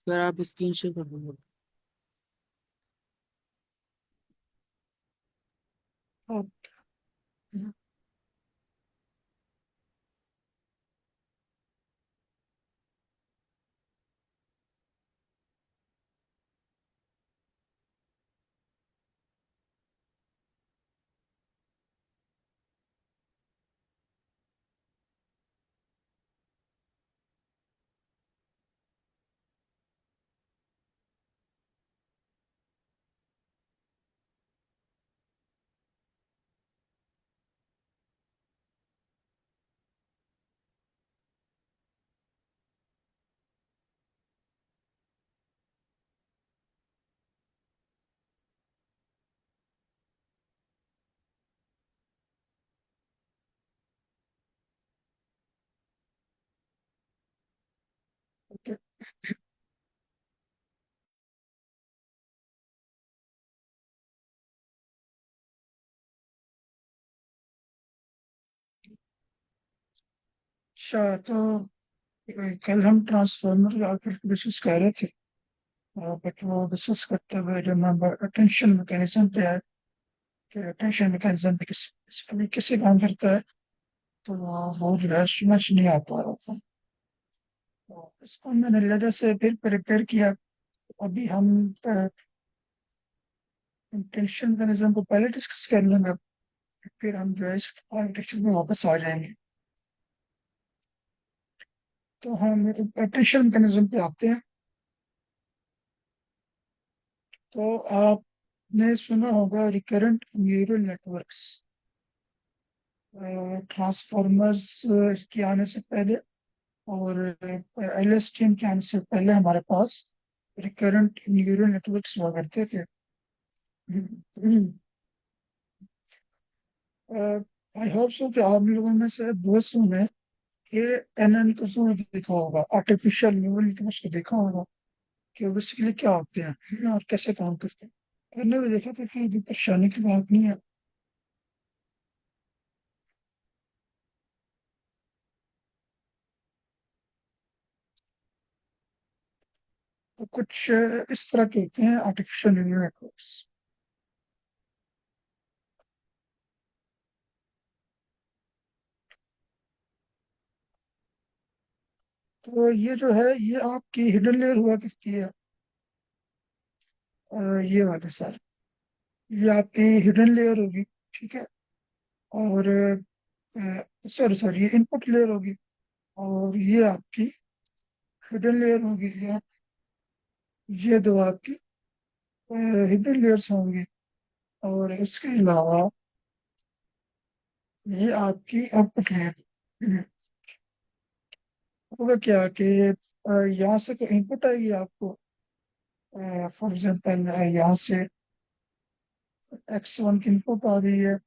फिर आप screen share कर दो। ओके। अच्छा, तो कल हम ट्रांसफार्मर के आउटपुट की डिस्कस कर रहे थे। बट वो डिस्कस करते हुए जब मैं अटेंशन मैकेनिज्म पे आया कि अटेंशन मैकेनिज्म पे किस तरीके से काम करता है, तो वो जो है समझ नहीं आ पा रहा था। तो इसको मैंने लगा से फिर प्रिपेयर किया। अभी हम अटेंशन मैकेनिज्म को पहले डिस्कस कर लेंगे, फिर हम जो है इस आर्किटेक्चर में वापस आ जाएंगे। तो हम अटेंशन मैकेनिज्म पे आते हैं। तो आपने सुना होगा रिकरेंट न्यूरल नेटवर्क्स। ट्रांसफॉर्मर्स के आने से पहले और एलएसटीएम के आने से पहले हमारे पास रिकरेंट न्यूरल नेटवर्क्स हुआ करते थे। आई होप सो कि आप लोगों में से बहुत से ने ये एनएन को जरूर देखा होगा, आर्टिफिशियल न्यूरल नेटवर्क्स को देखा होगा कि वो बेसिकली क्या होते हैं और कैसे काम करते हैं। मैंने भी देखा था कि ये परेशानी की बात नहीं है। तो कुछ इस तरह के होते हैं आर्टिफिशियल न्यूरल नेटवर्क्स। तो ये जो है ये आपकी हिडन लेयर हुआ करती है। ये वाले सर, ये आपकी हिडन लेयर होगी। ठीक है। और सॉरी सॉरी, ये इनपुट लेयर होगी। और ये आपकी हिडन लेयर होगी। ये दो आपकी हिडन लेयर्स होंगी। और इसके अलावा ये आपकी आउटपुट लेयर होगा क्या कि यहाँ से कोई इनपुट आएगी आपको। फॉर एग्जाम्पल यहाँ से X1 की इनपुट आ रही है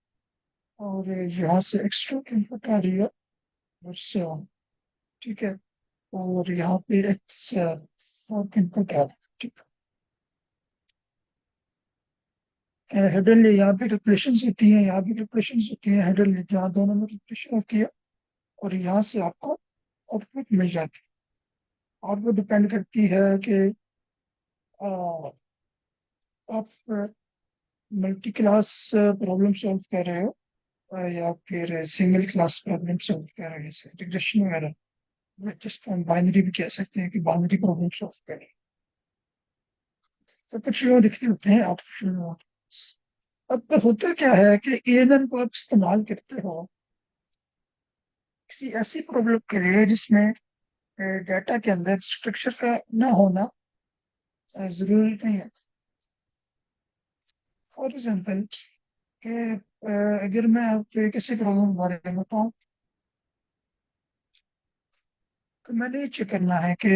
और यहाँ से X2 की इनपुट आ रही है और से ऑन। ठीक है। और यहाँ पे X4 की इनपुट आ रही है। ठीक है। हेडनली यहाँ पे कैलकुलेशंस होती हैं, यहाँ भी कैलकुलेशंस होती हैं। हेडनली यहाँ दोनों में कैलकुलेशन होती है और यहाँ से आपको आउटपुट मिल जाती है। और वो डिपेंड करती है कि अ, आप मल्टी क्लास प्रॉब्लम सॉल्व कर रहे हो या फिर सिंगल क्लास प्रॉब्लम सॉल्व कर रहे हैं, जैसे रिग्रेशन वगैरह। जिसको हम बाइनरी भी कह सकते हैं कि बाइनरी प्रॉब्लम सॉल्व कर रहे हैं। तो कुछ लोग दिखते होते हैं आर्टिफिशियल इंटेलिजेंस। अब तो होता क्या है कि एएनएन को आप इस्तेमाल करते हो किसी ऐसी प्रॉब्लम के लिए जिसमें डाटा के अंदर स्ट्रक्चर का ना होना जरूरी नहीं है। फॉर एग्जाम्पल कि अगर मैं आपको किसी प्रॉब्लम के बारे में बताऊं, तो मैंने ये चेक करना है कि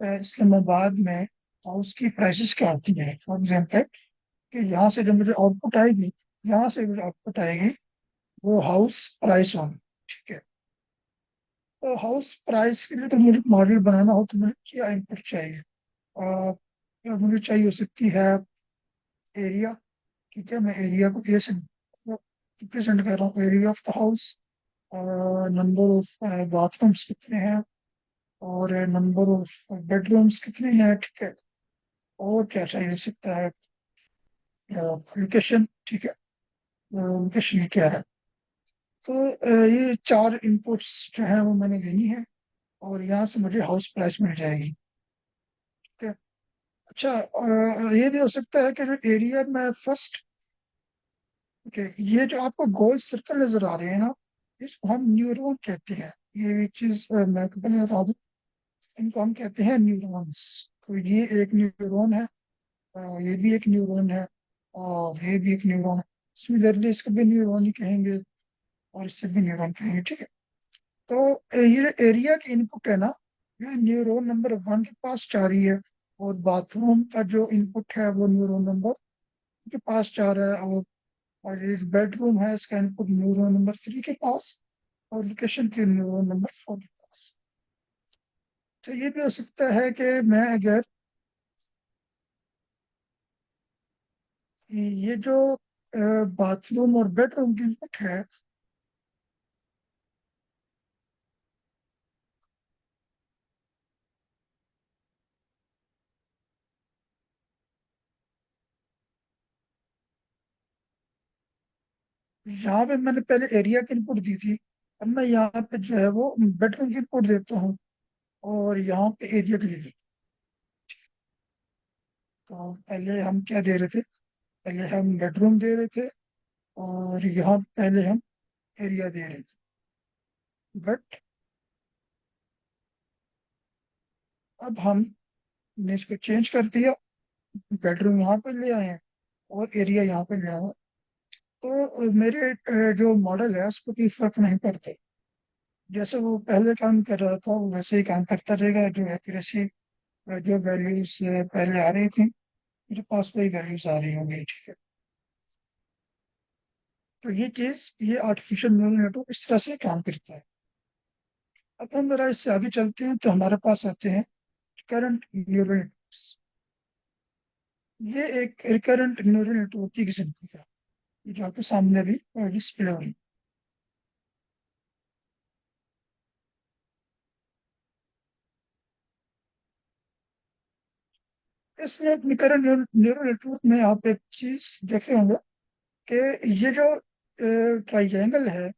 इस्लामाबाद में हाउस की प्राइसेस क्या होती है। फॉर एग्जाम्पल कि यहाँ से जो मुझे आउटपुट आएगी, यहाँ से मुझे आउटपुट आएगी वो हाउस प्राइस होगी। ठीक है। तो हाउस प्राइस के लिए तो मुझे मॉडल बनाना हो तो मुझे क्या इनपुट चाहिए। मुझे चाहिए हो सकती है एरिया। ठीक है। मैं एरिया को ए से रिप्रेजेंट कर रहा हूँ, area of the house. Number of bathrooms कितने हैं, और नंबर ऑफ बेडरूम्स कितने हैं, ठीक है। और क्या चाहिए सकता है, लोकेशन, ठीक है, लोकेशन क्या है। तो ये चार इनपुट्स जो है वो मैंने देनी है, और यहाँ से मुझे हाउस प्राइस मिल जाएगी, ठीक है। अच्छा, ये भी हो सकता है कि जो एरिया में फर्स्ट, ओके, ये जो आपको गोल सर्कल नजर आ रहे हैं ना, इसको हम न्यूरॉन कहते हैं। ये एक चीज मैं आपको पहले बता दूं, इनको हम कहते हैं न्यूरॉन्स। तो ये एक न्यूरॉन है, ये भी एक न्यूरॉन है, और ये भी एक न्यूरॉन है। सिमिलरली इसको भी न्यूरॉन ही कहेंगे, और इससे भी न्यूरॉन कहेंगे, ठीक है। तो ये जो एरिया की इनपुट है ना, ये न्यूरॉन नंबर 1 के पास जा रही है, और बाथरूम का जो इनपुट है वो न्यूरॉन नंबर के पास जा रहा है, और ये बेडरूम है इसका इनपुट न्यूरॉन नंबर 3 के पास, और लोकेशन के न्यूरॉन नंबर 4 के पास। तो ये भी हो सकता है कि मैं अगर ये जो बाथरूम और बेडरूम की इनपुट है, यहाँ पे मैंने पहले एरिया की इनपुट दी थी, अब मैं यहाँ पे जो है वो बेडरूम की इनपुट देता हूँ, और यहाँ पे एरिया की दी। तो पहले हम क्या दे रहे थे, पहले हम बेडरूम दे रहे थे, और यहाँ पहले हम एरिया दे रहे थे। बट अब हमने इसको चेंज कर दिया, बेडरूम यहाँ पे ले आए हैं, और एरिया यहाँ पे ले आए हैं। तो मेरे जो मॉडल है उसको कोई फर्क नहीं पड़ता। जैसे वो पहले काम कर रहा था वो वैसे ही काम करता रहेगा। जो एक्यूरेसी, जो वैल्यूज पहले आ रही थी, मेरे पास वही वैल्यूज आ रही होंगी, ठीक है। तो ये चीज, ये आर्टिफिशियल न्यूरल नेटवर्क इस तरह से काम करता है। अब हम जरा इससे आगे चलते हैं, तो हमारे पास आते हैं करंट न्यूरल नेटवर्क्स। ये एक रिकरेंट न्यूरल नेटवर्क की किस्म है, ये जो आपके सामने भी डिस्प्ले हो रही है। इस रिकरेंट न्यूरल नेटवर्क में आप एक चीज देख रहे होंगे कि ये जो ट्राइएंगल है,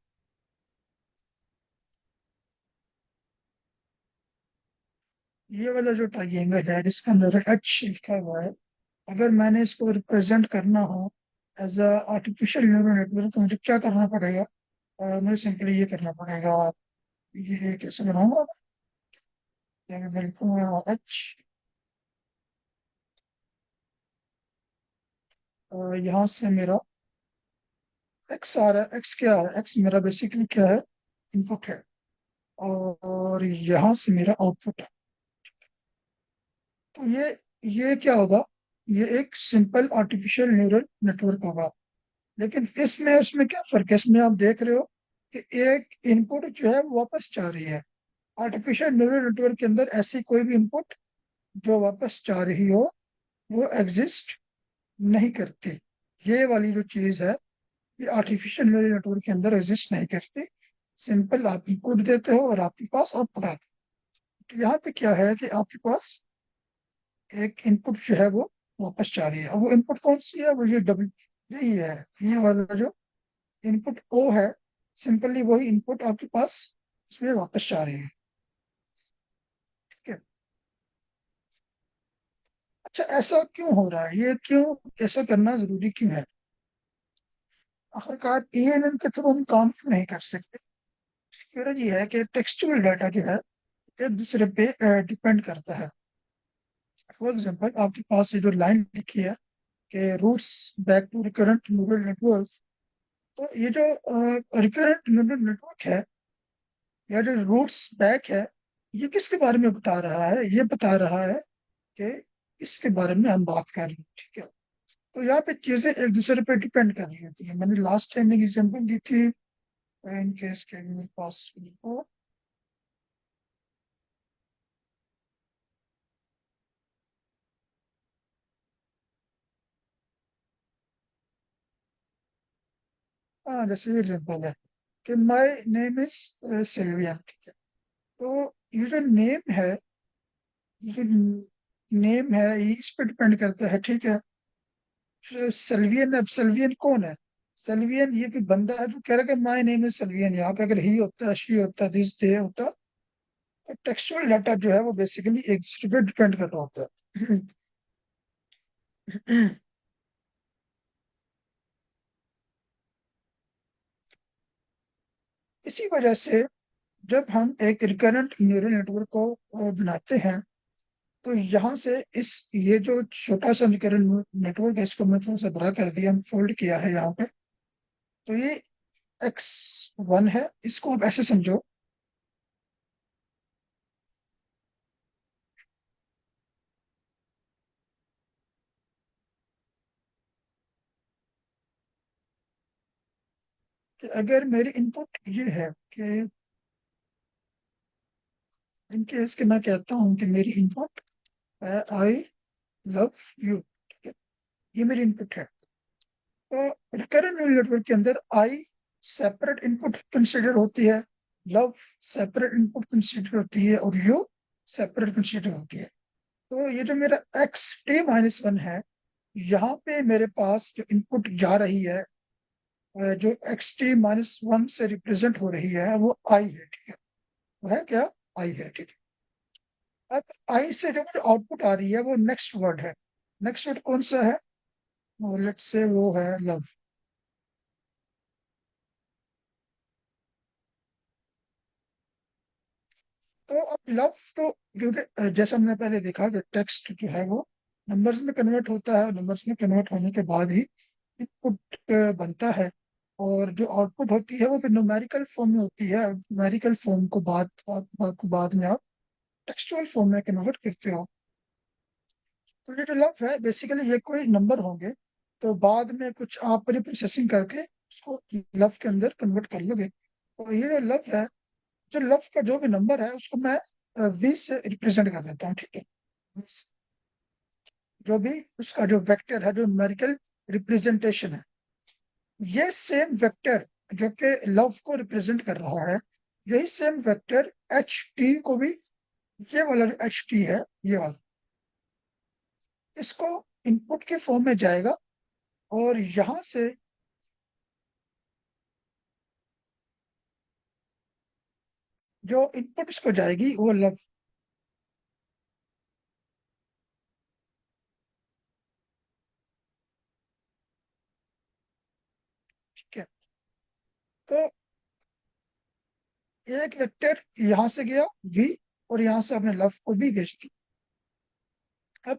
ये वाला जो ट्राइएंगल है जिसके अंदर एच लिखा हुआ है, अगर मैंने इसको रिप्रेजेंट करना हो as a artificial neural network, तो मुझे क्या करना पड़ेगा। मुझे सिंपली ये करना पड़ेगा। ये कैसे बनाऊंगा मैं लिखूंगा एच, यहाँ से मेरा एक्स आ रहा है। एक्स क्या है, एक्स मेरा बेसिकली क्या है, इनपुट है, और यहाँ से मेरा आउटपुट है। तो ये क्या होगा, ये एक सिंपल आर्टिफिशियल न्यूरल नेटवर्क होगा। लेकिन इसमें उसमें क्या फर्क है, इसमें आप देख रहे हो कि एक इनपुट जो है वो वापस जा रही है। आर्टिफिशियल न्यूरल नेटवर्क के अंदर ऐसी कोई भी इनपुट जो वापस जा रही हो वो एग्जिस्ट नहीं करती। ये वाली जो चीज है, ये आर्टिफिशियल न्यूरल नेटवर्क के अंदर एग्जिस्ट नहीं करती। सिंपल आप इनपुट देते हो और आपके पास आउटपुट आता है। तो यहाँ पे क्या है कि आपके पास एक इनपुट जो है वो वापस जा रही है। अब वो इनपुट कौन सी है, वो ये डब्ल्यू, यही है, ये वाला जो इनपुट ओ है, सिंपली वही इनपुट आपके पास उसमें वापस जा रही है, ठीक है। अच्छा, ऐसा क्यों हो रहा है, ये क्यों ऐसा करना जरूरी क्यों है। आखिरकार एएनएन के थ्रू हम काम क्यों नहीं कर सकते। फिर ये है कि टेक्सचुअल डाटा जो है एक दूसरे पे डिपेंड करता है। फॉर एग्जांपल आपके पास ये जो लाइन लिखी है कि routes back to recurrent neural network, तो ये जो रिकरेंट न्यूरल नेटवर्क है, या जो रूट्स बैक है, ये किसके बारे में बता रहा है, ये बता रहा है कि इसके बारे में हम बात कर रहे हैं, ठीक है। तो यहाँ पे चीजें एक दूसरे पे डिपेंड कर रही होती है। मैंने लास्ट टाइम एक एग्जांपल दी थी, इनके इसके मेरे पास हाँ, जैसे ये एग्जांपल है कि माय नेम इज सिल्विया, ठीक है। तो ये जो नेम है, ये जो नेम है, ये इस पे डिपेंड करता है, ठीक है। सल्वियन, अब सल्वियन कौन है? सल्वियन ये कोई बंदा है जो कह रहा है कि माय नेम इज सल्वियन। यहाँ पे अगर ही होता, शी होता, दिस, दे होता, तो टेक्सचुअल डाटा जो है वो बेसिकली एक दूसरे पे डिपेंड कर रहा होता है। इसी वजह से जब हम एक रिकरेंट न्यूरल नेटवर्क को बनाते हैं, तो यहाँ से इस ये जो छोटा सा रिकरेंट नेटवर्क है, इसको मैं थोड़ा सा बड़ा कर दिया, हम फोल्ड किया है यहाँ पे। तो ये x1 है, इसको आप ऐसे समझो कि अगर मेरी इनपुट ये है कि इनकेस कि मैं कहता हूँ कि मेरी इनपुट आई लव यू, ठीक है, ये मेरी इनपुट है। तो रिकरेंट न्यूरल नेटवर्क के अंदर आई सेपरेट इनपुट कंसिडर होती है, लव सेपरेट इनपुट कंसिडर होती है, और यू सेपरेट कंसिडर होती है। तो ये जो मेरा x t-1 है, यहाँ पे मेरे पास जो इनपुट जा रही है, जो x t-1 से रिप्रेजेंट हो रही है, वो आई है, ठीक है। वो है क्या? आई है, ठीक है। अब आई से जो मुझे आउटपुट आ रही है वो नेक्स्ट वर्ड है। नेक्स्ट वर्ड कौन सा है? लेट्स से वो है लव। तो अब लव तो, क्योंकि जैसा हमने पहले देखा कि टेक्स्ट जो है वो नंबर्स में कन्वर्ट होता है, नंबर्स में कन्वर्ट होने के बाद ही इनपुट बनता है, और जो आउटपुट होती है वो भी न्यूमेरिकल फॉर्म में होती है। न्यूमेरिकल फॉर्म को बाद में आप टेक्सचुअल फॉर्म में कन्वर्ट करते हो। तो ये जो लव है बेसिकली ये कोई नंबर होंगे, तो बाद में कुछ आप प्रोसेसिंग करके उसको लव के अंदर कन्वर्ट कर लोगे। तो ये जो लव है, जो लव का जो भी नंबर है उसको मैं 20 से रिप्रेजेंट कर देता हूँ, ठीक है। 20, जो भी उसका जो वेक्टर है, जो न्यूमेरिकल रिप्रेजेंटेशन है, ये सेम वेक्टर जो कि लव को रिप्रेजेंट कर रहा है, यही सेम वेक्टर एच टी को भी, ये वाला जो एच टी है, ये वाला, इसको इनपुट के फॉर्म में जाएगा, और यहां से जो इनपुट इसको जाएगी वो लव, ठीक है। तो एक वेक्टर यहां से गया वी, और यहां से अपने लव को भी भेज दी। अब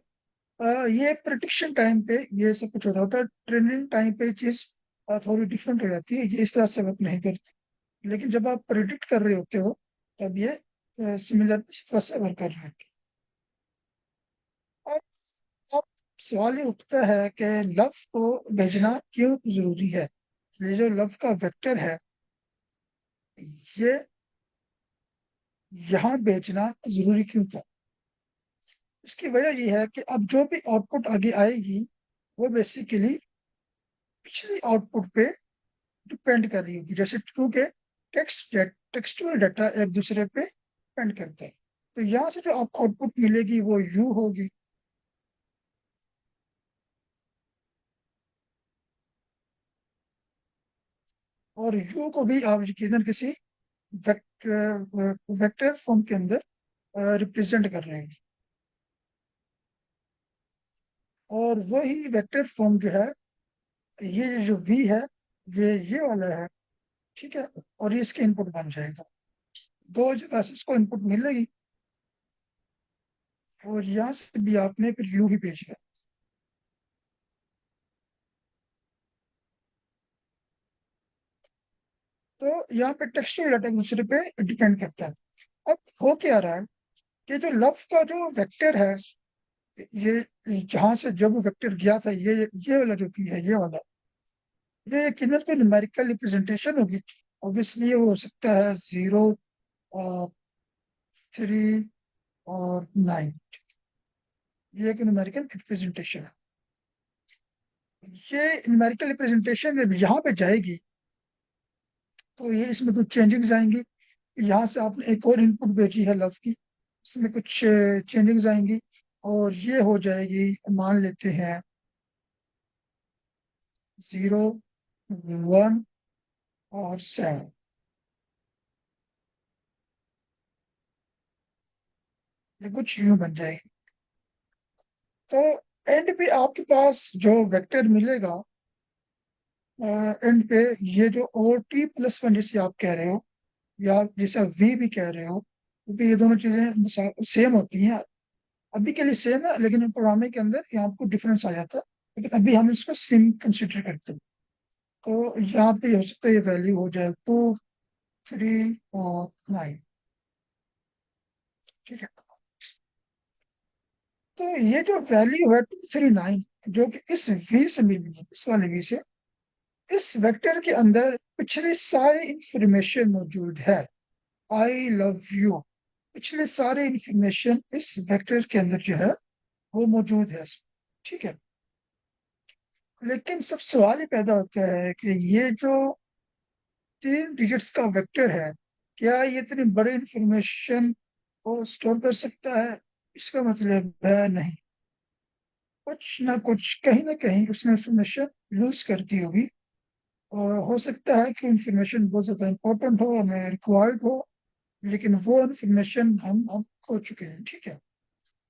ये प्रिडिक्शन टाइम पे ये सब कुछ हो रहा होता है, ट्रेनिंग टाइम पे चीज थोड़ी डिफरेंट हो जाती है, ये इस तरह से वर्क नहीं करती। लेकिन जब आप प्रिडिक्ट कर रहे होते हो, तब ये सिमिलर इस तरह से वर्क कर रहे होते हैं। अब सवाल ये उठता है कि लव को भेजना क्यों जरूरी है? ये जो लव का वेक्टर है, ये यहाँ भेजना जरूरी क्यों था? इसकी वजह ये है कि अब जो भी आउटपुट आगे आएगी, वो बेसिकली पिछली आउटपुट पे डिपेंड कर रही होगी, जैसे क्योंकि टेक्सचुअल डाटा एक दूसरे पे डिपेंड करते हैं। तो यहाँ से जो आपको आउटपुट मिलेगी वो यू होगी, और यू को भी आप यकीनन किसी वेक्टर फॉर्म के अंदर रिप्रेजेंट कर रहे हैं, और वही वेक्टर फॉर्म जो है, ये जो वी है, ये वाला है, ठीक है। और ये इसके इनपुट बन जाएगा, दो जगह से इसको इनपुट मिलेगी, और यहाँ से भी आपने फिर यू ही भेजना। तो यहाँ पे टेक्सचुअल डाटा एक दूसरे पे डिपेंड करता है। अब हो क्या रहा है कि जो लव का जो वेक्टर है, ये जहां से जब वेक्टर गया था, ये वाला जो भी है, ये वाला, ये किधर पे न्यूमेरिकल रिप्रेजेंटेशन होगी। ऑब्वियसली ये हो सकता है 0, 3 और 9, ये एक न्यूमेरिकल रिप्रेजेंटेशन है। ये न्यूमेरिकल रिप्रेजेंटेशन जब यहाँ पे जाएगी, तो ये इसमें कुछ चेंजेस आएंगी। यहाँ से आपने एक और इनपुट भेजी है लव की, उसमें कुछ चेंजेस आएंगी और ये हो जाएगी, मान लेते हैं 0, 1 और 7। ये कुछ यूं बन जाएगी। तो एंड पे आपके पास जो वेक्टर मिलेगा, एंड पे ये जो और t+1 जिसे आप कह रहे हो या जिसे v भी कह रहे हो, क्योंकि ये दोनों चीजें सेम होती हैं। अभी के लिए सेम है, लेकिन प्रोग्रामिंग के अंदर यहाँ आपको डिफरेंस आ जाता है। लेकिन अभी हम इसको सेम कंसिडर करते हैं। तो यहाँ पे हो सकता है ये वैल्यू हो जाए 2, 3 और 9। ठीक है। तो ये जो वैल्यू है 2, 3, 9, जो कि इस v से मिली है, इस वाले v से, इस वेक्टर के अंदर पिछले सारे इंफॉर्मेशन मौजूद है। आई लव यू, पिछले सारे इंफॉर्मेशन इस वेक्टर के अंदर जो है वो मौजूद है इसमें। ठीक है। लेकिन सब सवाल ही पैदा होता है कि ये जो 3 डिजिट्स का वेक्टर है, क्या ये इतनी बड़ी इंफॉर्मेशन को स्टोर कर सकता है? इसका मतलब है नहीं। कुछ ना कुछ, कहीं ना कहीं उसने इंफॉर्मेशन लूज कर दी होगी। और हो सकता है कि इंफॉर्मेशन बहुत ज्यादा इंपॉर्टेंट हो, हमें रिक्वायर्ड हो, लेकिन वो इंफॉर्मेशन हम अब खो चुके हैं। ठीक है।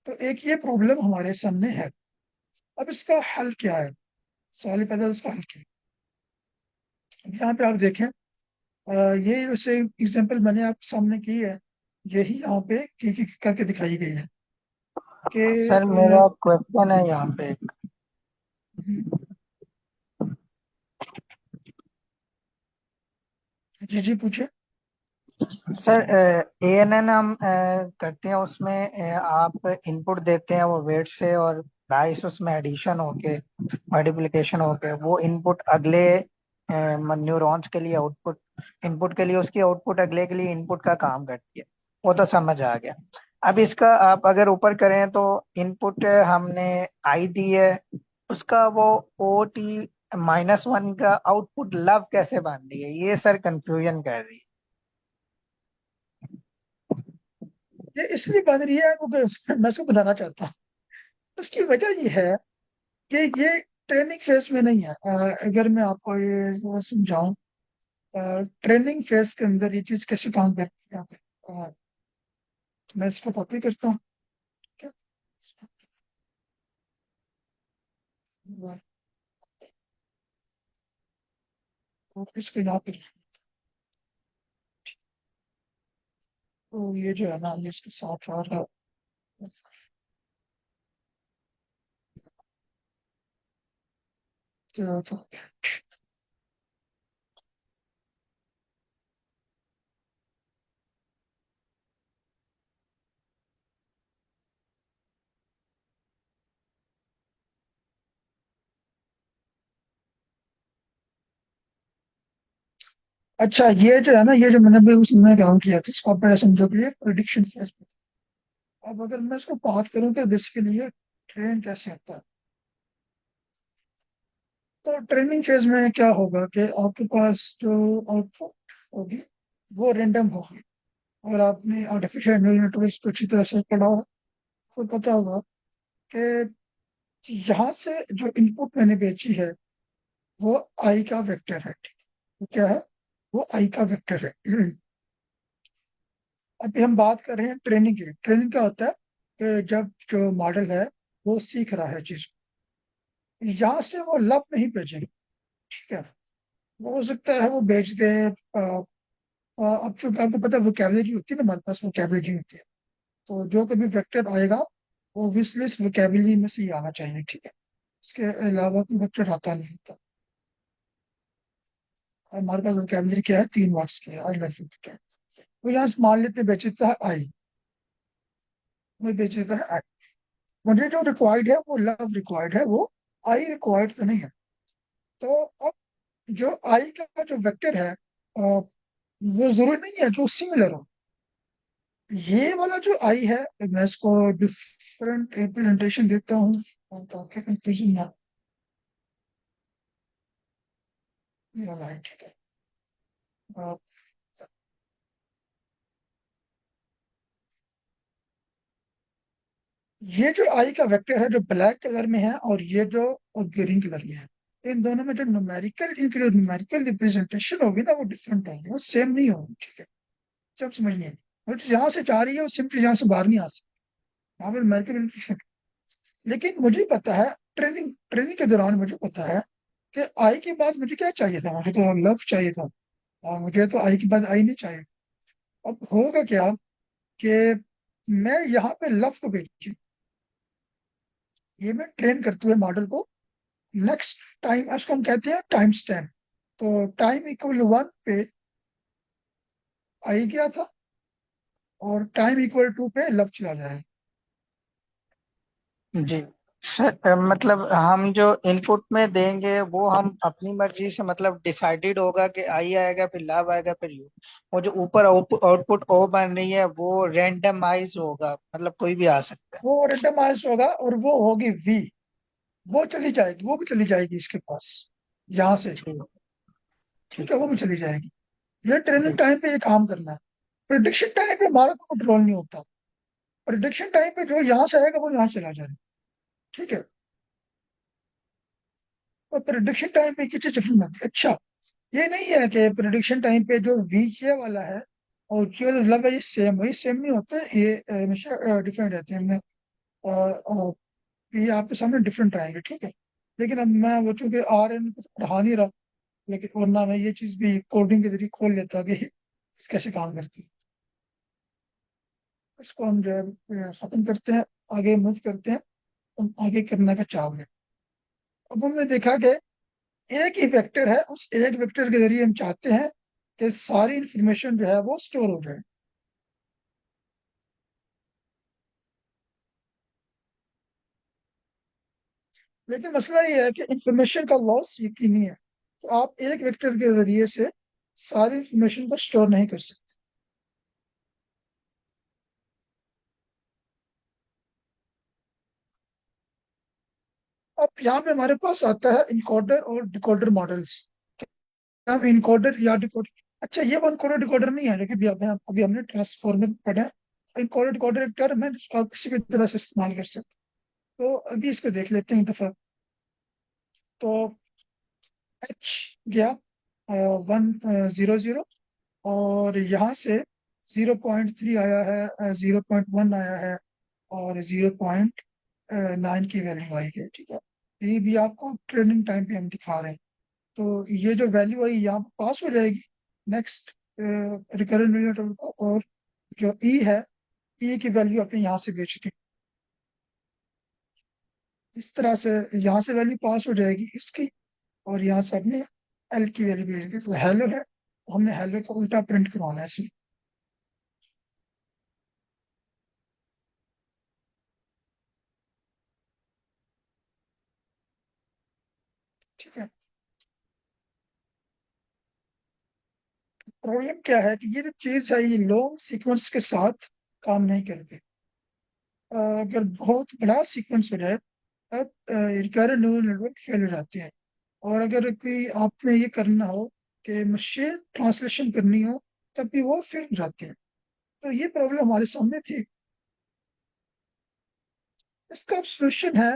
तो एक ये प्रॉब्लम हमारे सामने है। अब इसका हल क्या है? सवाल पैदा है, इसका हल क्या है? अब यहाँ पे आप देखें, ये जैसे एग्जांपल मैंने आपके सामने की है, यही यहाँ पे करके दिखाई गई है कि सर मेरा क्वेश्चन है यहाँ पे। जी जी पूछे। सर ANN हम करते हैं, उसमें आप इनपुट देते हैं वो वेट से, और 22 उसमें एडिशन होके मल्टीप्लिकेशन होके वो इनपुट अगले न्यूरॉन्स के लिए आउटपुट, इनपुट के लिए उसकी आउटपुट अगले के लिए इनपुट का काम करती है। वो तो समझ आ गया। अब इसका आप अगर ऊपर करें तो इनपुट हमने आई दी है, उसका वो OT-1 का आउटपुट लव कैसे बन रही है, ये सर कंफ्यूजन कर रही है। ये इसलिए बन रही है क्योंकि मैं इसको बताना चाहता हूँ। उसकी वजह ये है कि ये ट्रेनिंग फेज में नहीं है। अगर मैं आपको ये वो समझाऊं, ट्रेनिंग फेज के अंदर ये चीज कैसे काम करती है यहाँ पे। तो मैं इसको कॉपी करता हूँ। ठीक है? तो इसको यहाँ पे, तो ये जो है ना, ये इसके साथ आ रहा है। तो अच्छा, ये जो है ना, ये जो मैंने अभी उसमें काम किया था, इसको आप समझो कि ये प्रिडिक्शन फेज में था। अब अगर मैं इसको बात करूँ तो बेसिकली ये ट्रेन कैसे होता है। तो ट्रेनिंग फेज में क्या होगा कि आपके पास जो आउटपुट होगी वो रेंडम होगी। अगर आपने आर्टिफिशियल न्यूरल नेटवर्क को अच्छी तरह से पढ़ा हो तो पता होगा कि यहाँ से जो इनपुट मैंने बेची है वो आई का वेक्टर है। ठीक है? वो क्या है? वो आई का वेक्टर है। अभी हम बात कर रहे हैं ट्रेनिंग की। ट्रेनिंग क्या होता है कि जब जो मॉडल है वो सीख रहा है चीज को, यहाँ से वो लब नहीं भेजेगा। ठीक है? वो हो सकता है वो भेज दे। अब चूंकि आपको पता है वोकेबलरी होती है ना, हमारे पास वोकेबलरी होती है। तो जो कभी वेक्टर आएगा वो विश लिस्ट वोकेबलरी में से ही आना चाहिए। ठीक है? इसके अलावा कोई वेक्टर आता नहीं होता। हमारे पास वोकेबलरी क्या है? 3 वर्ड्स की है, आई लव यू। तो यहाँ से मान लेते बेचता है आई, मैं बेचता है आई। मुझे जो रिक्वायर्ड है वो लव रिक्वायर्ड है, वो आई रिक्वायर्ड तो नहीं है। तो अब जो आई का जो वेक्टर है, वो जरूरी नहीं है जो सिमिलर हो। ये वाला जो आई है, मैं इसको डिफरेंट रिप्रेजेंटेशन देता हूँ ताकि कंफ्यूजन ना। ये वाला है। ठीक है? अ, ये जो आई का वेक्टर है जो ब्लैक कलर में है और ये जो ग्रीन कलर में है, इन दोनों में जो न्यूमेरिकल इनकी जो न्यूमेरिकल रिप्रेजेंटेशन होगी ना वो डिफरेंट होगी, वो सेम नहीं होगी, ठीक है। जब समझिए, वो जो यहाँ से जा रही है वो सिंपली यहाँ से बाहर नहीं आ सकती, यहाँ पर न्यूमेरिकल। लेकिन मुझे पता है, ट्रेनिंग ट्रेनिंग के दौरान मुझे पता है कि आई के बाद मुझे क्या चाहिए था, मुझे तो लव चाहिए था, और मुझे तो आई के बाद आई नहीं चाहिए। अब होगा क्या कि मैं यहाँ पे लव को भेजू, ये मैं ट्रेन करते हुए मॉडल को नेक्स्ट टाइम, इसको हम कहते हैं टाइम स्टैम्प। तो टाइम इक्वल 1 पे आई गया था और टाइम इक्वल 2 पे लव चला जाएगा। जी सर, मतलब हम जो इनपुट में देंगे वो हम अपनी मर्जी से, मतलब डिसाइडेड होगा कि आई आएगा फिर लव आएगा फिर यू। वो जो ऊपर आउटपुट ओ बन रही है वो रेंडमाइज होगा, मतलब कोई भी आ सकता है। वो रेंडमाइज होगा और वो होगी वी, वो चली जाएगी, वो भी चली जाएगी इसके पास, यहाँ से। ठीक। ठीक ठीक है, वो है। भी चली जाएगी। ये ट्रेनिंग ठीक। टाइम पे ये काम करना है। प्रिडिक्शन टाइम पे हमारा कोई कंट्रोल नहीं होता। प्रिडिक्शन टाइम पे जो यहाँ से आएगा वो यहाँ चला जाएगा, ठीक है। और प्रिडिक्शन टाइम पे किसी डिफरेंट होती है। अच्छा, ये नहीं है कि प्रिडिक्शन टाइम पे जो वी ये वाला है और जो लग है ये सेम, वही सेम नहीं होता है, ये हमेशा डिफरेंट रहते हैं। हमने ये आपके सामने डिफरेंट आएंगे, ठीक है। लेकिन अब मैं वो चूंकि आर एन को तो पढ़ा नहीं रहा, लेकिन वरना मैं ये चीज भी कोडिंग के जरिए खोल लेता कि कैसे काम करती है। इसको हम जो है खत्म करते हैं, आगे मूव करते हैं। हम आगे करने का चाह रहे हैं। अब हमने देखा कि एक ही वेक्टर है, उस एक वेक्टर के जरिए हम चाहते हैं कि सारी इंफॉर्मेशन जो है वो स्टोर हो जाए। लेकिन मसला ये है कि इंफॉर्मेशन का लॉस यकीनी है, तो आप एक वेक्टर के जरिए से सारी इंफॉर्मेशन को स्टोर नहीं कर सकते। अब यहाँ पे हमारे पास आता है इनकोडर और डिकोडर मॉडल्स। हम इनकोडर या डिकोडर, अच्छा ये वो इनकोडर डिकोडर नहीं है, लेकिन अभी हमने ट्रांसफॉर्मर पढ़ा है। इनकोडर डिकोडर एक टर्म है जिसको आप किसी भी तरह से इस्तेमाल कर सकते हैं। तो अभी इसको देख लेते हैं एक दफा। तो एच गया 100, और यहाँ से 0.3 आया है, 0.1 आया है, और 0.9 की वैल्यू आई है, ठीक है। ये भी आपको ट्रेनिंग टाइम पे हम दिखा रहे हैं। तो ये जो वैल्यू आई यहाँ पास हो जाएगी नेक्स्ट रिकरेंट वेरिएबल को, और जो ई है, ई की वैल्यू अपने यहाँ से बेच दी। इस तरह से यहाँ से वैल्यू पास हो जाएगी इसकी, और यहाँ से अपने एल की वैल्यू भेज दी। तो हेलो है, हमने हेलो को उल्टा प्रिंट करवाना है इसमें, ठीक है। प्रॉब्लम क्या है कि ये जो चीज है ये लॉन्ग सीक्वेंस के साथ काम नहीं करती। अगर बहुत बड़ा सीक्वेंस हो जाए तब रिकरेंट न्यूरल नेटवर्क फेल हो जाते हैं। और अगर कोई आपने ये करना हो कि मशीन ट्रांसलेशन करनी हो, तब भी वो फेल हो जाते हैं। तो ये प्रॉब्लम हमारे सामने थी। इसका सोल्यूशन है,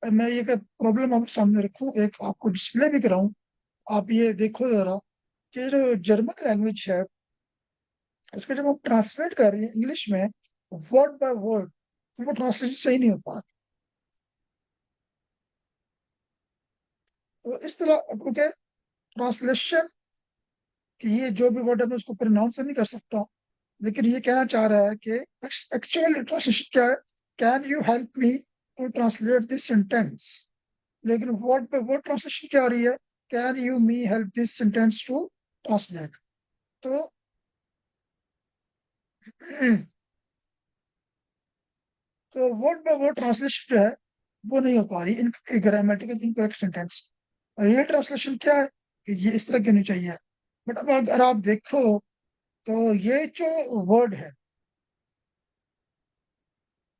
मैं ये प्रॉब्लम आपके सामने रखूं, एक आपको डिस्प्ले भी कराऊं। आप ये देखो जरा कि जो जर्मन लैंग्वेज है उसको जब हम ट्रांसलेट कर रहे हैं इंग्लिश में वर्ड बाय वर्ड, तो वो ट्रांसलेशन सही नहीं हो पा रहा। तो इस तरह क्योंकि ट्रांसलेशन कि ये जो भी वर्ड है मैं उसको प्रोनाउंस नहीं कर सकता, लेकिन ये कहना चाह रहा है कि एक्चुअल ट्रांसलेशन क्या है, can you help me to translate this sentence. लेकिन वर्ड पे वर्ड ट्रांसलेशन क्या हो रही है, can you me help this sentence to translate. तो तो वर्ड बाय वर्ड ट्रांसलेशन जो है वो नहीं हो पा रही इन grammatical incorrect sentence. Real translation क्या है कि ये इस तरह की होनी चाहिए। बट अब अगर आप देखो तो ये जो वर्ड है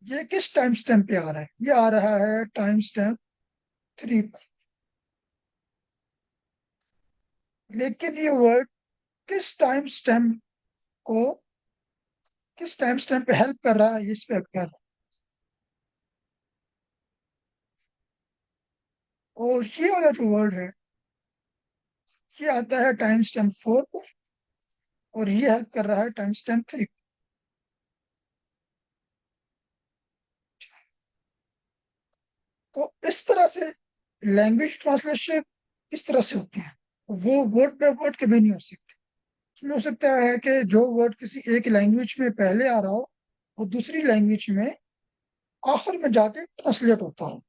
ये किस टाइम स्टैम्प पे आ रहा है, ये आ रहा है टाइम स्टैम्प 3 पर। लेकिन ये वर्ड किस टाइम स्टैम्प को, किस टाइम स्टैम्प पे हेल्प कर रहा है, ये इस पे हेल्प कर रहा है। और ये वाला जो वर्ड है ये आता है टाइम स्टैम्प 4 पर, और ये हेल्प कर रहा है टाइम स्टैम्प 3। तो इस तरह से लैंग्वेज ट्रांसलेशन इस तरह से होती है, वो वर्ड बाय वर्ड कभी नहीं हो सकती। इसमें हो सकता है कि जो वर्ड किसी एक लैंग्वेज में पहले आ रहा हो वो दूसरी लैंग्वेज में आखिर में जाके ट्रांसलेट होता हो।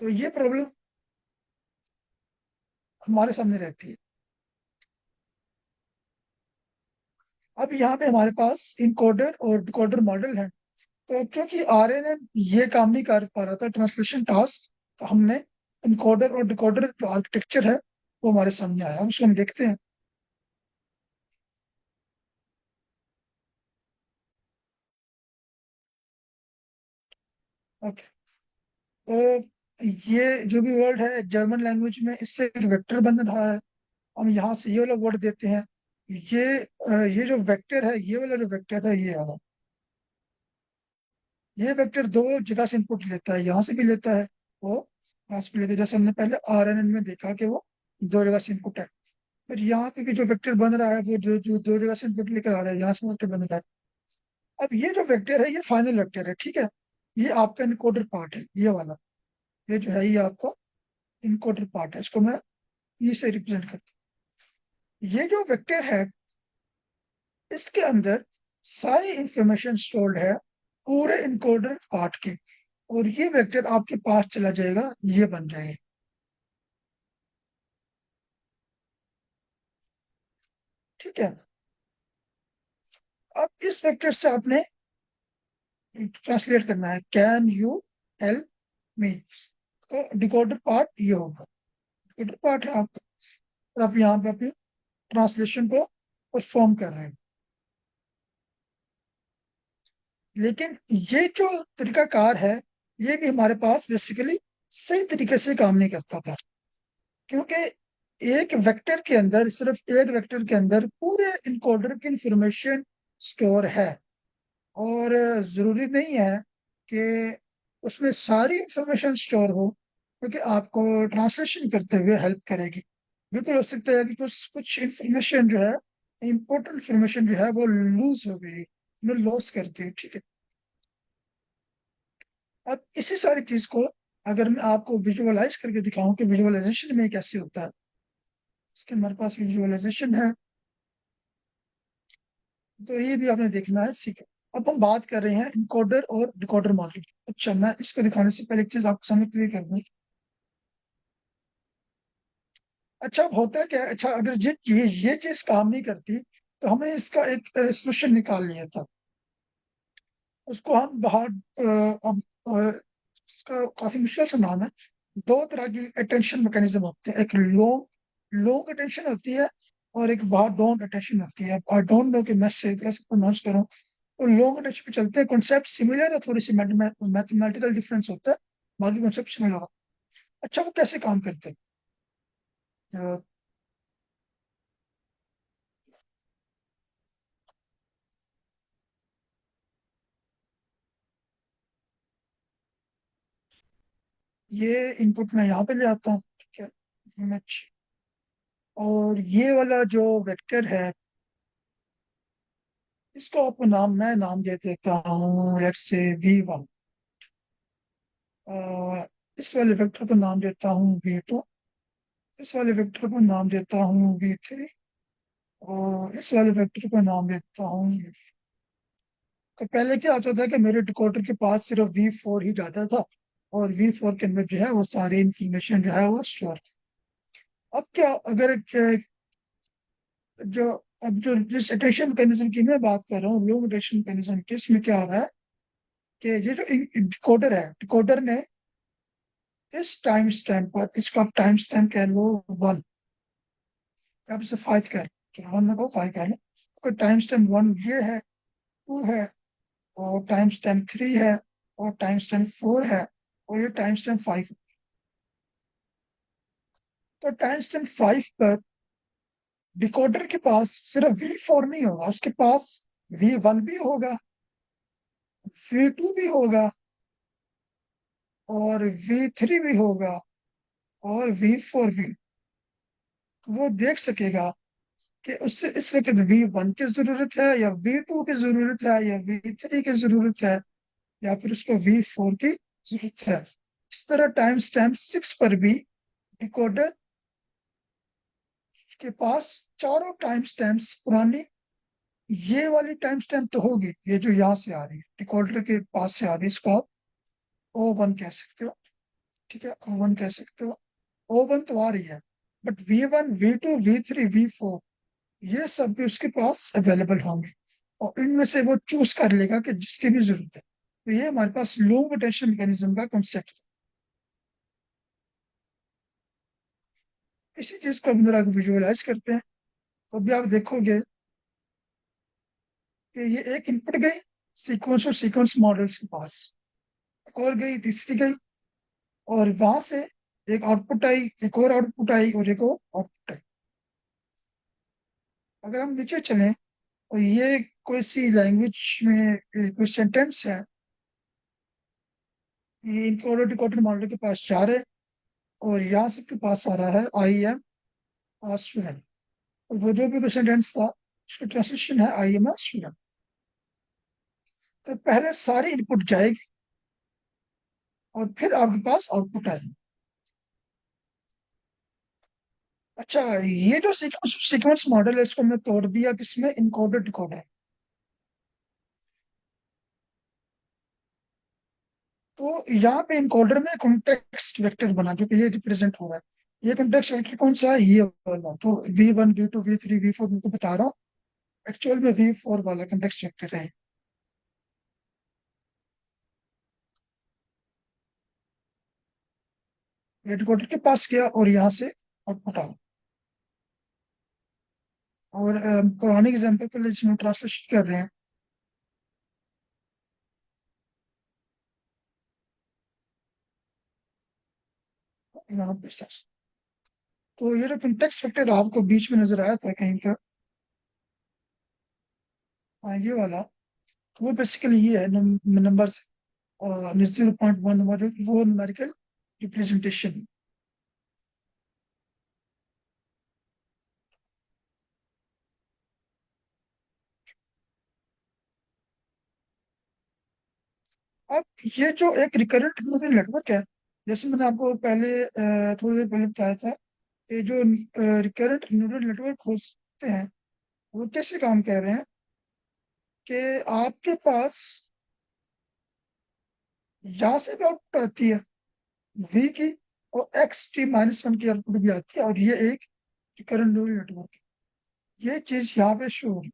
तो ये प्रॉब्लम हमारे सामने रहती है। अब यहाँ पे हमारे पास इनकोडर और डिकोडर मॉडल है। तो चूंकि आरएनएन ये काम नहीं कर पा रहा था ट्रांसलेशन टास्क, तो हमने इनकोडर और डिकोडर जो आर्किटेक्चर है वो हमारे सामने आया, उसको हम देखते हैं। ओके। तो ये जो भी वर्ड है जर्मन लैंग्वेज में इससे एक वेक्टर बन रहा है। हम यहाँ से ये वाला वर्ड देते हैं। ये जो वेक्टर है, ये वाला जो वेक्टर है ये वाला, ये वेक्टर दो जगह से इनपुट लेता है, यहाँ से भी लेता है, वो यहाँ से भी लेता है। जैसे हमने पहले आरएनएन में देखा कि वो दो जगह से इनपुट है। फिर यहाँ पे भी जो वेक्टर बन रहा है वो जो जो दो जगह से इनपुट लेकर आ रहा है, यहाँ से वेक्टर बन रहा है। अब ये जो वेक्टर है ये फाइनल वेक्टर है, ठीक है। ये आपका इनकोडर पार्ट है, ये वाला। ये जो है ये आपका इनकोडर पार्ट है, इसको मैं ई से रिप्रेजेंट करता हूँ। ये जो वेक्टर है इसके अंदर सारी इंफॉर्मेशन स्टोर्ड है पूरे इनकोडर पार्ट के, और ये वेक्टर आपके पास चला जाएगा, ये बन जाएगा, ठीक है। अब इस वेक्टर से आपने ट्रांसलेट करना है, कैन यू हेल्प मी। तो डिकोडर पार्ट ये होगा, डिकोडर पार्ट है आपका, और आप यहाँ पे अपनी ट्रांसलेशन को परफॉर्म कर रहे हैं। लेकिन ये जो तरीकाकार है ये भी हमारे पास बेसिकली सही तरीके से काम नहीं करता था, क्योंकि एक वेक्टर के अंदर, सिर्फ एक वेक्टर के अंदर पूरे इनकोडर की इंफॉर्मेशन स्टोर है, और जरूरी नहीं है कि उसमें सारी इंफॉर्मेशन स्टोर हो, क्योंकि आपको ट्रांसलेशन करते हुए हेल्प करेगी। बिल्कुल हो सकता है कि कुछ कुछ इंफॉर्मेशन जो है, इंपॉर्टेंट इंफॉर्मेशन जो है वो लूज हो गई, लॉस कर दी, ठीक है। अब इसी सारी चीज को अगर मैं आपको विजुअलाइज करके दिखाऊं कि विजुअलाइजेशन में कैसे होता है, इसके हमारे पास विजुअलाइजेशन है, तो ये भी आपने देखना है, सीख। अब हम बात कर रहे हैं इनकोडर और डिकोडर मॉडल की। अच्छा, मैं इसको दिखाने से पहले एक चीज आपको सामने क्लियर कर दूं। अच्छा, अब होता है क्या, अच्छा अगर ये चीज काम नहीं करती तो हमने इसका एक सोल्यूशन निकाल लिया था। उसको हम बाहर अब इसका काफी मुश्किल से नाम है। दो तरह की अटेंशन मैकेनिज्म होते हैं, एक लॉन्ग लॉन्ग अटेंशन होती है, और एक बाहर डोंट अटेंशन होती है। आई डोंट नो कि मैं सही तरह से प्रोनाउंस करूँ। तो लॉन्ग अटेंशन पे चलते हैं, कॉन्सेप्ट सिमिलर है, थोड़ी सी मैथमेटिकल डिफरेंस होता है, बाकी कॉन्सेप्ट सिमिलर है। अच्छा, वो कैसे काम करते हैं? अ, ये इनपुट मैं यहाँ पे ले आता हूँ, ठीक है, image। और ये वाला जो वेक्टर है इसको आपको मैं नाम दे देता हूँ, लेट्स से V1। इस वाले वेक्टर को नाम देता हूँ V2। इस वाले वेक्टर को नाम देता हूँ V3। और इस वाले वेक्टर को नाम देता हूँ तो पहले क्या होता था कि मेरे डिकोडर के पास सिर्फ V4 ही जाता था, और V4 के अंदर जो है वो सारी इंफॉर्मेशन जो है वो स्टोर थी। अब क्या, अगर जो अब जो जिस अटेंशन मैकेनिज्म की मैं बात कर रहा हूँ, लो अटेंशन मैकेनिज्म की, इसमें क्या हो रहा है कि ये जो डिकोडर है, डिकोडर ने इस टाइम स्टैम्प पर, इसका आप टाइम स्टैम्प कह लो 1, आप इसे 5 कह लो, चलो 1 को 5 कह लो, तो टाइम स्टैम्प 1 ये है, 2 है, और टाइम स्टैम्प 3 है, और टाइम स्टैम्प 4 है, और ये टाइम स्टैम्प 5। तो टाइम स्टैम्प 5 पर डिकोडर के पास सिर्फ V4 नहीं होगा, उसके पास V1 भी होगा, V2 भी होगा, और V3 भी होगा और V4 भी, तो वो देख सकेगा कि उससे इस वक्त V1 की जरूरत है या V2 की जरूरत है या V3 की जरूरत है या फिर उसको V4 की जरूरत है। इस तरह टाइम स्टैम्प 6 पर भी डिकोडर के पास चारों टाइम स्टैम्प्स पुरानी, ये वाली टाइम स्टैम्प तो होगी, ये जो यहाँ से आ रही है डिकोडर के पास से आ रही है, इसको आप O1 कह सकते हो। ठीक है, O1 कह सकते हो। O1 तो आ रही है, but V1 V2 V3 V4 ये सब भी उसके पास अवेलेबल होंगे, और इनमें से वो चूज कर लेगा कि जिसकी भी जरूरत है। तो ये हमारे पास लूप अटेंशन मैकेनिज्म का कॉन्सेप्ट है। इसी चीज को हम जरा विजुअलाइज करते हैं, तो अभी आप देखोगे कि ये एक इनपुट गई सीक्वेंस और सीक्वेंस मॉडल्स के पास, एक और गई, तीसरी गई, और वहां से एक आउटपुट आई, एक और आउटपुट आई और एक और आउटपुट आई। अगर हम नीचे चलें और ये कोई सी लैंग्वेज में कोई सेंटेंस है, ये इनकोडर डिकोडर मॉडल के पास जा रहे हैं और यहाँ से के पास आ रहा है आई एम स्टूडेंट, और वो जो भी कोई सेंटेंस था उसका ट्रांसलेशन है आई एम स्टूडेंट। तो पहले सारी इनपुट जाएगी और फिर आपके पास आउटपुट आएगी। अच्छा, ये जो सीक्वेंस सीक्वेंस मॉडल है इसको हमने तोड़ दिया किसमें, इनकोडर डिकोडर। तो यहाँ पे इनकोडर में कॉन्टेक्स्ट वेक्टर बना जो कि ये रिप्रेजेंट हो रहा है। ये कॉन्टेक्स्ट वेक्टर कौन सा है, ये वाला। तो V1 V2 V3 V4 मैं बता रहा हूँ, एक्चुअल में V4 वाला कॉन्टेक्स्ट वेक्टर है। ये डिकोडर के पास गया और यहाँ से आउटपुट आया। और पुराने एग्जाम्पल के लिए जिसमें ट्रांसलेशन कर रहे हैं, यहाँ पे तो ये जो कॉन्टेक्स्ट वेक्टर आपको बीच में नजर आया था कहीं पर, ये वाला, तो वो बेसिकली ये है नंबर 0.1 नंबर, वो न्यूमेरिकल रिप्रेजेंटेशन। अब ये जो एक रिकरेंट न्यूरल नेटवर्क है, जैसे मैंने आपको पहले थोड़ी देर पहले बताया था, ये जो रिकरेंट न्यूरल नेटवर्क होते हैं वो कैसे काम कर रहे हैं कि आपके पास यहाँ से भी आउटपुट आती है V की, और X t-1 की आउटपुट भी आती है, और ये एक रिकरेंट न्यूरल नेटवर्क है। ये चीज यहाँ पे शो हो रही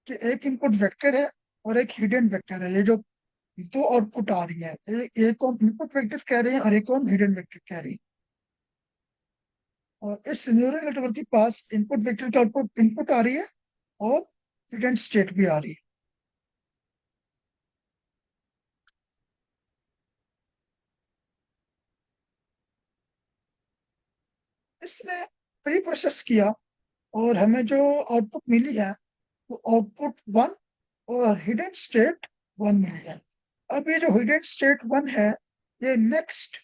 है कि एक इनपुट वेक्टर है और एक हिडन वेक्टर है। ये जो दो आउटपुट आ रही है, एक को हम इनपुट वेक्टर कह रहे हैं और एक को हम हिडन वेक्टर कह रहे हैं। और इस न्यूरल नेटवर्क के पास इनपुट वेक्टर की आउटपुट इनपुट आ रही है और हिडन स्टेट भी आ रही है। इसने प्री प्रोसेस किया और हमें जो आउटपुट मिली है वो आउटपुट 1 और हिडन स्टेट 1 मिली है। अब ये जो हिडन स्टेट 1 है, ये नेक्स्ट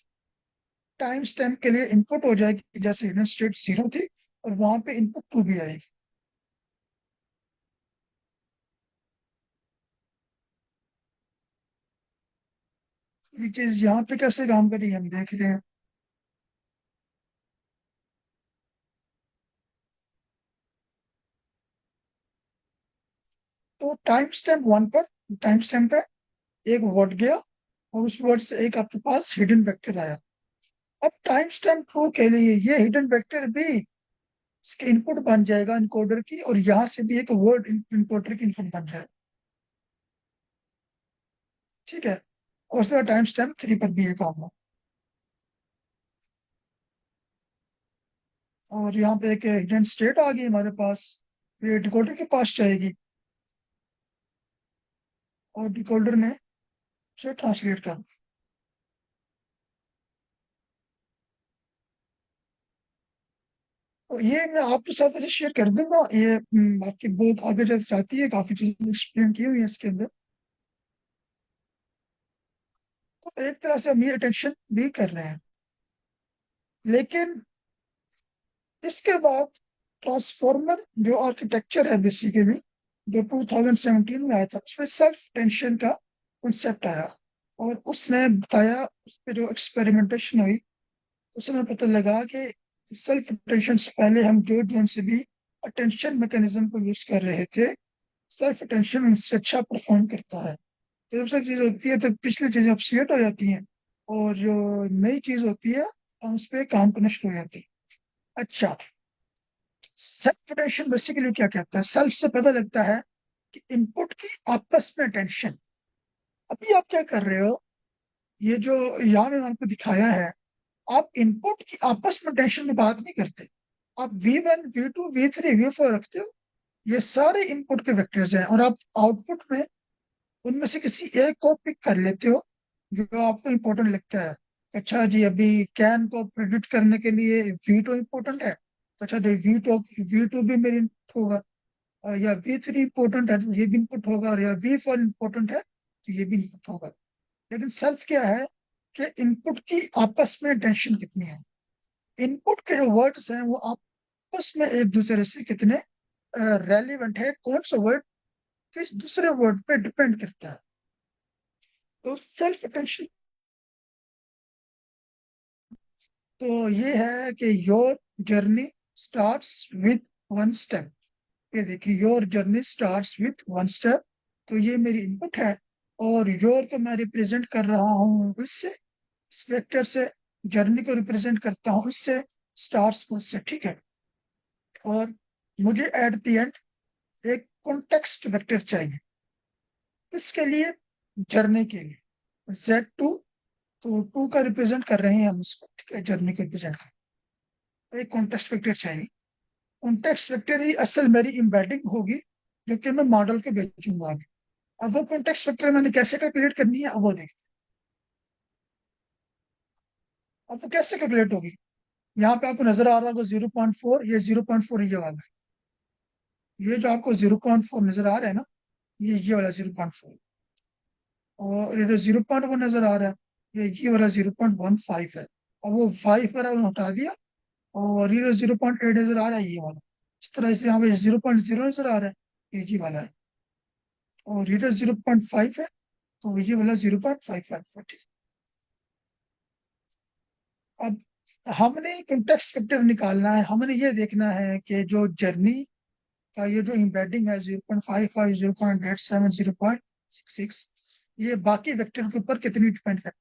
टाइम स्टैम्प के लिए इनपुट हो जाएगी, जैसे हिडन स्टेट 0 थी और वहां पे इनपुट 2 भी आएगी। ये चीज यहाँ पे कैसे काम करी हम देख रहे हैं। तो टाइम स्टैम्प 1 पर, टाइम स्टैम्प पे एक वर्ड गया और उस वर्ड से एक आपके पास हिडन वेक्टर आया। अब टाइम स्टैम्प 2 के लिए ये हिडन वेक्टर भी इसके इनपुट बन जाएगा इनकोडर की, और यहाँ से भी एक वर्ड इनकोडर की इनपुट बन जाएगा। ठीक है, और उसका टाइम स्टैम्प 3 पर भी ये काम हो। और यहाँ पे एक हिडन स्टेट आ गई हमारे पास, ये डिकोडर के पास जाएगी और डिकोडर ने उसे ट्रांसलेट कर। तो ये मैं आपके साथ ऐसे शेयर कर दूंगा, ये आपकी बहुत आगे जाती है, काफी चीजें एक्सप्लेन की हुई है इसके अंदर। तो एक तरह से हम ये अटेंशन भी कर रहे हैं। लेकिन इसके बाद ट्रांसफॉर्मर जो आर्किटेक्चर है बेसिकली, जो 2017 में आया था, उसमें सेल्फ टेंशन का कॉन्सेप्ट आया। और उसने बताया, उस पर जो एक्सपेरिमेंटेशन हुई, उसमें पता लगा कि सेल्फ टेंशन से पहले हम जो जोन से भी अटेंशन मैकेनिज्म को यूज कर रहे थे, सेल्फ अटेंशन उनसे अच्छा परफॉर्म करता है। तो जब सब चीज होती है तो पिछली चीजें अपसेट हो जाती हैं, और जो नई चीज होती है हम उस पर काम करना शुरू हो जाती है। अच्छा, सेल्फ अटेंशन बेसिकली क्या कहता है? सेल्फ से पता लगता है कि इनपुट की आपस में टेंशन। अभी आप क्या कर रहे हो, ये जो यहाँ में आपको दिखाया है, आप इनपुट की आपस में टेंशन में बात नहीं करते। आप V1 V2 V3 V4 रखते हो, ये सारे इनपुट के वेक्टर्स हैं, और आप आउटपुट में उनमें से किसी एक को पिक कर लेते हो जो आपको इम्पोर्टेंट लगता है। अच्छा जी, अभी कैन को प्रिडिक्ट करने के लिए V2 इम्पोर्टेंट है, तो अच्छा जी V2 भी मेरी इनपुट होगा। या V3 इम्पोर्टेंट है तो ये भी इनपुट होगा, और या V4 इम्पोर्टेंट है तो ये भी इनपुट होगा। लेकिन सेल्फ क्या है कि इनपुट की आपस में टेंशन कितनी है। इनपुट के जो वर्ड्स हैं वो आपस में एक दूसरे से कितने रेलिवेंट है, कौन सा वर्ड किस दूसरे वर्ड पे डिपेंड करता है। तो सेल्फ अटेंशन तो ये है कि your journey starts with one step. ये देखिए, your journey starts with one step. तो ये मेरी इनपुट है, और योर को मैं रिप्रेजेंट कर रहा हूँ इससे, इस वेक्टर से। जर्नी को रिप्रेजेंट करता हूँ इससे, स्टार्स को इससे, ठीक है। और मुझे एट द एंड एक कॉन्टेक्स्ट वेक्टर चाहिए, इसके लिए, जर्नी के लिए Z2। तो 2 का रिप्रेजेंट कर रहे हैं हम इसको, ठीक है, जर्नी को रिप्रेजेंट कर, एक कॉन्टेक्स्ट वेक्टर चाहिए। कॉन्टेक्स्ट वेक्टर ही असल मेरी एम्बेडिंग होगी, जो कि मैं मॉडल को भेजूंगा आगे। अब वो कॉन्टेक्स्ट वेक्टर मैंने कैसे कैलकुलेट करनी है, अब वो देखते हैं। अब वो कैसे कैलकुलेट होगी, यहाँ पे आपको नजर आ रहा होगा 0.4, ये 0.4 ये वाला है। ये जो आपको 0.4 नजर आ रहा है ना, ये वाला 0.4। और ये जो 0.1 नजर आ रहा है, ये वाला 0.15 है। अब वो 5 पर हटा दिया, और ये जो 0.8 नजर आ रहा है, ये वाला। इस तरह से यहाँ पे 0.0 नजर आ रहा है, ये वाला है। और ये जो 0.5 है, तो ये वाला 0.55, ठीक। अब हमने कॉन्टेक्स्ट फैक्टर निकालना है, हमने ये देखना है कि जो जर्नी का ये जो एम्बेडिंग है 0.55 0.87 0.66, ये बाकी वेक्टर के ऊपर कितनी डिपेंड है।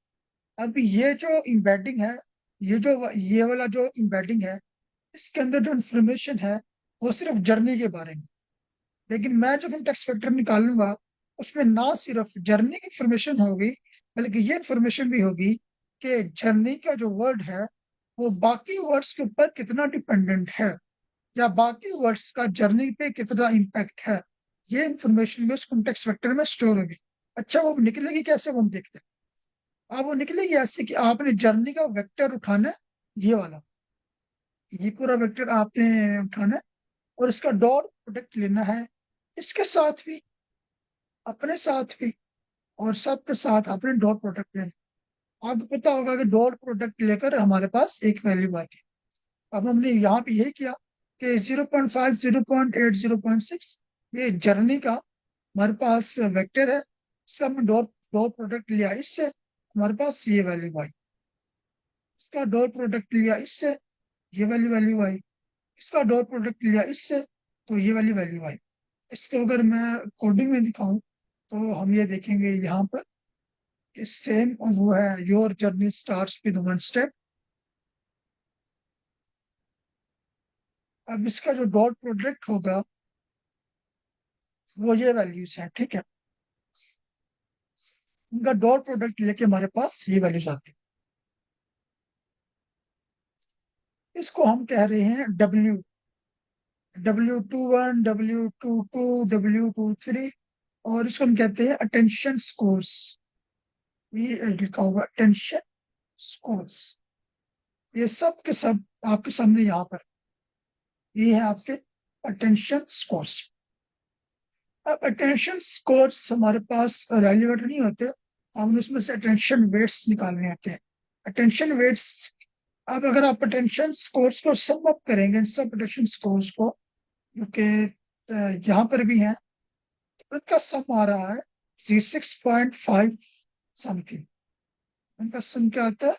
अब ये जो एम्बेडिंग है, ये वाला जो एम्बेडिंग है, इसके अंदर जो इंफॉर्मेशन है वो सिर्फ जर्नी के बारे में। लेकिन मैं जो कॉन्टेक्स्ट फैक्टर निकालूंगा, उसमें ना सिर्फ जर्नी की इंफॉर्मेशन होगी, बल्कि ये इंफॉर्मेशन भी होगी कि जर्नी का जो वर्ड है वो बाकी वर्ड्स के ऊपर कितना डिपेंडेंट है, या बाकी वर्ड्स का जर्नी पे कितना इम्पैक्ट है। ये इंफॉर्मेशन भी उस कॉन्टेक्स्ट वेक्टर में स्टोर होगी। अच्छा, वो निकलेगी कैसे, वो हम देखते हैं। अब वो निकलेगी ऐसे कि आपने जर्नी का वेक्टर उठाना है, ये वाला, ये पूरा वेक्टर आपने उठाना है, और इसका डॉट प्रोडक्ट लेना है, इसके साथ भी, अपने साथ भी, और सबके साथ अपने डॉट प्रोडक्ट लेना। आपको पता होगा कि डॉट प्रोडक्ट लेकर हमारे पास एक वैल्यू आती है। अब हमने यहाँ पे यही किया कि 0.5 0.8 0.6, ये जर्नी का हमारे पास वेक्टर है, इसका हमने डॉट डॉट प्रोडक्ट लिया इससे, हमारे पास ये वैल्यू आई। इसका डॉट प्रोडक्ट लिया इससे, ये वैल्यू वैल्यू आई। इसका डॉट प्रोडक्ट लिया इससे, तो ये वाली वैल्यू आई। इसको अगर मैं कोडिंग में दिखाऊं, तो हम ये देखेंगे यहाँ पर कि सेम वो है, your journey starts with one step. अब इसका जो डॉट प्रोडक्ट होगा वो ये वैल्यूज है, ठीक है। इनका डॉट प्रोडक्ट लेके हमारे पास ये वैल्यूज आती है। इसको हम कह रहे हैं W21 W22 W23, और इसको हम कहते हैं अटेंशन स्कोर्स। ये लिखा हुआ अटेंशन स्कोर्स, ये सब के सब आपके सामने यहाँ पर, ये है आपके अटेंशन स्कोर्स। अब अटेंशन स्कोर्स हमारे पास रेलिवेंट नहीं होते, हमने उसमें से अटेंशन वेट्स निकालने आते हैं। अटेंशन वेट्स, अब अगर आप अटेंशन स्कोर्स को सम अप करेंगे, इन सब अटेंशन स्कोर्स को जो कि यहाँ पर भी हैं, तो इनका सम आ रहा है 6.5 समथिंग। इनका सम क्या आता है?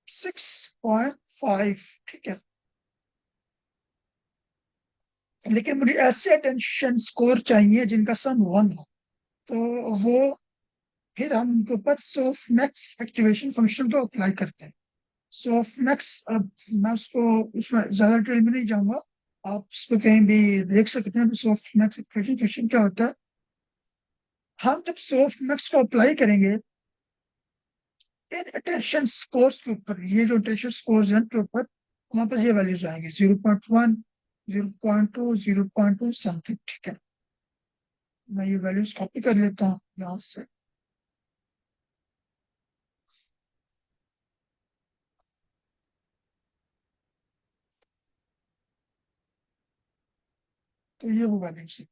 6.5। ठीक है, लेकिन मुझे ऐसे अटेंशन स्कोर चाहिए जिनका सम 1 हो। तो वो फिर हम उनके ऊपर सॉफ्ट मैक्स एक्टिवेशन फंक्शन को अप्लाई करते हैं। सॉफ्ट मैक्स, अब मैं उसको उसमें ज्यादा डिटेल में नहीं जाऊंगा, आप उसको कहीं भी देख सकते हैं। सॉफ्ट मैक्स एक्टिवेशन फंक्शन क्या होता है? हम जब सॉफ्ट मैक्स को अप्लाई करेंगे इन अटेंशन स्कोर्स के ऊपर, ये जो अटेंशन स्कोर्स हैं उनके ऊपर, वहां पर ये वैल्यूज आएंगे 0.1, 0.2, 0.2 समथिंग। ठीक है, मैं ये वैल्यूज कॉपी कर लेता हूँ यहाँ से। तो ये वो वैल्यूज है।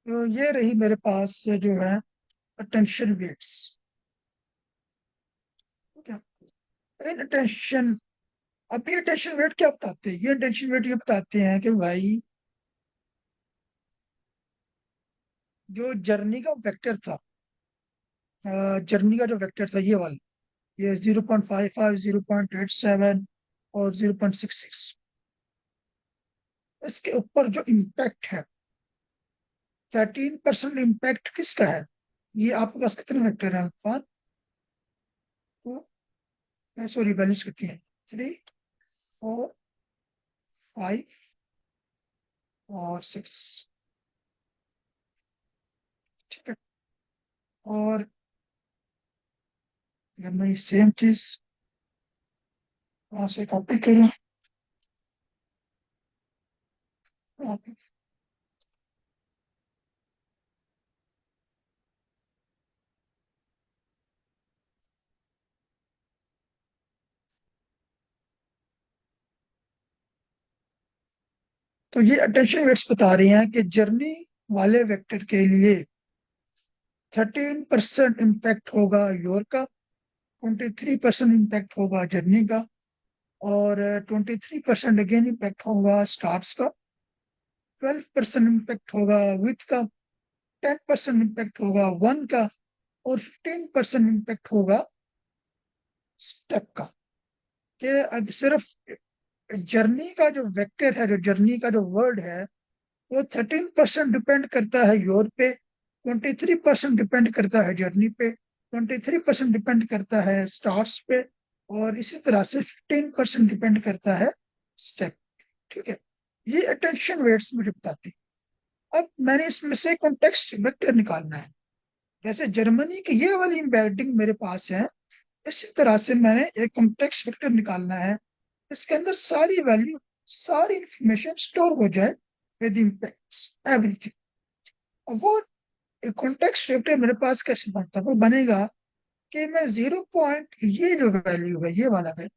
तो ये रही मेरे पास जो है अटेंशन वेट्स। ठीक है, इन अटेंशन, अब ये अटेंशन वेट क्या बताते हैं? ये अटेंशन वेट ये बताते हैं कि भाई जो जर्नी का वेक्टर था, जर्नी का जो वेक्टर था ये वाला, ये 0.55, 0.87 और 0.66, इसके ऊपर जो इम्पैक्ट है 13% इम्पैक्ट किसका है? ये आपके पास कितने वेक्टर हैं? 5, सॉरी वैल्यूज कितनी है? 3, 4, 5 और 6। ठीक है, और अगर मैं सेम चीज वहां से कॉपी करूँ, तो ये अटेंशन वेट्स बता रही हैं कि जर्नी वाले वेक्टर के लिए 13% इम्पैक्ट होगा योर का, 23% इम्पैक्ट होगा जर्नी का, और 23% अगेन इम्पैक्ट होगा स्टार्स का, 12% इम्पैक्ट होगा विथ का, 10% इम्पैक्ट होगा वन का, और 15% इम्पैक्ट होगा स्टेप का। कि अब सिर्फ जर्नी का जो वेक्टर है, जो जर्नी का जो वर्ड है, वो 13% डिपेंड करता है योर पे, 23% डिपेंड करता है जर्नी पे, 23% डिपेंड करता है स्टार्स पे, और इसी तरह से 15% डिपेंड करता है स्टेप। ठीक है, ये अटेंशन वेट्स मुझे बताती। अब मैंने इसमें से कॉन्टेक्स्ट वेक्टर निकालना है। जैसे जर्मनी की ये वाली एम्बेडिंग मेरे पास है, इसी तरह से मैंने एक कॉन्टेक्स्ट वेक्टर निकालना है। इसके अंदर सारी वैल्यू, सारी इंफॉर्मेशन स्टोर हो जाए विद इम्पैक्ट्स एवरीथिंग। और वो कॉन्टेक्स्ट वेक्टर मेरे पास कैसे बनता है? वो बनेगा कि मैं 0 पॉइंट, ये जो वैल्यू है ये वाला है,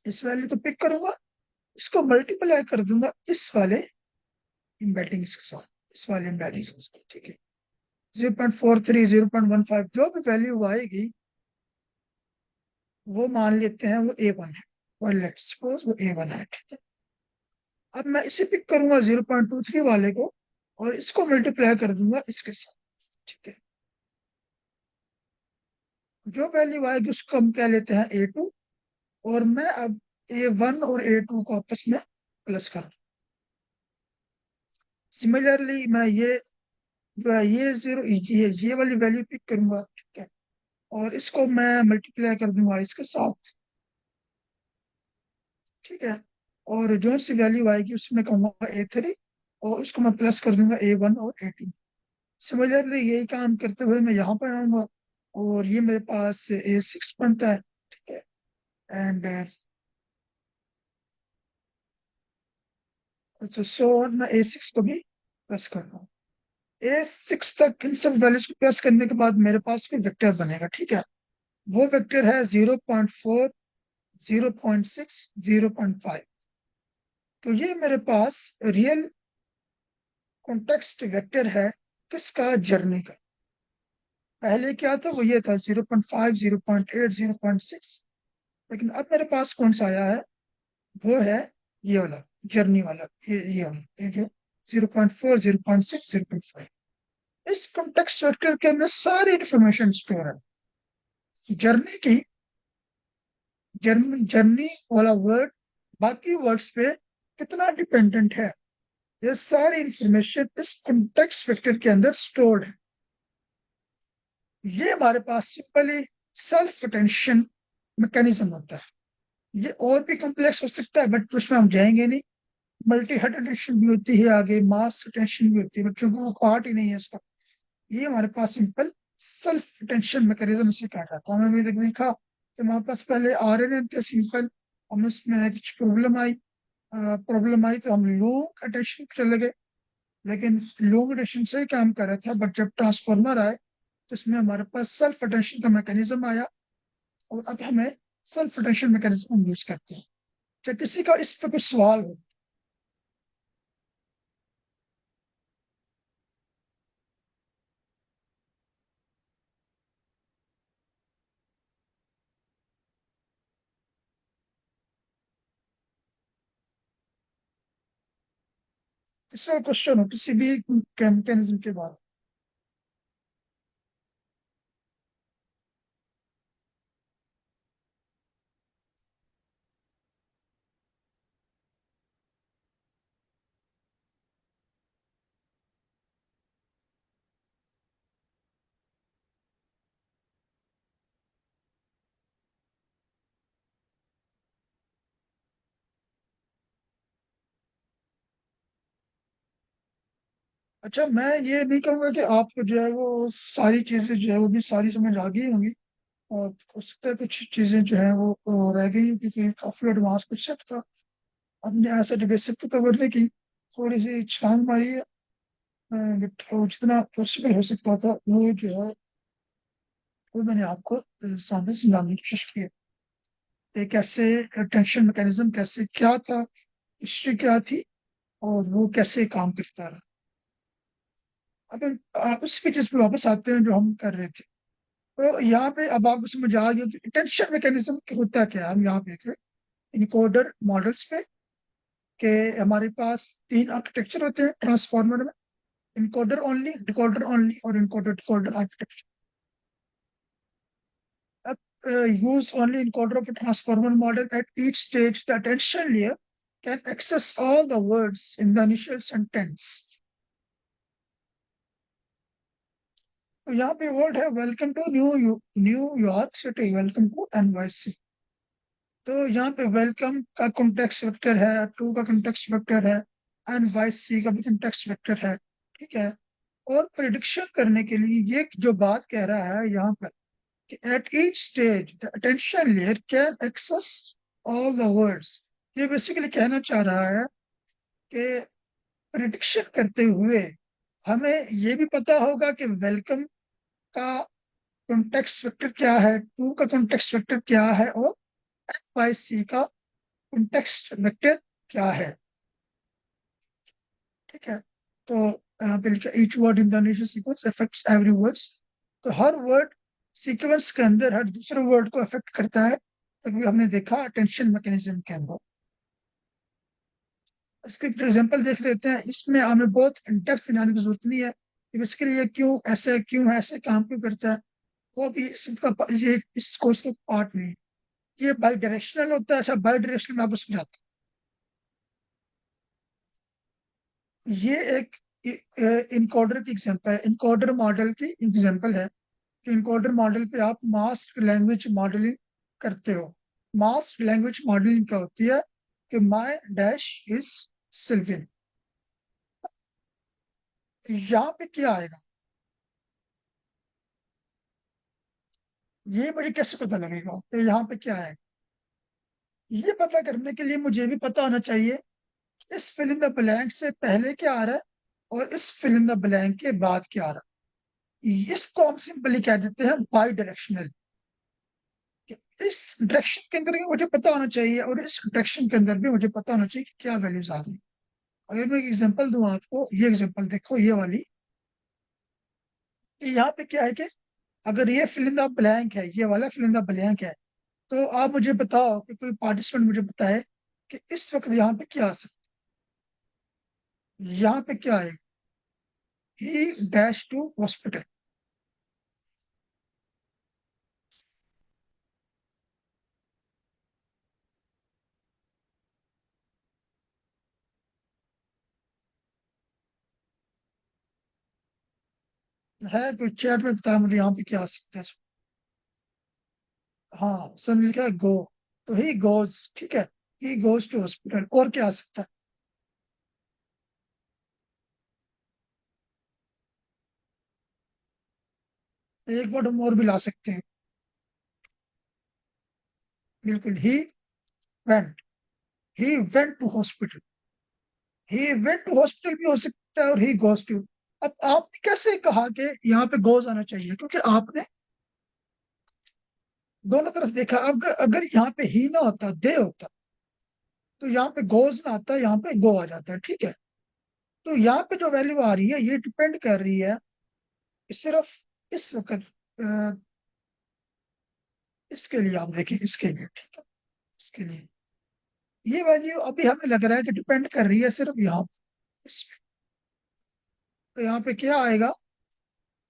इस वैल्यू को पिक करूंगा, इसको मल्टीप्लाई कर दूंगा इस वाले एम्बेडिंग के साथ, इस वाले एम्बेडिंग के साथ। ठीक है, 0.43, 0.15 जो भी वैल्यू आएगी वो मान लेते हैं वो A1 है, और लेट्स सपोज वो A1 है। ठीक है, अब मैं इसे पिक करूंगा 0.23 वाले को, और इसको मल्टीप्लाई कर दूंगा इसके साथ। ठीक है, जो वैल्यू आएगी उसको हम क्या लेते हैं A2, और मैं अब A1 और A2 को आपस में प्लस कर, सिमिलरली मैं ये जो है ये जीरो, ये वाली वैल्यू पिक करूंगा। ठीक है, और इसको मैं मल्टीप्लाई कर दूंगा इसके साथ, ठीक है। और जो सी वैल्यू आएगी उसमें कहूँगा A3, और उसको मैं प्लस कर दूंगा A1 और A2। सिमिलरली यही काम करते हुए मैं यहाँ पर आऊंगा, और ये मेरे पास A6 बनता है। ठीक है। एंड अच्छा, सो मैं A6 को भी प्लस कर रहा हूँ। A6 तक इन सब वैल्यूज को प्लस करने के बाद मेरे पास कोई वेक्टर बनेगा। ठीक है। वो वेक्टर है 0.4, 0.6, 0.5। तो ये मेरे पास रियल कॉन्टेक्स्ट वेक्टर है किसका, जर्नी का। पहले क्या था, वो ये था 0.5, 0.8, 0.6। लेकिन अब मेरे पास कौन सा आया है, वो है ये वाला, जर्नी वाला, ये वाला, ठीक है। 0.4, 0.6, 0.5। इस कॉन्टेक्स्ट वेक्टर के अंदर सारी इंफॉर्मेशन स्टोर है। जर्नी की, जर्नी वाला वर्ड बाकी वर्ड्स पे कितना डिपेंडेंट है, ये सारी इंफॉर्मेशन इस कॉन्टेक्स्ट वेक्टर के अंदर स्टोर्ड है। ये हमारे पास सिंपली सेल्फ अटेंशन मैकेनिज्म होता है। ये और भी कॉम्प्लेक्स हो सकता है बट उसमें हम जाएंगे नहीं। मल्टी हेड अटेंशन भी होती है, आगे मास अटेंशन भी होती है, बच्चों को वो पार्ट ही नहीं है इसका। ये हमारे पास सिंपल सेल्फ अटेंशन मैकेनिज्म से कहा जाता है। हमें भी देखा कि हमारे पास पहले RNA थे सिंपल, हमें उसमें कुछ प्रॉब्लम आई तो हम लॉन्ग अटेंशन चले गए। लेकिन लॉन्ग अटेंशन से ही काम कर रहा था, बट जब ट्रांसफॉर्मर आए तो इसमें हमारे पास सेल्फ अटेंशन का मैकेनिज्म आया, और अब हमें सेल्फ अटेंशन मैकेनिज्म हम यूज करते हैं। चाहे किसी का इस पर कुछ सवाल हो। किसी का क्वेश्चन हो किसी भी मैकेनिज्म के बारे में। अच्छा, मैं ये नहीं कहूंगा कि आपको जो है वो सारी चीजें जो है वो भी सारी समझ आ गई होंगी, और हो सकता है कुछ चीजें जो है वो रह गई हैं, क्योंकि काफी एडवांस कुछ था। हमने ऐसा बेसिक तो कवर नहीं की, थोड़ी सी छलांग मारी है। बट जितना पॉसिबल हो सकता था वो जो है वो मैंने आपको सामने समझाने की कोशिश की है। एक ऐसे टेंशन मैकेनिज्म कैसे क्या था, हिस्ट्री क्या थी, और वो कैसे काम करता रहा। अब उस फीचर्स पे वापस आते हैं जो हम कर रहे थे। तो यहाँ पे अब आपको समझ आ गया कि टेंशन मैकेनिज्म होता क्या है। हम यहाँ पे इनकोडर मॉडल्स पे के हमारे पास तीन आर्किटेक्चर होते हैं ट्रांसफॉर्मर में, इनकोडर ओनली, डिकोडर ओनली, और इनकोडर डिकोडर आर्किटेक्चर। अब use only encoder of a transformer model at each stage, the attention layer can access all the words in the initial sentence. तो यहाँ पे word है welcome to New York city, welcome to NYC। तो यहाँ पे welcome का context vector है, to का कॉन्टेक्स्ट वेक्टर है, NYC का भी कॉन्टेक्स्ट वेक्टर है। ठीक है। और प्रिडिक्शन करने के लिए ये जो बात कह रहा है यहाँ पर कि at each stage the attention layer can access all the words, ये बेसिकली कहना चाह रहा है कि प्रिडिक्शन करते हुए हमें ये भी पता होगा कि वेलकम का कॉन्टेक्स्ट वेक्टर क्या है, टू का कॉन्टेक्स्ट वेक्टर क्या है, और NYC का कॉन्टेक्स्ट वेक्टर क्या है। ठीक है। तो यहाँ पे लिखा each word in the initial sequence affects every words. तो हर वर्ड सीक्वेंस के अंदर हर दूसरे वर्ड को अफेक्ट करता है। अभी हमने देखा अटेंशन मैकेनिज्म के अंदर। इसके एग्जांपल देख लेते हैं, इसमें हमें बहुत डेप्थ बनाने की जरूरत नहीं है कि इसके लिए क्यों ऐसे काम क्यों करता है। वो भी इसका ये इस कोर्स का पार्ट नहीं है। ये बाई डायरेक्शनल होता है। अच्छा, बाई डायरेक्शनल मैं आपको समझाता हूँ। ये एक इनकोडर की एग्जांपल है, इनकोडर मॉडल की एग्जांपल है कि इनकोडर मॉडल पे आप मास्क लैंग्वेज मॉडलिंग करते हो। मास्क लैंग्वेज मॉडलिंग क्या होती है कि माई डैश इज सिल्विन। यहाँ पे क्या आएगा, ये मुझे कैसे पता लगेगा कि यहाँ पे क्या है? ये पता करने के लिए मुझे भी पता होना चाहिए इस फिल इन द ब्लैंक से पहले क्या आ रहा है और इस फिल इन द ब्लैंक के बाद क्या आ रहा है। इसको हम सिंपली कह देते हैं बाई डायरेक्शनल। इस डायरेक्शन के अंदर भी मुझे पता होना चाहिए और इस डायरेक्शन के अंदर भी मुझे पता होना चाहिए कि क्या वैल्यूज आ रही है। अगर मैं एक एग्जांपल दूं आपको, ये एग्जांपल देखो, ये वाली, कि यहाँ पे क्या है कि अगर ये फिल इन द ब्लैंक है, ये वाला फिल इन द ब्लैंक है, तो आप मुझे बताओ कि कोई पार्टिसिपेंट मुझे बताए कि इस वक्त यहाँ पे क्या आ सकता है। यहाँ पे क्या है, ही डैश टू हॉस्पिटल। है कोई चैट में बताया मुझे यहाँ पे क्या आ सकता है। हाँ, सन लिखा है गो, तो ही गोज, ठीक है, ही गोज टू हॉस्पिटल। और क्या आ सकता है, एक वर्ड हम और भी ला सकते हैं। बिल्कुल, he went to hospital, he went to hospital भी हो सकता है और ही गोज टू। अब आपने कैसे कहा कि यहाँ पे गोज आना चाहिए, क्योंकि आपने दोनों तरफ देखा। अब अगर यहाँ पे ही ना होता, दे होता, तो यहाँ पे गोज ना आता, यहाँ पे गो आ जाता है, ठीक है। तो यहाँ पे जो वैल्यू आ रही है ये डिपेंड कर रही है सिर्फ इस वक्त, अ, इसके लिए आप देखें, इसके लिए, ठीक है, इसके लिए ये वैल्यू अभी हमें लग रहा है कि डिपेंड कर रही है सिर्फ यहाँ पे, इस पे। तो यहाँ पे क्या आएगा,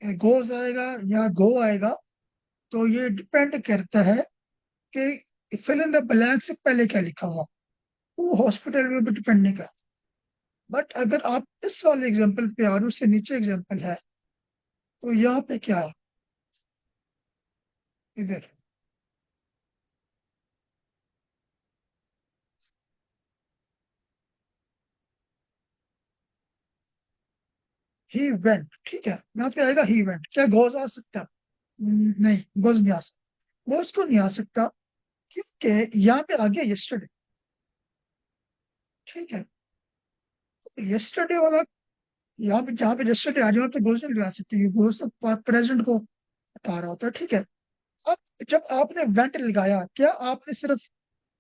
गोज आएगा या गो आएगा, तो ये डिपेंड करता है कि फिल इन द ब्लैंक से पहले क्या लिखा हुआ। वो हॉस्पिटल में भी डिपेंड नहीं करता। बट अगर आप इस वाले एग्जाम्पल पे और उससे नीचे एग्जाम्पल है, तो यहाँ पे क्या है, इधर ही वेंट, ठीक है, यहाँ पे आएगा ही वेंट। क्या गोज आ सकता है? नहीं, गोज नहीं आ सकता। गोज को नहीं आ सकता क्योंकि यहाँ पे आ गया यस्टरडे, ठीक है। यस्टरडे वाला, यहाँ पे जहाँ पे यस्टरडे आ जाए तो गोज नहीं लगा सकते, गोज तो प्रेजेंट को बता रहा होता है, ठीक है। अब जब आपने वेंट लगाया, क्या आपने सिर्फ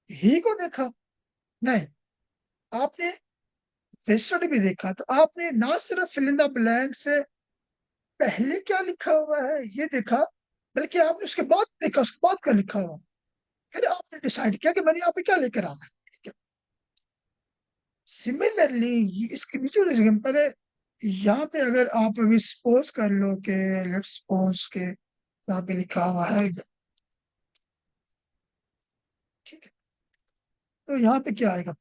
ही को देखा? नहीं, आपने यस्टरडे भी देखा। तो आपने ना सिर्फ फिल इन द ब्लैंक से पहले क्या लिखा हुआ है ये देखा, बल्कि आपने उसके बाद देखा, उसके बाद क्या लिखा हुआ। फिर आपने डिसाइड किया कि मैंने यहाँ पे क्या लेकर आना है, ठीक है। सिमिलरली इसके नीचे जो एग्जाम्पल है, यहाँ पे अगर आप अभी सपोज कर लो कि, लेट्स सपोज के यहाँ पे लिखा हुआ है, ठीक है, तो यहाँ पे क्या आएगा,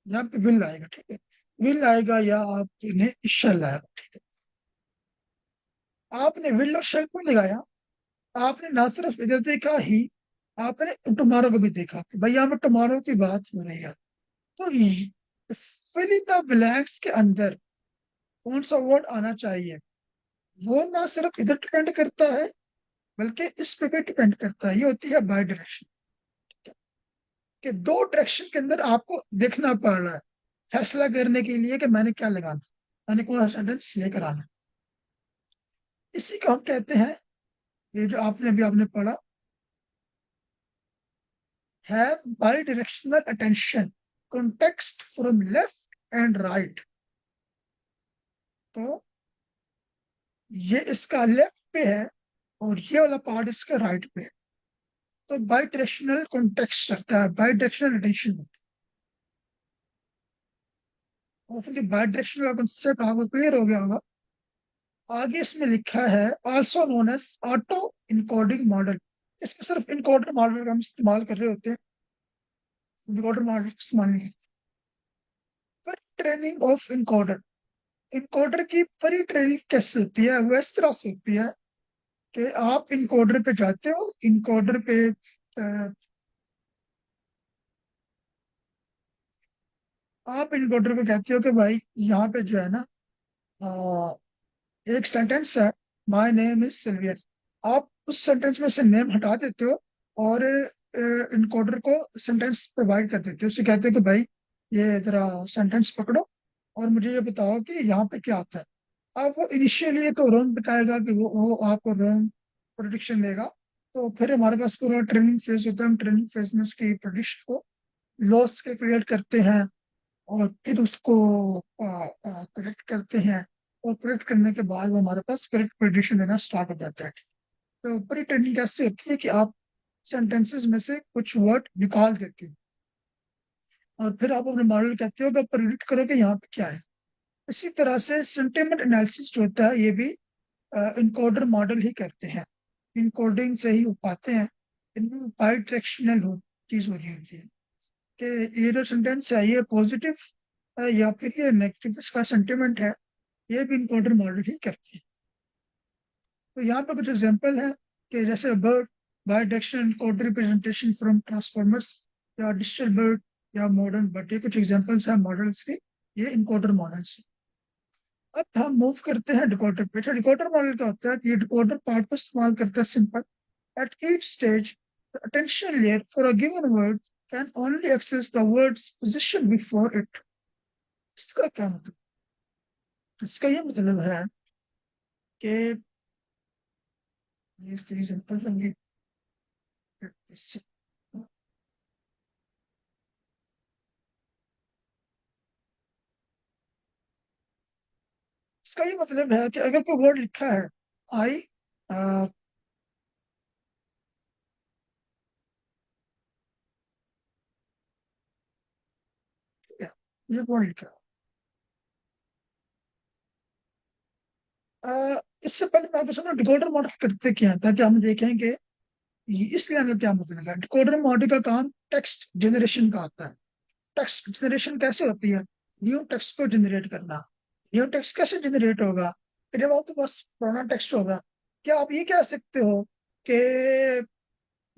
यहाँ पे विल आएगा, ठीक है। विल आएगा या आपने शल आएगा, ठीक है। आपने विल और शल को लगाया, आपने ना सिर्फ इधर देखा ही, आपने टुमारो को भी देखा कि भाई यहाँ पे टुमारो की बात हो रही है। तो फिल इन द ब्लैंक्स के अंदर कौन सा वर्ड आना चाहिए, वो ना सिर्फ इधर डिपेंड करता है, बल्कि इस पे भी डिपेंड करता है। ये होती है बाय डायरेक्शन, कि दो डायरेक्शन के अंदर आपको देखना पड़ रहा है फैसला करने के लिए कि मैंने क्या लगाना, मैंने कौन सा सेंटेंस लेकर आना। इसी को हम कहते हैं, ये जो आपने पढ़ा, have bidirectional attention, context from left and right। तो ये इसका लेफ्ट पे है और ये वाला पार्ट इसका राइट पे है। तो बाई डायरेक्शनल कॉन्टेक्स्ट रहता है, बाई डायरेक्शनल अटेंशन होता है। होपफुली बाई डायरेक्शनल का कॉन्सेप्ट आपको क्लियर हो गया होगा। आगे इसमें लिखा है also known as auto encoding model. इसमें सिर्फ इनकोडर मॉडल का हम इस्तेमाल कर रहे होते हैं, डिकोडर मॉडल इस्तेमाल नहीं। पर ट्रेनिंग ऑफ इनकोडर, इनकोडर की परी ट्रेनिंग कैसे होती है, वो इस तरह से होती है कि आप इनकोडर पे जाते हो, इनकोडर पे आप इनकोडर को कहते हो कि भाई यहाँ पे जो है ना, एक सेंटेंस है, माय नेम इज सिल्वियन। आप उस सेंटेंस में से नेम हटा देते हो और इनकोडर को सेंटेंस प्रोवाइड कर देते हो। उसे कहते हो कि भाई ये जरा सेंटेंस पकड़ो और मुझे ये बताओ कि यहाँ पे क्या आता है। अब वो इनिशियली तो रॉन्ग बताएगा कि वो आपको रॉन्ग प्रोडिक्शन देगा। तो फिर हमारे पास पूरा ट्रेनिंग फेज होता है, हम ट्रेनिंग फेज में उसकी प्रोडिक्शन को लॉस के क्रिएट करते हैं और फिर उसको करेक्ट करते हैं। और करेक्ट करने के बाद वो हमारे पास करेक्ट प्रेडिक्शन देना स्टार्ट हो जाता है। तो प्री ट्रेनिंग कैसे होती है कि आप सेंटेंसेस में से कुछ वर्ड निकाल देते हैं और फिर आप अपने मॉडल कहते हो कि प्रिडिक्ट करो कि यहाँ पे क्या है। इसी तरह से सेंटिमेंट एनालिसिस जो होता है ये भी इनकोडर मॉडल ही करते हैं, इनकोडिंग से ही हो पाते हैं। इनमें बाई डायरेक्शनल हो चीज हो रही होती है कि ये जो सेंटेंस है ये पॉजिटिव है या फिर ये नेगेटिव, इसका सेंटिमेंट है, ये भी इनकोडर मॉडल ही करती है। तो यहाँ पे कुछ एग्जांपल है कि जैसे BERT, bi directional code representation from transformers, या डिजिटल बर्ड, या मॉडर्न बर्ड, ये कुछ एग्जांपल्स हैं मॉडल्स के, ये इनकोडर मॉडल्स हैं। अब हम मूव करते हैं डिकोडर पे। तो डिकोडर मॉडल क्या होता है कि ये डिकोडर पार्ट को इस्तेमाल करता है simple. At each stage the attention layer for a given word can only access the words position before it. इसका क्या मतलब? इसका ये मतलब है कि ये एग्जांपल लेंगे। इसका ये मतलब है कि अगर कोई वर्ड लिखा है आई, ये वर्ड लिखा है। इससे पहले मैं आपको सुना डिकोडर मॉडल करते क्या है, ताकि हम देखें कि इस लाइन का क्या मतलब है। डिकोडर मॉडल का काम टेक्स्ट जनरेशन का आता है। टेक्स्ट जनरेशन कैसे होती है? न्यू टेक्स्ट को जनरेट करना। न्यू टेक्स्ट कैसे जनरेट होगा? कि जब आपके पास पुराना टेक्स्ट होगा, क्या आप ये कह सकते हो कि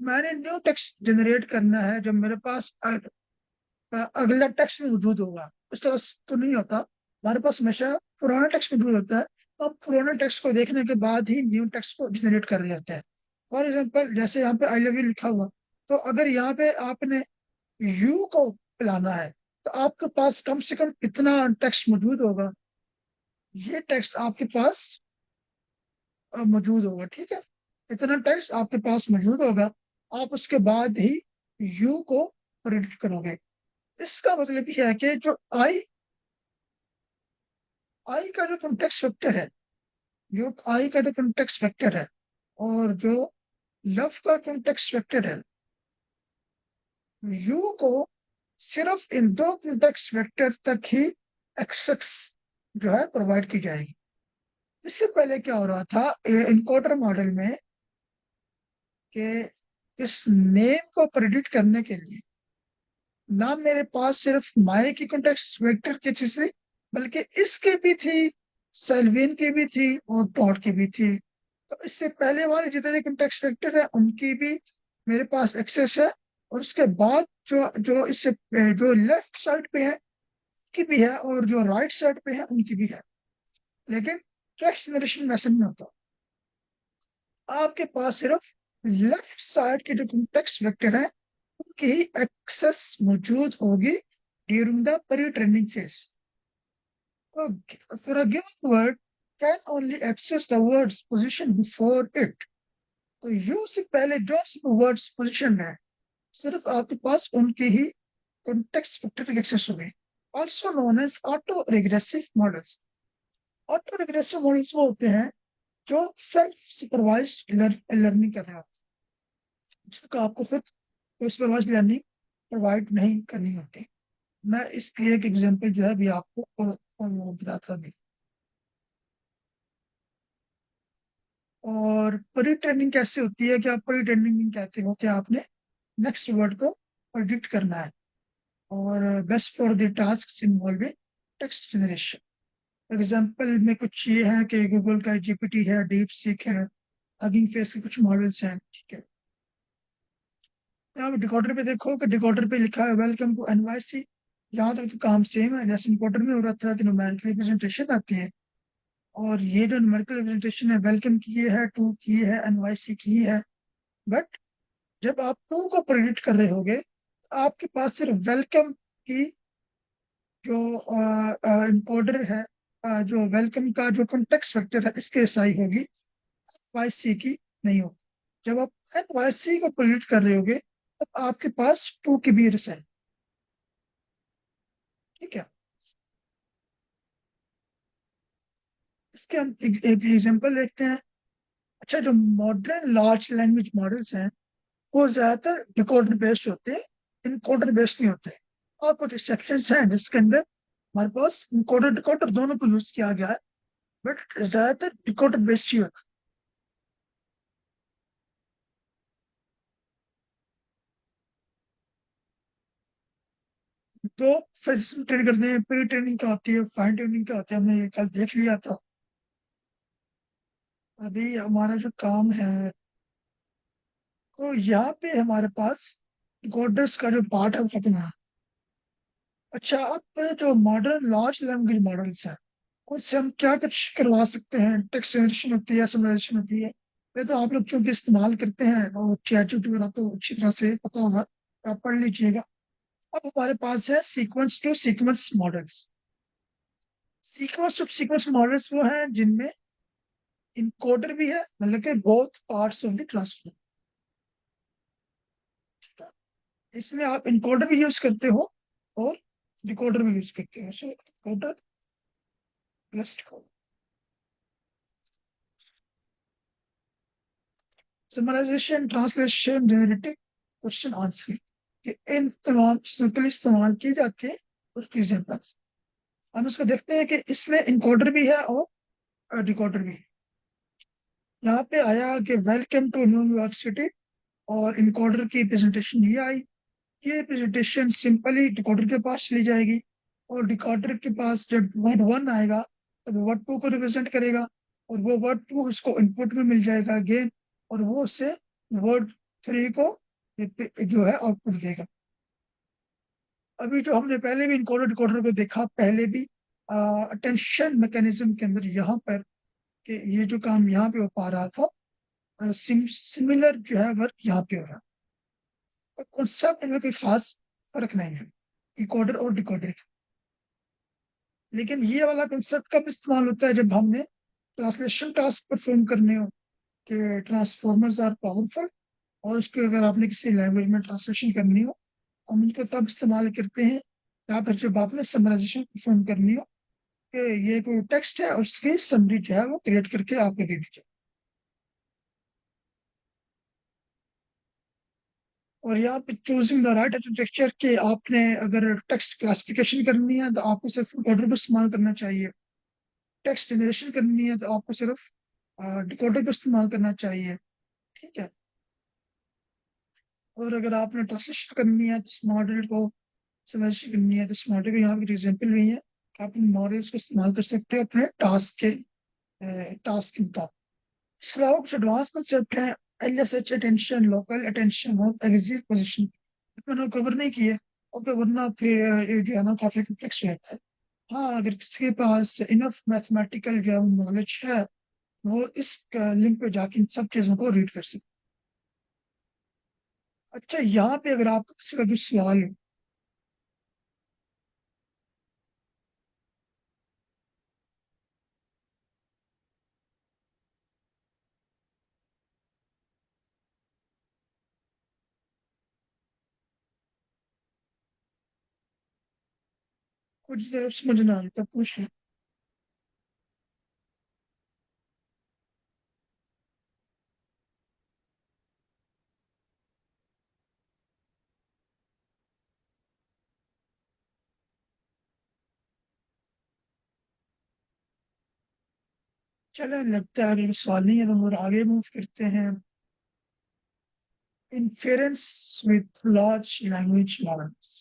मैंने न्यू टेक्स्ट जनरेट करना है जब मेरे पास अगला टेक्स्ट मौजूद होगा? इस तरह से तो नहीं होता। हमारे पास हमेशा पुराना टेक्स्ट मौजूद होता है, तो हम पुराने टेक्स्ट को देखने के बाद ही न्यू टेक्स्ट को जनरेट कर लेते हैं। फॉर एग्जाम्पल जैसे यहाँ पे आई लव यू लिखा हुआ, तो अगर यहाँ पे आपने यू को पिलाना है तो आपके पास कम से कम इतना टेक्स्ट मौजूद होगा। ये टेक्स्ट आपके पास मौजूद होगा, ठीक है। इतना टेक्स्ट आपके पास मौजूद होगा, आप उसके बाद ही यू को प्रिडिक्ट करोगे। इसका मतलब ये है कि जो आई आई का जो कॉन्टेक्स्ट वेक्टर है, जो आई का जो कॉन्टेक्स्ट वेक्टर है और जो लव का कॉन्टेक्स्ट वेक्टर है, यू को सिर्फ इन दो कॉन्टेक्स्ट वेक्टर तक ही एक्सेस जो है प्रोवाइड की जाएगी। इससे पहले क्या हो रहा था इनकोडर मॉडल में कि इस नेम को प्रेडिक्ट करने के लिए ना मेरे पास सिर्फ माए की कॉन्टेक्स्ट वेक्टर की चीज थी, बल्कि इसके भी थी, सेल्वियन की भी थी और डॉट की भी थी। तो इससे पहले वाले जितने कॉन्टेक्स्ट वेक्टर है उनकी भी मेरे पास एक्सेस है, और उसके बाद जो जो इससे जो लेफ्ट साइड पे है की भी है और जो राइट साइड पे है उनकी भी है। लेकिन टेक्स्ट जनरेशन में ऐसा नहीं होता। आपके पास सिर्फ लेफ्ट साइड के जो टेक्स्ट वेक्टर है उनकी ही एक्सेस मौजूद होगी during the pre training phase. For a given word can only access the word's position before it। तो यू से पहले जो वर्ड्स पोजिशन है सिर्फ आपके पास उनके ही कॉन्टेक्स्ट वेक्टर एक्सेस होंगे। Also known as auto regressive models. Auto regressive models वो होते हैं जो सेल्फ सुपरवाइज्ड लर्निंग कर रहे होते हैं, जिनका आपको फिर सुपरवाइज्ड लर्निंग प्रोवाइड नहीं करनी होती। मैं इसकी एक एग्जांपल जो है अभी आपको बताता भी। और प्री ट्रेनिंग कैसे होती है? कि आप प्री ट्रेनिंग कहते हो कि आपने नेक्स्ट वर्ड को प्रिडिक्ट करना है, और best for the task involving text generation. Example में कुछ ये है कि गूगल का जीपीटी है, डीप सीक है, हगिंग फेस के कुछ मॉडल्स हैं, ठीक है। यहाँ पे डिकोडर पे देखो कि डिकोडर पे लिखा है वेलकम टू एनवाईसी। यहाँ तक तो काम सेम है जैसे इम्पोर्टर में हो रहा था कि न्यूमेरिकल रिप्रेजेंटेशन आती है, और ये जो न्यूमेरिकल रिप्रेजेंटेशन है, वेलकम की ये है, टू की ये है, एनवाईसी की ये है। बट जब आप टू को प्रेडिक्ट कर रहे होगे, तो आपके पास सिर्फ वेलकम की जो इम्पोर्टर है, जो वेलकम का जो कॉन्टेक्स्ट फैक्टर है, इसके साई होगी, वाई सी की नहीं होगी। जब आप एन वाई सी को प्रेडिक्ट कर रहे होगे, तब आपके पास टू की भी रिजल्ट, ठीक है। इसके हम एक एग्जांपल देखते हैं। अच्छा, जो मॉडर्न लार्ज लैंग्वेज मॉडल्स हैं, वो ज्यादातर डिकोडर बेस्ड होते हैं, इनकोडर बेस्ड नहीं होते। और कुछ एक्सेप्शंस हैं जिसके अंदर हमारे पास इनकोडर डिकोडर दोनों को यूज किया गया है, बट ज्यादातर डिकोडर बेस्ड ही होता है। तो फिर ट्रेन करते हैं, प्री ट्रेनिंग क्या होती है, फाइन ट्यूनिंग क्या होती है, हमने ये कल देख लिया था। अभी हमारा जो काम है, तो यहाँ पे हमारे पास डिकोडर्स का जो पार्ट है वो खत्म है। अच्छा, अब जो मॉडर्न लार्ज लैंग्वेज मॉडल्स हैं, उनसे हम क्या कुछ करवा सकते हैं। टेक्स्ट जनरेशन होती है, समराइजेशन होती है, ये तो आप लोग चूंकि इस्तेमाल करते हैं और चैट वगैरह तो अच्छी तरह से पता होगा, तो आप पढ़ लीजिएगा। अब हमारे पास है sequence to sequence models. Sequence to sequence models वो हैं जिनमें इनकोडर भी है, मतलब कि both parts of the transfer. इसमें आप इनकोडर भी यूज करते हो और डिकोडर भी यूज करते हो। So decoder plus decoder. Summarisation, translation, generative, question answer, ये इन तमाम चीजों के लिए इस्तेमाल की जाती है उसकी एग्जाम्पल्स। हम इसको देखते हैं कि इसमें इनकोडर भी है और डिकोडर भी है। यहाँ पे आया कि वेलकम टू न्यूयॉर्क सिटी, और इनकोडर की प्रेजेंटेशन ये आई। ये प्रेजेंटेशन सिंपली डिकोडर के पास चली जाएगी, और डिकोडर के पास जब वर्ड वन आएगा, तब वर्ड टू को रिप्रेजेंट करेगा, और वो वर्ड टू उसको इनपुट में मिल जाएगा अगेन, और वो उससे वर्ड थ्री को जो है आउटपुट देगा। अभी जो हमने पहले भी इनकोडर डिकोडर को देखा, पहले भी अटेंशन मैकेनिज्म के अंदर, यहाँ पर कि ये जो काम यहाँ पे हो पा रहा था, सिमिलर जो है वर्क यहाँ पे हो रहा है। कॉन्सेप्ट में कोई खास फर्क नहीं है इनकोडर और डिकोडर। लेकिन ये वाला कंसेप्ट कब इस्तेमाल होता है, जब हमने ट्रांसलेशन टास्क परफॉर्म करने हो, कि ट्रांसफॉर्मर्स आर पावरफुल, और उसके अगर आपने किसी लैंग्वेज में ट्रांसलेशन करनी हो, हम इनको तब इस्तेमाल करते हैं, या फिर जब आपने समराइजेशन परफॉर्म करनी हो, कि ये कोई टेक्स्ट है और उसकी समरी जो है वो क्रिएट करके आपको दे दीजिए। और यहाँ पे चूजिंग द राइट आर्किटेक्चर, के आपने अगर टेक्स्ट क्लासिफिकेशन करनी है तो आपको सिर्फ डिकोडर को इस्तेमाल करना चाहिए। टेक्स्ट जनरेशन करनी है तो आपको सिर्फ डिकोडर को इस्तेमाल करना चाहिए, ठीक है। और अगर आपने ट्रांसलेशन करनी है तो इस मॉडल को समझ करनी है, तो इस मॉडल को यहाँ पे एग्जाम्पल भी है कि आप इन मॉडल्स को इस्तेमाल कर सकते हैं अपने टास्क के मुताबिक। इसके अलावा कुछ एडवांस कंसेप्ट हैं, L S H attention, local attention और एग्जिट पोजिशन, मैंने कवर नहीं किए, और वरना फिर ये जो है ना काफी कॉम्प्लेक्स रहता है। हाँ, अगर किसी के पास इनफ मैथमेटिकल जो है नॉलेज है, वो इस लिंक पे जाके इन सब चीजों को रीड कर सकते। अच्छा, यहाँ पे अगर आपका किसी का भी सवाल है, कुछ देर समझ ना आए तो पूछ लें। चले, लगता है अगर सवाल नहीं है तो हम लोग आगे मूव करते हैं। Inference with large language models.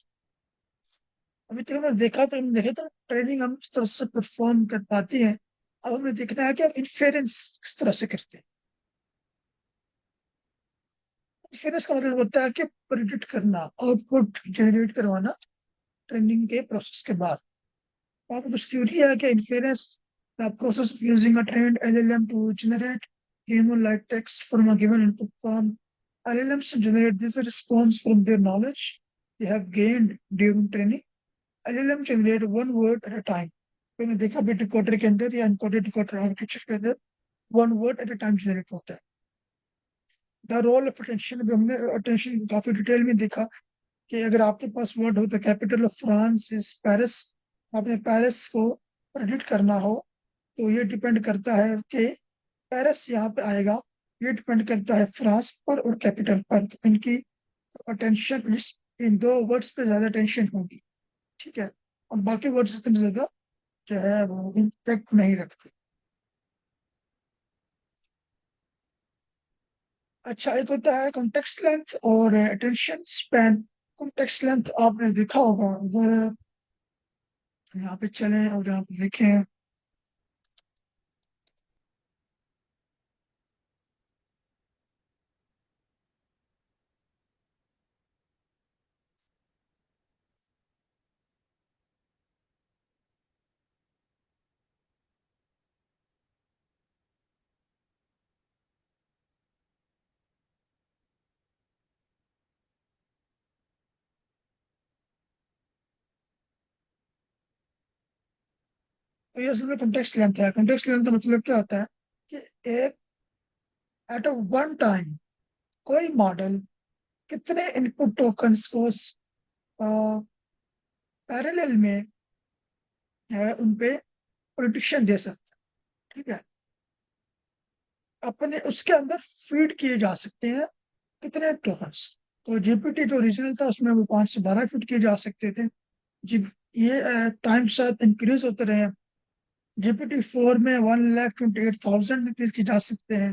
अभी तक हमने देखा, तो हमने देखा था ट्रेनिंग हम किस तरह से परफॉर्म कर पाते हैं। अब हमें देखना है कि हम इन्फेरेंस किस तरह से करते हैं। इन्फेरेंस का मतलब होता है कि प्रिडिक्ट करना, आउटपुट जनरेट करवाना ट्रेनिंग के प्रोसेस के बाद। वहाँ पे कुछ थ्योरी है कि inference the process of using a trained LLM to generate human like text from a given input form. LLMs generate this response from their knowledge they have gained during training. LLM generate one word at a time. मैंने देखा भी decoder के अंदर या encoded decoder architecture के अंदर one word at a time generate होता है। द रोल ऑफ अटेंशन, भी हमने अटेंशन काफी डिटेल में देखा कि अगर आपके पास वर्ड हो तो capital of France is Paris, आपने पेरिस को प्रेडिक्ट करना हो तो ये डिपेंड करता है कि पेरिस यहाँ पे आएगा, ये डिपेंड करता है फ्रांस पर और कैपिटल पर। तो इनकी अटेंशन इन दो वर्ड्स पे ज्यादा टेंशन होगी, ठीक है, और बाकी वर्ड्स इतने ज्यादा जो है वो इम्पैक्ट नहीं रखते। अच्छा, एक होता है कॉन्टेक्स्ट लेंथ और अटेंशन स्पैन। कॉन्टेक्स्ट लेंथ आपने देखा होगा, अगर यहाँ पे चलें और यहाँ पे देखें, तो ये असल में कॉन्टेक्स्ट लेंथ है। कॉन्टेक्स्ट लेंथ का मतलब क्या होता है कि एक एट अ वन टाइम कोई मॉडल कितने इनपुट टोकन्स को पैरेलल में है उन पे प्रिडिक्शन दे सकता है, ठीक है। अपने उसके अंदर फीड किए जा सकते हैं कितने टोकन्स। तो जीपीटी जो ओरिजिनल था उसमें वो 5 से 12 फीड किए जा सकते थे। जी, ये टाइम के साथ इंक्रीज होते रहे। GPT-4 में 1,28,000 इंक्रीज की जा सकते हैं।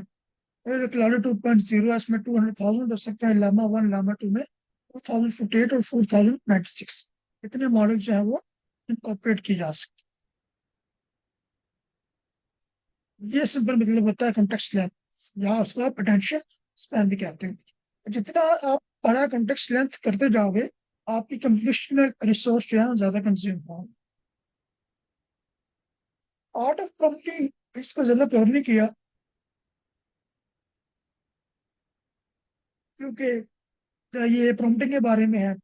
और क्लाउड 2.0 इसमें 200,000 हो सकते हैं। लामा 1 लामा 2 में 4,058 और 4,096 इतने मॉडल जो है वो इनकॉर्पोरेट की जा सकते हैं। ये सिंपल मतलब होता है कॉन्टेक्स्ट लेंथ, या उसको आप अटेंशन स्पैन भी कहते हैं। जितना आप बड़ा कॉन्टेक्स्ट लेंथ करते जाओगे आपकी कंप्यूटेशनल रिसोर्स जो है वो ज्यादा कंज्यूम होगा। आर्ट ऑफ प्रॉम्प्टिंग इसको ज्यादा कवर नहीं किया क्योंकि ये प्रॉम्प्टिंग के बारे में है।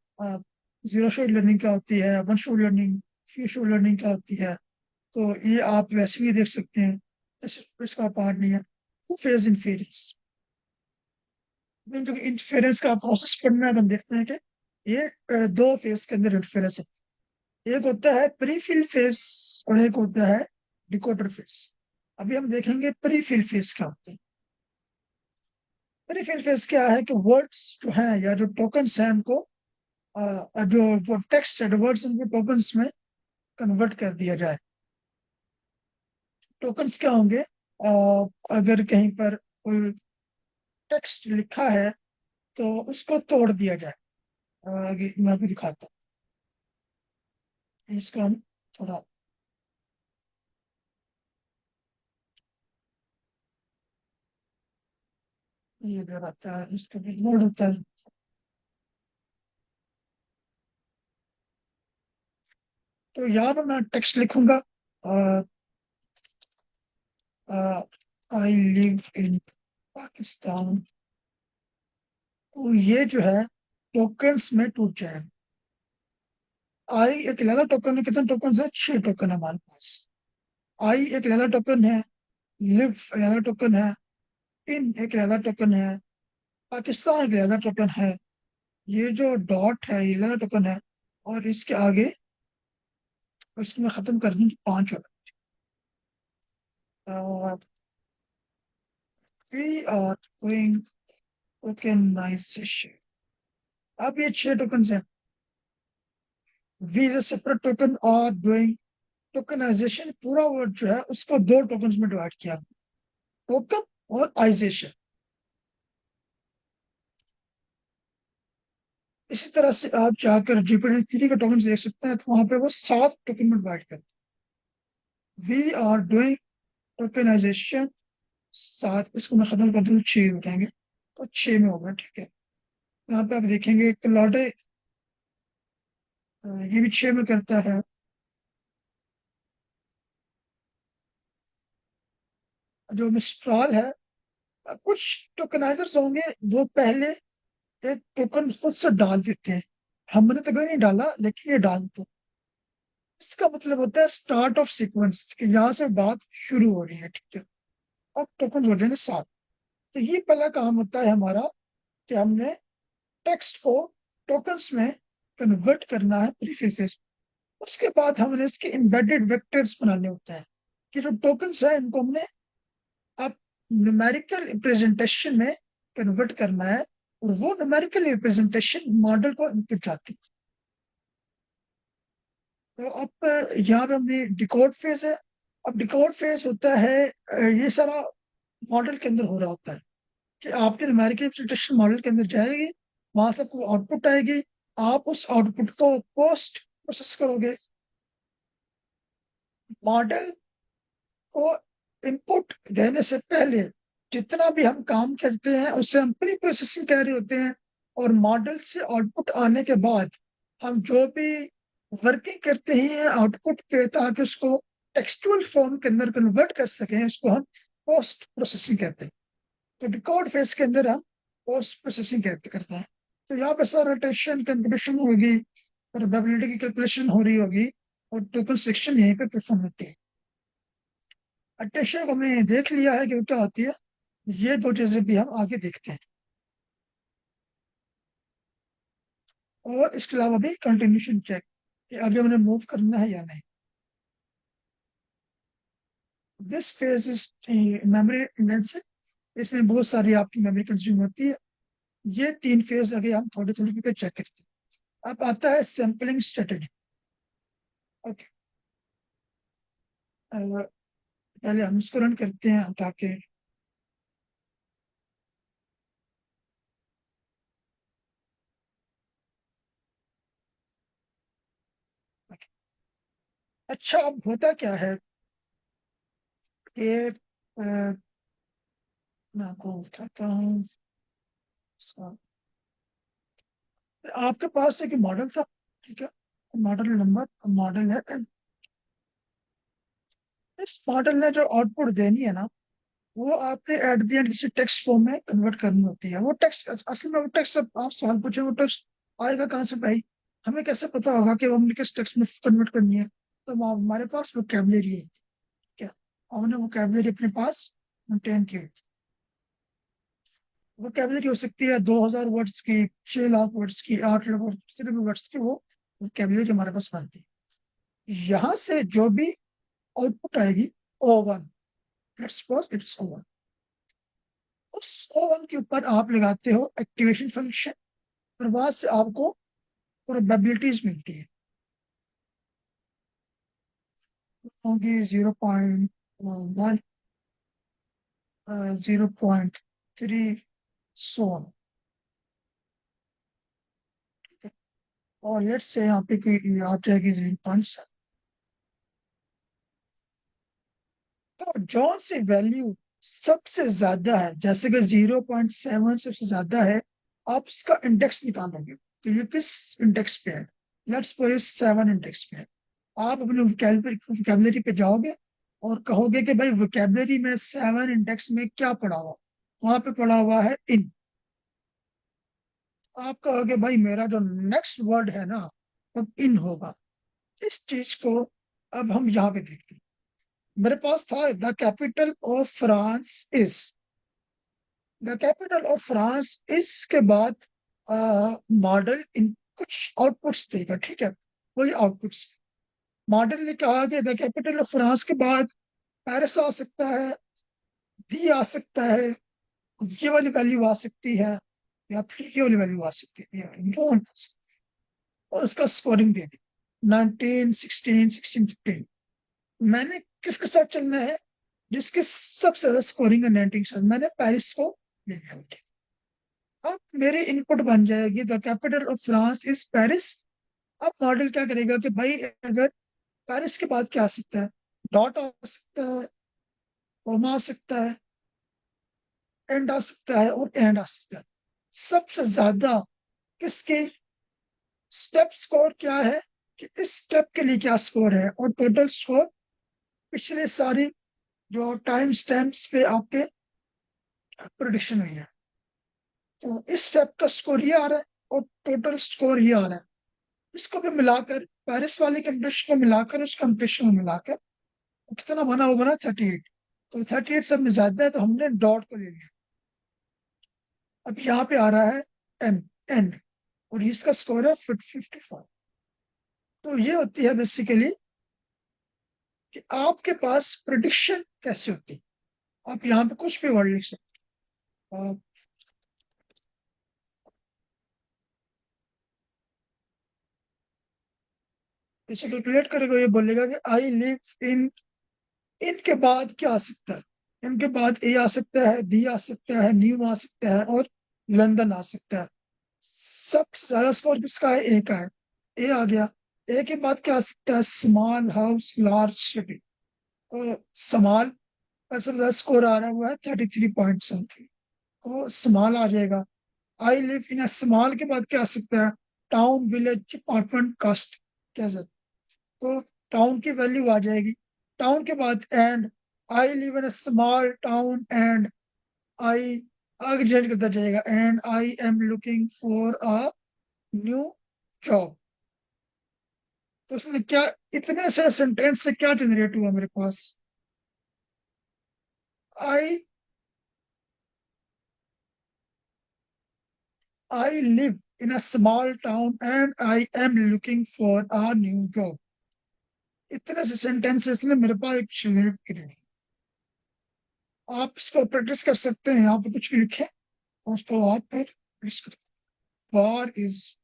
जीरो शॉट लर्निंग क्या होती है, one shot learning, few shot learning क्या होती है, तो ये आप वैसे भी देख सकते हैं, इसका पार्ट नहीं है। फेज इन्फेरेंस, जो इंटरफेरेंस का प्रोसेस पढ़ना है तो हम देखते हैं कि ये दो फेज के अंदर इंटरफेरेंस है। एक होता है प्री फिल फेज और एक होता है डिकोडर फेज। अभी हम देखेंगे प्री फिल फेज क्या होता है। प्री फिल फेज क्या है कि वर्ड्स जो हैं या जो टोकन्स हैं उनको जो टेक्स्ट है वर्ड्स उनको टोकन्स में कन्वर्ट कर दिया जाए। टोकन्स क्या होंगे, अगर कहीं पर कोई टेक्स्ट लिखा है तो उसको तोड़ दिया जाए। मैं आपको दिखाता हूँ इसको, हम थोड़ा ये दे रहता है, इसका भी लोड होता है। तो यहाँ पर मैं टेक्स्ट लिखूंगा, आई लिव इन पाकिस्तान। तो ये जो है टोकन्स में टूट जाएगा। आई एक लेदा टोकन है, कितने टोकन है, 6 टोकन है हमारे पास। आई एक लेदा टोकन है, लिव लेदा टोकन है, इन एक लेदा टोकन है, पाकिस्तान एक लेदा टोकन है। ये जो डॉट है ये लेदा टोकन है, और इसके आगे इसको मैं खत्म कर दूं तो 5 होगा। We are doing tokenization. अब ये 6 टोकन है। We is a separate token और डूइंग टोकनाइजेशन। पूरा वर्ड जो है उसको 2 टोकन में डिवाइड किया, टोकन और आइजेशन। इसी तरह से आप जाकर GPT-3 का टोकन देख सकते हैं, तो वहां पे वो 7 टोकन में डिवाइड करते हैं। वी आर डूइंग टोकनाइजेशन 7, इसको मैं खत्म कर दूं 6 हो जाएंगे, तो 6 में होगा, ठीक है। यहाँ पे आप देखेंगे क्लॉडे ये भी 6 में करता है। जो मिस्ट्राल है, कुछ टोकनाइजर्स होंगे वो पहले एक टोकन खुद से डाल देते हैं। हमने तो कभी नहीं डाला, लेकिन ये डालते हैं। इसका मतलब होता है स्टार्ट ऑफ सीक्वेंस, कि यहाँ से बात शुरू हो रही है, ठीक है। अब टोकन हो जाएंगे 7। तो ये पहला काम होता है हमारा, कि हमने टेक्स्ट को टोकन्स में कन्वर्ट करना है प्रीफिक्स। उसके बाद हमने इसके एम्बेडेड वेक्टर्स बनाने होते हैं, कि जो टोकन्स है इनको हमने अब न्यूमेरिकल रिप्रेजेंटेशन में कन्वर्ट करना है, और वो न्यूमेरिकल रिप्रेजेंटेशन मॉडल को इनपुट जाती है। तो अब यहाँ पे हमने डिकोड फेज है। अब डिकोड फेज होता है, ये सारा मॉडल के अंदर हो रहा होता है, कि आपके न्यूमेरिकल रिप्रेजेंटेशन मॉडल के अंदर जाएगी, वहां से आपको आउटपुट आएगी। आप उस आउटपुट को पोस्ट प्रोसेस करोगे। मॉडल को इनपुट देने से पहले जितना भी हम काम करते हैं उसे हम प्री प्रोसेसिंग कह रहे होते हैं। और मॉडल से आउटपुट आने के बाद हम जो भी वर्किंग करते हैं आउटपुट पे, ताकि उसको टेक्सचुअल फॉर्म के अंदर कन्वर्ट कर सकें, उसको हम पोस्ट प्रोसेसिंग कहते हैं। तो डिकोड फेज के अंदर हम पोस्ट प्रोसेसिंग कहते करते हैं। तो यहाँ पे सर रोटेशन कंप्यूटेशन होगी, प्रोबेबिलिटी की कैलकुलेशन हो रही होगी, और टोटल सेक्शन यहीं पे परफॉर्म होती है। अटेंशन को हमने देख लिया है कि क्या होती है। ये दो चीजें भी हम आगे देखते हैं। और इसके अलावा भी कंटिन्यूशन चेक, कि आगे हमने मूव करना है या नहीं। This phase is memory intensive. इसमें बहुत सारी आपकी मेमोरी कंज्यूम होती है। ये 3 फेज आगे हम थोड़ी थोड़ी करके चेक करते हैं। अब आता है सैम्पलिंग स्ट्रेटेजी। ओके, पहले हम इसको रन करते हैं ताकि अच्छा। अब होता क्या है कि मैं आपको दिखाता हूँ। आपके पास एक मॉडल था, ठीक है। मॉडल नंबर मॉडल है। इस मॉडल ने जो आउटपुट देनी है ना, वो आपने एट द एंड किसी टेक्स्ट फॉर्म में कन्वर्ट करनी होती है। वो टेक्स्ट असल में वो टेक्स्ट, आप सवाल पूछे वो टेक्स्ट आएगा कहाँ से भाई? हमें कैसे पता होगा कि वो हमने किस टेक्स्ट में कन्वर्ट करनी है? तो हमारे पास वोकैबुलरी है, क्या हमने वोकैबुलरी अपने पास मेंटेन की है। वोकैबुलरी हो सकती है 2000 वर्ड्स की, 6 लाख वर्ड्स की, 8 लाख वर्ड्स, कितने भी वर्ड्स की, वो वोकैबुलरी हमारे पास बनती है। यहाँ से जो भी आउटपुट आएगी, O1, let's suppose it's O1। उस O1 के ऊपर आप लगाते हो एक्टिवेशन फंक्शन, और वहां से आपको प्रोबेबिलिटीज मिलती है। होगी 0.1, 0.3, सो ऑन। और लेट्स से यहाँ पे कोई आ जाएगी 0.7। तो जौन सी वैल्यू सबसे ज्यादा है, जैसे कि 0.7 सबसे ज्यादा है, आप इसका इंडेक्स निकालोगे, तो ये किस इंडेक्स पे है? लेट्स सपोज 7 इंडेक्स पे है। आप अपने वोकैबुलरी पे जाओगे और कहोगे कि भाई वोकैबुलरी में 7 इंडेक्स में क्या पड़ा हुआ? वहां पे पड़ा हुआ है इन। आप कहोगे भाई मेरा जो नेक्स्ट वर्ड है ना, अब इन होगा। इस चीज को अब हम यहाँ पे देखते हैं। मेरे पास था the capital of France is. The capital of France is के बाद मॉडल इन कुछ आउटपुट्स देगा, ठीक है। वही आउटपुट्स मॉडल ने कहा कि द कैपिटल ऑफ फ्रांस के बाद पेरिस आ सकता है, डी आ सकता है, ये वाली वैल्यू आ सकती है, या फिर ये वाली वैल्यू आ सकती है, और उसका स्कोरिंग दे दी 19, 16, 16, 15। मैंने किसके साथ चलना है? जिसके सबसे ज्यादा स्कोरिंग है 19 के साथ, मैंने पेरिस को ले लिया। अब मेरी इनपुट बन जाएगी the capital of France is Paris. अब मॉडल क्या करेगा कि भाई अगर पेरिस के बाद क्या आ सकता है? डॉट आ सकता है, कोमा आ सकता है, एंड आ सकता है, और एंड आ सकता है। सबसे ज्यादा किसकी स्टेप स्कोर क्या है, कि इस स्टेप के लिए क्या स्कोर है, और टोटल स्कोर पिछले सारी जो टाइम स्टैम्प्स पे आपके प्रोडिक्शन हुई है। तो इस स्टेप का स्कोर ये आ रहा है और टोटल स्कोर ये आ रहा है। इसको भी मिलाकर पेरिस वाली कंडीशन को मिलाकर उस कंडीशन में मिलाकर वो कितना बना, वो बना 38। तो 38 सब में ज्यादा है तो हमने डॉट को ले लिया। अब यहाँ पे आ रहा है एम एंड, और इसका स्कोर है 55। तो ये होती है बेसिकली कि आपके पास प्रिडिक्शन कैसे होती है। आप यहाँ पे कुछ भी वर्ड लिख सकते हो। आप इसे कैलकुलेट करेगा, ये बोलेगा कि आई लिव इन, इनके बाद क्या आ सकता है, इनके बाद ए आ सकता है, बी आ सकता है, न्यू आ सकता है, और लंदन आ सकता है। सबसे ज्यादा स्कोर किसका है, ए का है। ए आ गया। ए के बाद क्या आ सकता है, स्मॉल हाउस लार्ज सिटी। तो स्मॉल का सबसे ज्यादा स्कोर आ रहा है, वो है 33 पॉइंट समथिंग। तो स्मॉल आ जाएगा। आई लिव इन अ स्मॉल के बाद क्या आ सकता है, टाउन विलेज अपार्टमेंट कास्ट, कैसे। तो टाउन की वैल्यू आ जाएगी। टाउन के बाद and, I live in a small town and आई, आगे चेंज करता जाएगा, and I am looking for a new job. तो उसने क्या, इतने से सेंटेंस से क्या जनरेट हुआ मेरे पास, I I live in a small town and I am looking for a new job. इतने से सेंटेंसेस ने मेरे पास एक जनरेट किए। आप इसको प्रैक्टिस कर सकते हैं, यहाँ पे कुछ भी लिखे और उसको आप फिर प्रैक्टिस करें। वार is,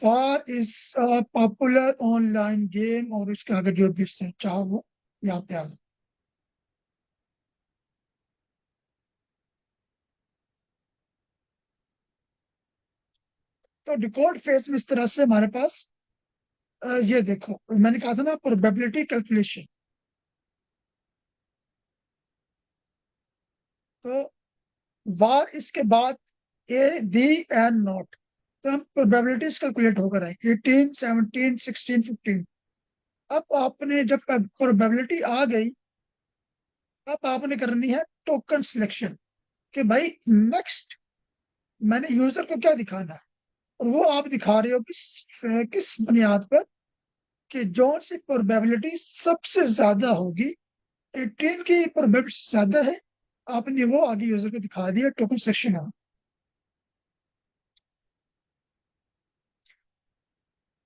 war is popular online game, और उसके आगे जो भी चाहो वो यहाँ पे आ गया। तो डिकोड फेज में इस तरह से हमारे पास ये देखो, मैंने कहा था ना प्रोबेबिलिटी कैलकुलेशन। तो वार इसके बाद ए दी एंड नॉट, तो हम प्रोबेबिलिटीज कैलकुलेट होकर आए 18 17 16 15। अब आपने जब प्रोबेबिलिटी आ गई, अब आपने करनी है टोकन सिलेक्शन, कि भाई नेक्स्ट मैंने यूजर को क्या दिखाना है। और वो आप दिखा रहे हो किस बुनियाद पर, कि जौन सी प्रोबेबिलिटी सबसे ज्यादा होगी, 18 की प्रोबेबिलिटी ज्यादा है, आपने वो आगे यूजर को दिखा दिया टोकन सिलेक्शन है।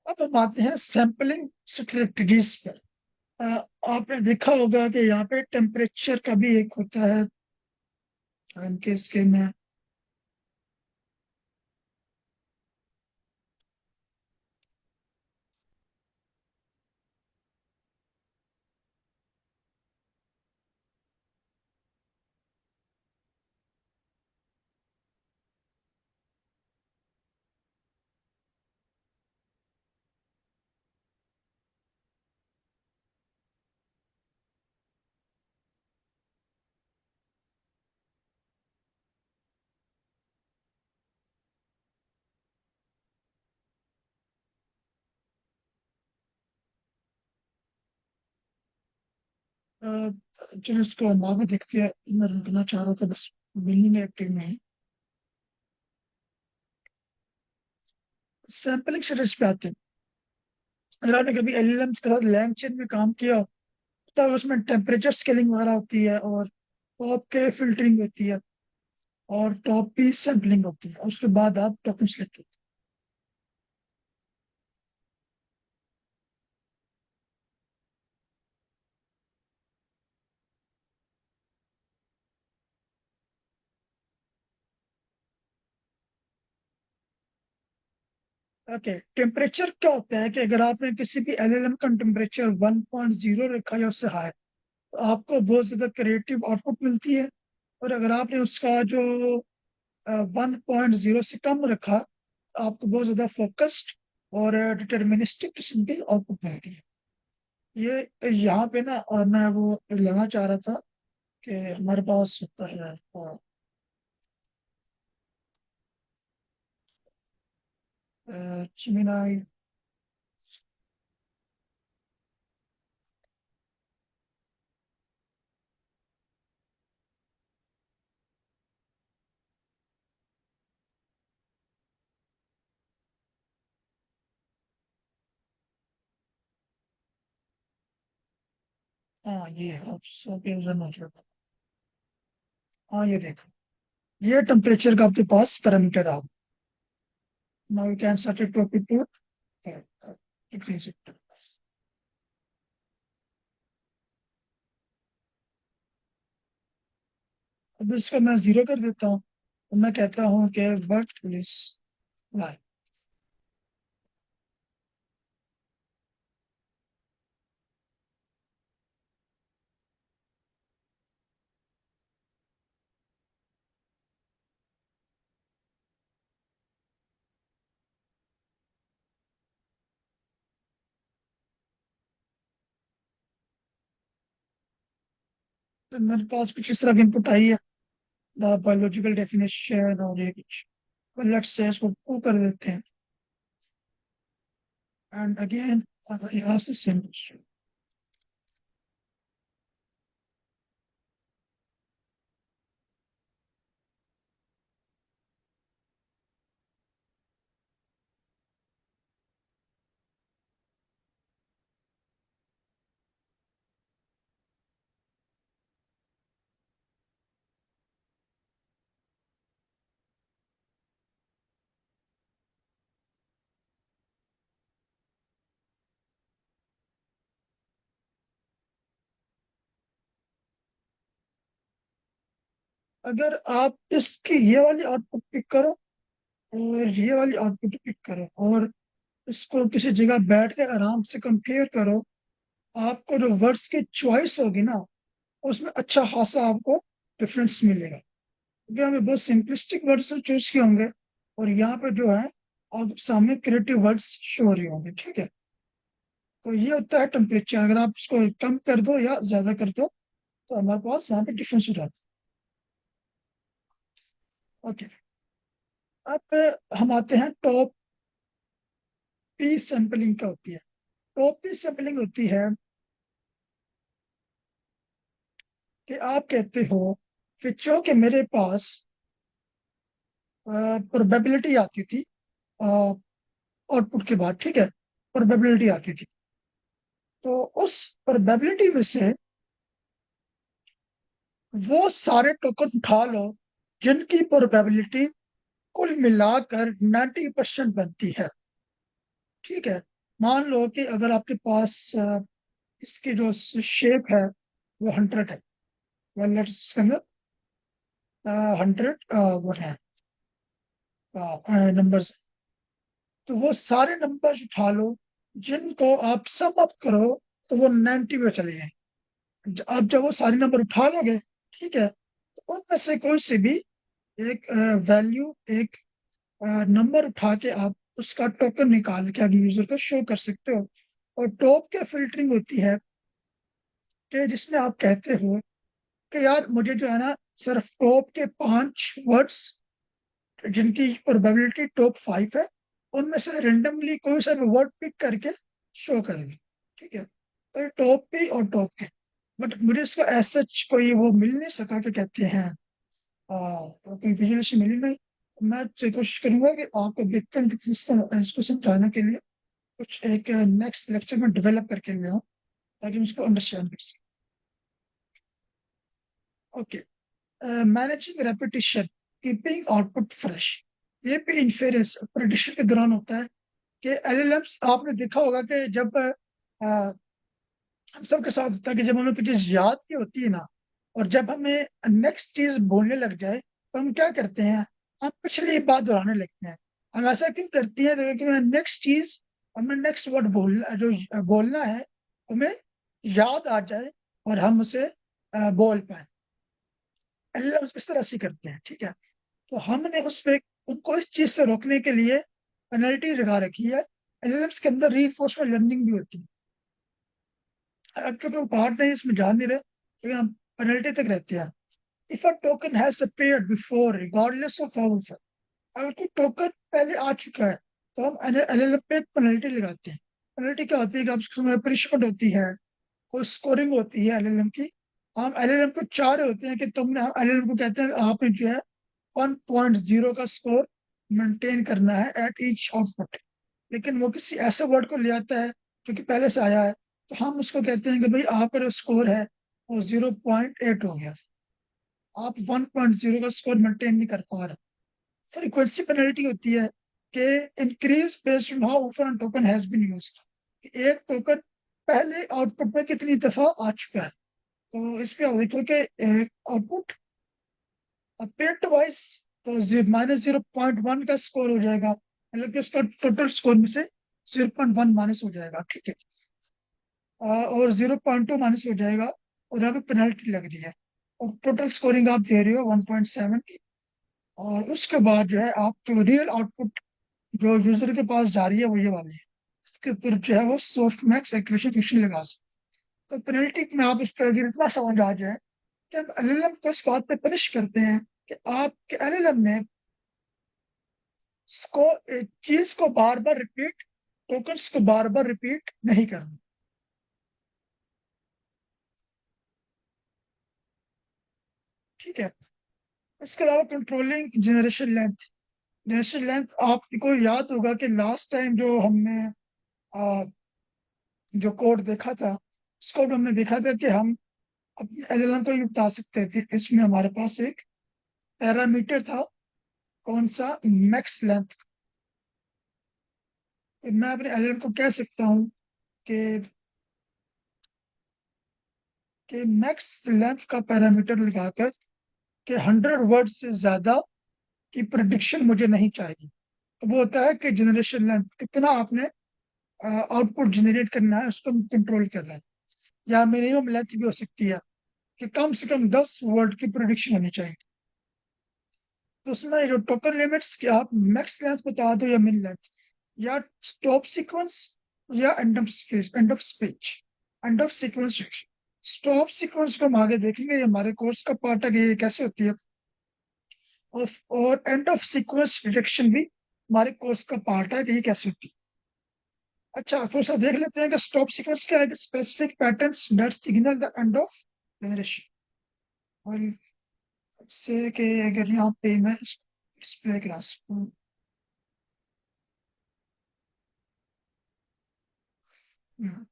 अब हम आते हैं सैम्पलिंग स्ट्रेटजीज पर। आपने देखा होगा कि यहाँ पे टेम्परेचर का भी एक होता है, इनके इसके में चलो इसको बाद में देखते हैं। मैं रुकना चाह रहा था बस, मीनिंग एक्टिव में है। सैम्पलिंग स्ट्रेटजी पे आते हैं। अगर आपने कभी एलएलएम के साथ लैंगचेन में काम किया हो, तब उसमें टेम्परेचर स्केलिंग वगैरह होती है, और टॉप के फिल्टरिंग होती है, और टॉप की सैम्पलिंग होती है, और उसके बाद आप टोकन सेलेक्ट करते हैं। ओके, टेम्परेचर क्या होता है, कि अगर आपने किसी भी एलएलएम का टेम्परेचर 1.0 रखा या उससे हाई, तो आपको बहुत ज्यादा क्रिएटिव आउटपुट मिलती है। और अगर आपने उसका जो 1.0 से कम रखा, आपको बहुत ज्यादा फोकस्ड और डिटर्मिनिस्टिक किस्म की आउटपुट मिलती है। ये यहाँ पे ना मैं वो लेना चाह रहा था, कि हमारे पास होता है Gemini. हाँ ये है, सब यूजर मॉड्यूल। हाँ ये देखो, ये टेम्परेचर का आपके पास पैरामीटर आ। Now you can set it to decrease it. अब इसका मैं जीरो कर देता हूँ, तो मैं कहता हूँ कि वर्ड पुलिस लाइव। तो मेरे पास कुछ इस तरह की इनपुट आई है, द बायोलॉजिकल डेफिनेशन और ये कुछ। लेट्स से इसको टू कर देते हैं, एंड अगेन यहाँ से सेम क्वेश्चन। अगर आप इसकी ये वाली आउटपुट पिक करो और ये वाली आउटपुट पिक करो और इसको किसी जगह बैठ के आराम से कंपेयर करो, आपको जो वर्ड्स की चॉइस होगी ना, उसमें अच्छा खासा आपको डिफरेंस मिलेगा, क्योंकि हमें बहुत सिंपलिस्टिक वर्ड्स चूज किए होंगे और यहाँ पे जो है आप सामने क्रिएटिव वर्ड्स शो हो रहे होंगे। ठीक है, तो ये होता है टेम्परेचर। अगर आप इसको कम कर दो या ज्यादा कर दो तो हमारे पास वहाँ पे डिफरेंस हो जाता है। ओके, अब हम आते हैं टॉप पी सैंपलिंग क्या होती है। टॉप पी सैंपलिंग होती है कि आप कहते हो कि जो कि मेरे पास प्रोबेबिलिटी आती थी आउटपुट के बाद, ठीक है, प्रोबेबिलिटी आती थी, तो उस प्रोबेबिलिटी में से वो सारे टोकन उठा लो जिनकी प्रोबेबिलिटी कुल मिलाकर 90% बनती है। ठीक है, मान लो कि अगर आपके पास इसकी जो शेप है वो 100 है, वन लेट्स इसके अंदर 100 वो है नंबर्स, तो वो सारे नंबर्स उठा लो जिनको आप सम अप करो तो वो 90 पे चले जाए। आप जब वो सारे नंबर उठा लोगे, ठीक है, तो उनमें से कोई से भी एक वैल्यू, एक नंबर उठा के आप उसका टोकन निकाल के आगे यूजर को शो कर सकते हो। और टॉप के फिल्टरिंग होती है कि जिसमें आप कहते हो कि यार मुझे जो है ना सिर्फ टॉप के 5 वर्ड्स जिनकी प्रोबेबिलिटी टॉप 5 है उनमें से रेंडमली कोई सा भी वर्ड पिक करके शो करेंगे। ठीक है, तो ये टॉप पे और टॉप के, बट मुझे इसका ऐसा कोई वो मिल नहीं सका कि कहते हैं कोई विजुअलेशन मिली नहीं। मैं तो कोशिश करूंगा कि आपको बेहतर इसको समझाने के लिए कुछ एक नेक्स्ट लेक्चर में डेवलप करके ले आऊँ ताकि हम इसको अंडरस्टैंड कर सकें। Okay, managing repetition, keeping output fresh, ये भी इन्फेरेंस प्रेडिक्शन के दौरान होता है कि एलएलएम्स आपने देखा होगा कि जब हम सबके साथ होता है कि जब हमें कुछ चीज याद की होती है ना, और जब हमें नेक्स्ट चीज बोलने लग जाए तो हम क्या करते हैं, हम पिछली बात दोहराने लगते हैं। हम ऐसा क्यों करती है, क्योंकि नेक्स्ट चीज, हमें नेक्स्ट वर्ड बोलना, जो बोलना है, हमें याद आ जाए और हम उसे बोल पाए। एलएलएम इस तरह से करते हैं। ठीक है, तो हमने उस पे उनको इस चीज से रोकने के लिए पेनल्टी लगा रखी है। एलएलएम्स के अंदर रीइंफोर्समेंट लर्निंग भी होती है। अब चूंकि वो पार्ट नहीं इसमें जान नहीं रहे, तो हम पेनल्टी तक रहते हैं। If a token has appeared before regardless of how, अगर कोई टोकन पहले आ चुका है तो हम एलएलएम पे एक पेनल्टी लगाते हैं। पेनल्टी क्या होती है कि आपकी पनिशमेंट होती है, कोई स्कोरिंग होती है एलएलएम की। हम एलएलएम को चाह रहे होते हैं कि तुमने, एलएलएम को कहते हैं आपने जो है 1.0 का स्कोर मेंटेन करना है एट ईच आउटपुट। लेकिन वो किसी ऐसे वर्ड को ले आता है जो कि पहले से आया है, तो हम उसको कहते हैं कि भाई आपका जो स्कोर है वो 0.8 हो गया, आप 1.0 का स्कोर मेंटेन नहीं कर पा रहे। फ्रीक्वेंसी पेनल्टी होती है कि increase based on how often token has been used, एक टोकन पहले आउटपुट में कितनी दफा आ चुका है। तो इस पे आप देखो कि आउटपुट पेट वाइज तो -0.1 का स्कोर हो जाएगा, मतलब कि उसका टोटल स्कोर में से 0.1 माइनस हो जाएगा, ठीक है। और 0.2 माइनस हो जाएगा, और यहाँ पे पेनल्टी लग रही है, और टोटल स्कोरिंग आप दे रहे हो 1.7 की। और उसके बाद जो है आप जो रियल आउटपुट जो यूजर के पास जा रही है वो ये वाली है, इसके ऊपर जो है वो सॉफ्ट मैक्स एक्वेशन फंक्शन लगा सकते। तो पेनल्टी में आप इस पर अगर इतना समझ आ जाए कि हम एलएलएम को इस बात पे पनिश करते हैं कि आपके एलएलएम ने इसको चीज को बार बार रिपीट, टोकन्स को बार बार रिपीट नहीं करना, ठीक है। इसके अलावा कंट्रोलिंग जनरेशन लेंथ आपको याद होगा कि लास्ट टाइम जो हमने आ, जो कोड देखा था, उस कोड हमने देखा था कि हम अपने एलएलएम को ये बता सकते थे, इसमें हमारे पास एक पैरामीटर था, कौन सा, मैक्स लेंथ। मैं अपने एलएलएम को कह सकता हूँ कि मैक्स लेंथ का पैरामीटर लगाकर कि 100 वर्ड से ज्यादा की प्रिडिक्शन मुझे नहीं चाहिए। तो वो होता है कि जनरेशन लेंथ कितना आपने आउटपुट जनरेट करना है उसको कंट्रोल करना है। या मिनिमम लेंथ भी हो सकती है कि कम से कम 10 वर्ड की प्रिडिक्शन होनी चाहिए। तो उसमें जो टोकन लिमिट्स की आप मैक्स लेंथ बता दो या मिन लेंथ, या स्टॉप सीक्वेंस, या end of speech, end of sequence. Stop sequence को हम आगे देखेंगे, ये हमारे कोर्स का पार्ट है कि ये कैसे होती है। और एंड ऑफ सीक्वेंस डिटेक्शन भी हमारे कोर्स का पार्ट है कि ये कैसे होती है। अच्छा, थोड़ा सा देख लेते हैं कि स्टॉप सीक्वेंस क्या है। Specific patterns that signal the end of generation. और से कि अगर यहाँ पे मैं डिस्प्ले करा सकूँ, हम्म,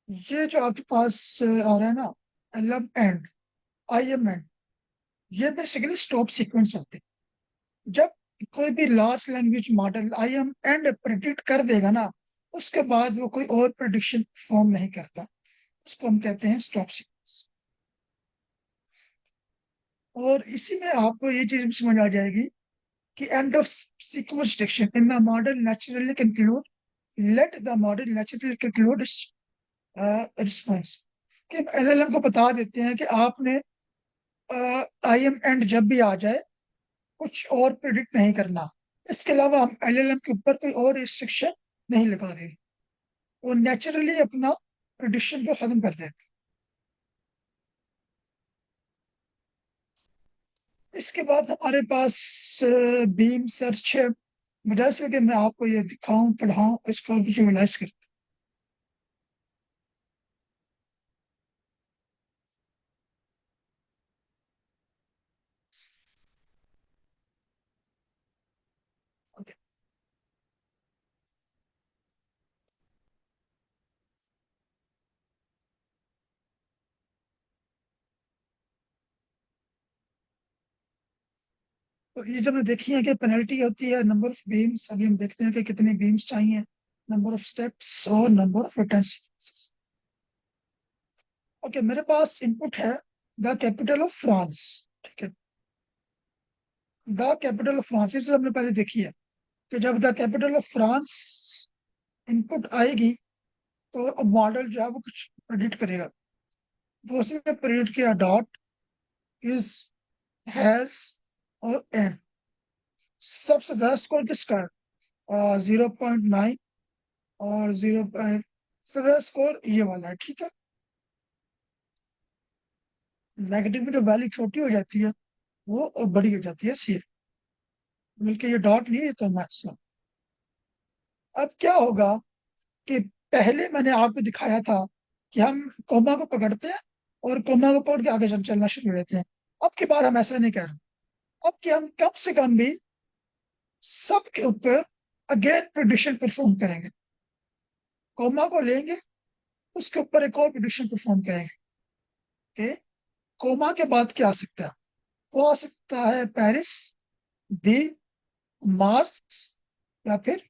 ये जो आपके पास आ रहा है ना, L M end, I M end, ये बेसिकली स्टॉप सीक्वेंस होते हैं। जब कोई भी large language model I M end predict कर देगा ना, उसके बाद वो कोई और प्रिडिक्शन फॉर्म नहीं करता, उसको हम कहते हैं स्टॉप सीक्वेंस। और इसी में आपको ये चीज भी समझ आ जाएगी कि end of sequence detection in the model naturally conclude, let the model naturally conclude response. कि एलएलएम को बता देते हैं कि आपने आई एम एंड जब भी आ जाए कुछ और प्रिडिक्ट नहीं करना। इसके अलावा हम एलएलएम के ऊपर कोई और रिस्ट्रिक्शन नहीं लगा रहे, वो नेचुरली अपना प्रिडिक्शन को खत्म कर देते। इसके बाद हमारे पास बीम सर्च है। वजह से कि मैं आपको ये दिखाऊं पढ़ाऊं इसको विजुअलाइज कर। तो ये जब देखी है कि पेनल्टी होती है नंबर ऑफ बीम्स, अभी हम देखते हैं कि कितने बीम्स चाहिए, नंबर ऑफ स्टेप्स और number of return sequences. Okay, मेरे पास इनपुट है द कैपिटल ऑफ फ्रांस, ठीक है। द कैपिटल ऑफ फ्रांस ये चीज़ हमने पहले देखी है कि जब the capital of France input आएगी तो मॉडल जो है वो कुछ प्रेडिक्ट करेगा। वो उसने प्रेडिक्ट किया डॉट, इज, हैज और एंड। सबसे ज्यादा स्कोर किसका है? 0.9 और 0. स्कोर ये वाला है, ठीक है। नेगेटिव में जो वैल्यू छोटी हो जाती है वो बड़ी हो जाती है, सी। बल्कि ये डॉट नहीं है, ये कॉमा है। अब क्या होगा कि पहले मैंने आपको दिखाया था कि हम कोमा को पकड़ते हैं और कोमा को पकड़ के आगे चलना शुरू करते हैं। अब की बार हम ऐसा नहीं कर रहे। अब कि हम कम से कम भी सबके ऊपर अगेन प्रिडिक्शन परफॉर्म करेंगे। कोमा को लेंगे, उसके ऊपर एक और प्रिडिक्शन परफॉर्म करेंगे कि कोमा के बाद क्या आ सकता है। वो आ सकता है पेरिस, दी, मार्स, या फिर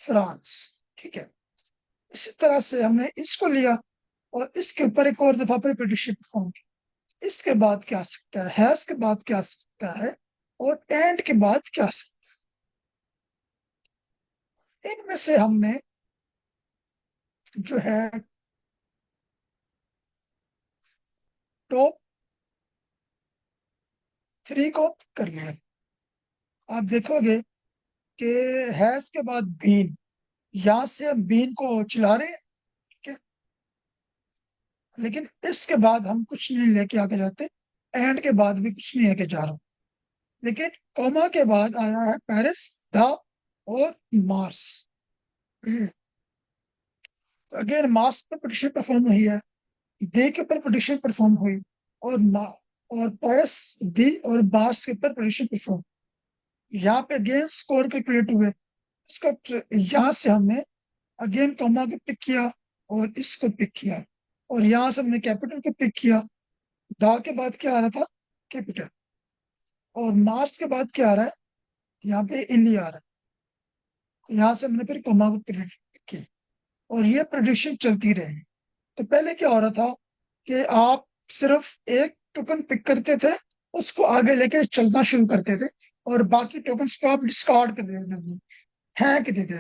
फ्रांस, ठीक है। इसी तरह से हमने इसको लिया और इसके ऊपर एक और दफा पर प्रिडिक्शन परफॉर्म की। इसके बाद क्या आ सकता है, हैज के बाद क्या आ सकता है, और एंड के बाद क्या आ सकता है। इनमें से हमने जो है टॉप 3 को कर लिया। आप देखोगे कि हैज के बाद बीन, यहां से हम बीन को चला रहे हैं, ठीक है। लेकिन इसके बाद हम कुछ नहीं लेके आगे जाते, एंड के बाद भी कुछ नहीं लेके जा रहा हूं। लेकिन कोमा के बाद आया है पेरिस, द और मार्स। अगेन मार्स पर प्रोडिक्शन परफॉर्म हुई है, दे के ऊपर प्रोडिक्शन परफॉर्म हुई, और और पेरिस, दी और मार्स के ऊपर प्रोडिक्शन परफॉर्म। यहाँ पे अगेन स्कोर कैलकुलेट हुए। इसको यहाँ से हमने अगेन कॉमा को पिक किया और इसको पिक किया, और यहाँ से हमने कैपिटल को पिक किया। दा के बाद क्या आ रहा था, कैपिटल। और मार्स के बाद क्या आ रहा है, यहाँ पे इन आ रहा है। यहाँ से हमने फिर कॉमा को पिक की, और ये प्रोडिक्शन चलती रही। तो पहले क्या हो रहा था कि आप सिर्फ एक टोकन पिक करते थे, उसको आगे लेके चलना शुरू करते थे, और बाकी टोकन्स को आप डिस्कार्ड कर देते थे, फेंक देते थे।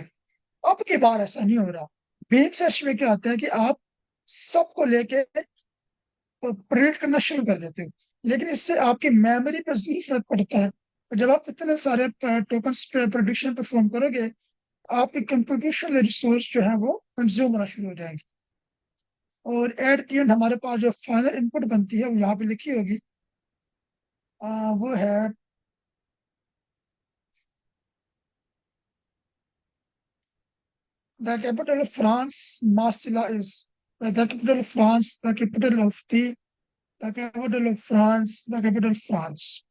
अब की बार ऐसा नहीं हो रहा। बीम सर्च में क्या होता है कि आप सबको लेके प्रिडिक्ट करना शुरू कर देते हो, लेकिन इससे आपकी मेमोरी पर जरूर फर्क पड़ता है। और जब आप इतने सारे टोकन्स पे प्रोडिक्शन परफॉर्म करोगे, आपकी कंप्यूटेशनल रिसोर्स जो है वो कंज्यूम होना शुरू हो जाएगी। और एट द एंड हमारे पास जो फाइनल इनपुट बनती है वो यहाँ पे लिखी होगी। वो है the capital of France Marseille is, the capital of France, the capital of the capital of France, the capital of France.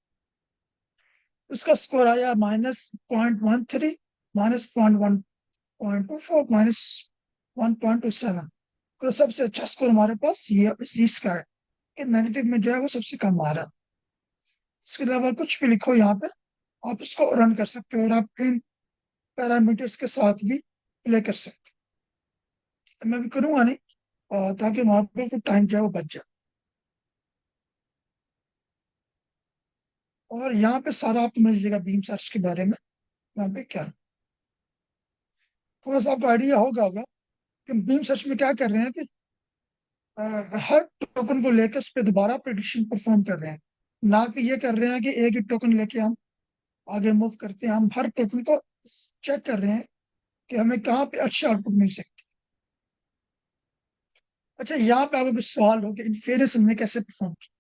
उसका स्कोर आया -0.13, -0.124, -1.27। तो सबसे अच्छा स्कोर हमारे पास ये इसका है कि नेगेटिव में जो है वो सबसे कम आ रहा है। इसके अलावा कुछ भी लिखो यहाँ पे, आप इसको रन कर सकते हो, और आप इन पैरामीटर्स के साथ भी प्ले कर सकते हो। मैं भी करूँगा नहीं, ताकि वहाँ पे कुछ टाइम जो है वो बच जाए। और यहाँ पे सारा आपको मिल जाएगा बीम सर्च के बारे में। यहाँ पे क्या है, थोड़ा सा आपको आइडिया होगा कि बीम सर्च में क्या कर रहे हैं कि हर टोकन को लेकर उस पर दोबारा प्रिडिक्शन परफॉर्म कर रहे हैं। ना कि ये कर रहे हैं कि एक ही टोकन लेके हम आगे मूव करते हैं। हम हर टोकन को चेक कर रहे हैं कि हमें कहाँ पे अच्छी आउटपुट मिल सकती है। अच्छा, यहाँ पे आपको कुछ सवाल हो कि इन्फेरेंस हमने कैसे परफॉर्म किया।